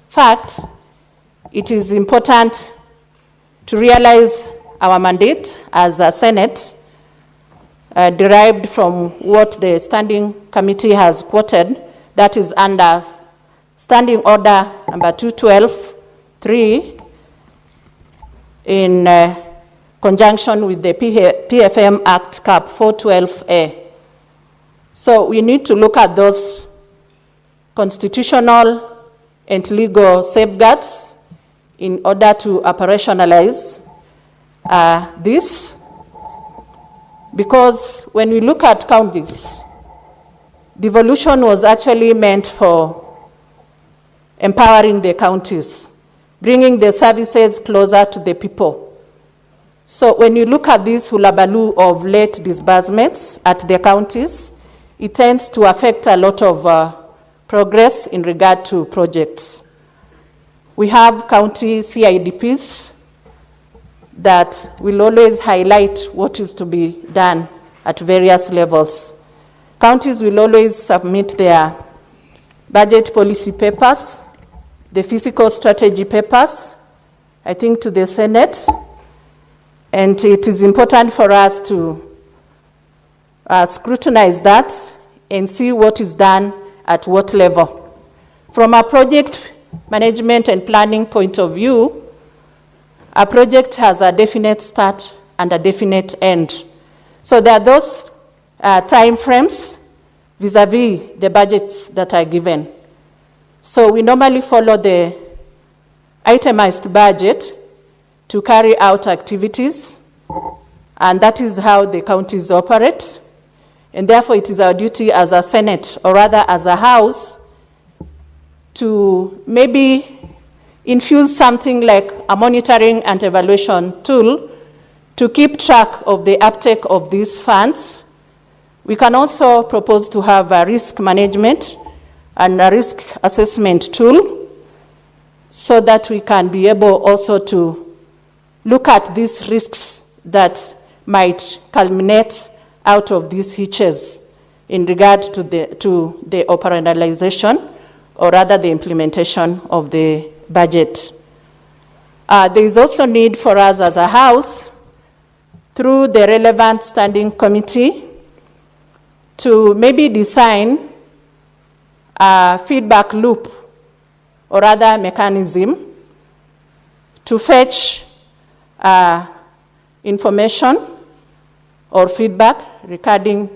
fact, it is important to realize our mandate as a Senate, derived from what the Standing Committee has quoted, that is under Standing Order number 212(3), in conjunction with the PFM Act Cap 412A. So we need to look at those constitutional and legal safeguards in order to operationalize this, because when we look at counties, devolution was actually meant for empowering the counties, bringing the services closer to the people. So when you look at this hullabaloo of late disbursements at the counties, it tends to affect a lot of progress in regard to projects. We have county CIDPs that will always highlight what is to be done at various levels. Counties will always submit their budget policy papers, the fiscal strategy papers, I think, to the Senate. And it is important for us to scrutinize that and see what is done at what level. From a project management and planning point of view, a project has a definite start and a definite end. So there are those time frames vis-a-vis the budgets that are given. So we normally follow the itemized budget to carry out activities, and that is how the counties operate. And therefore it is our duty as a Senate, or rather as a House, to maybe infuse something like a monitoring and evaluation tool to keep track of the uptake of these funds. We can also propose to have a risk management and a risk assessment tool so that we can be able also to look at these risks that might culminate out of these hitches in regard to the operationalization, or rather the implementation of the budget. There is also need for us as a House, through the relevant standing committee, to maybe design a feedback loop or rather mechanism to fetch information or feedback regarding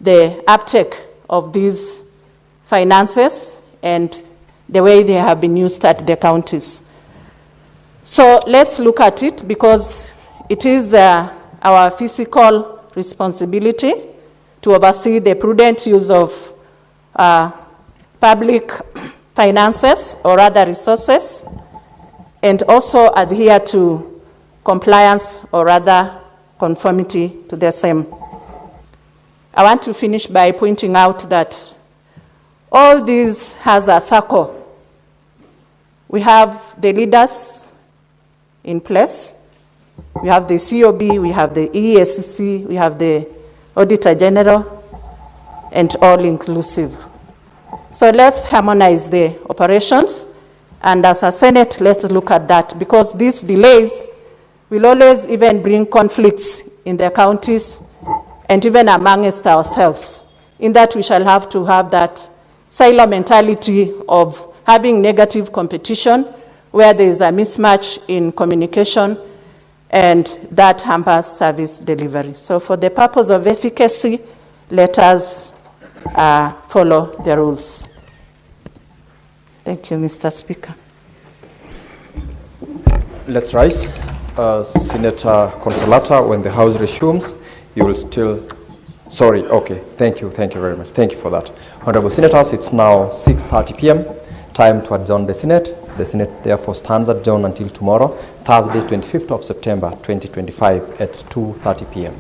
the uptake of these finances and the way they have been used at the counties. So let's look at it, because it is our fiscal responsibility to oversee the prudent use of public finances, or other resources, and also adhere to compliance or rather conformity to the same. I want to finish by pointing out that all this has a circle. We have the leaders in place. We have the COB, we have the ESCC, we have the Auditor General, and all inclusive. So let's harmonize the operations, and as a Senate, let's look at that, because these delays will always even bring conflicts in the counties and even amongst ourselves, in that we shall have to have that silo mentality of having negative competition where there is a mismatch in communication, and that hampers service delivery. So for the purpose of efficacy, let us follow the rules. Thank you, Mr. Speaker. Let's rise. Senator Consolata, when the House resumes, you will still... Sorry, okay. Thank you very much. Thank you for that. Honorable Senators, it's now 6:30 p.m. Time to adjourn the Senate. The Senate therefore stands adjourned until tomorrow, Thursday, 25th of September, 2025 at 2:30 p.m.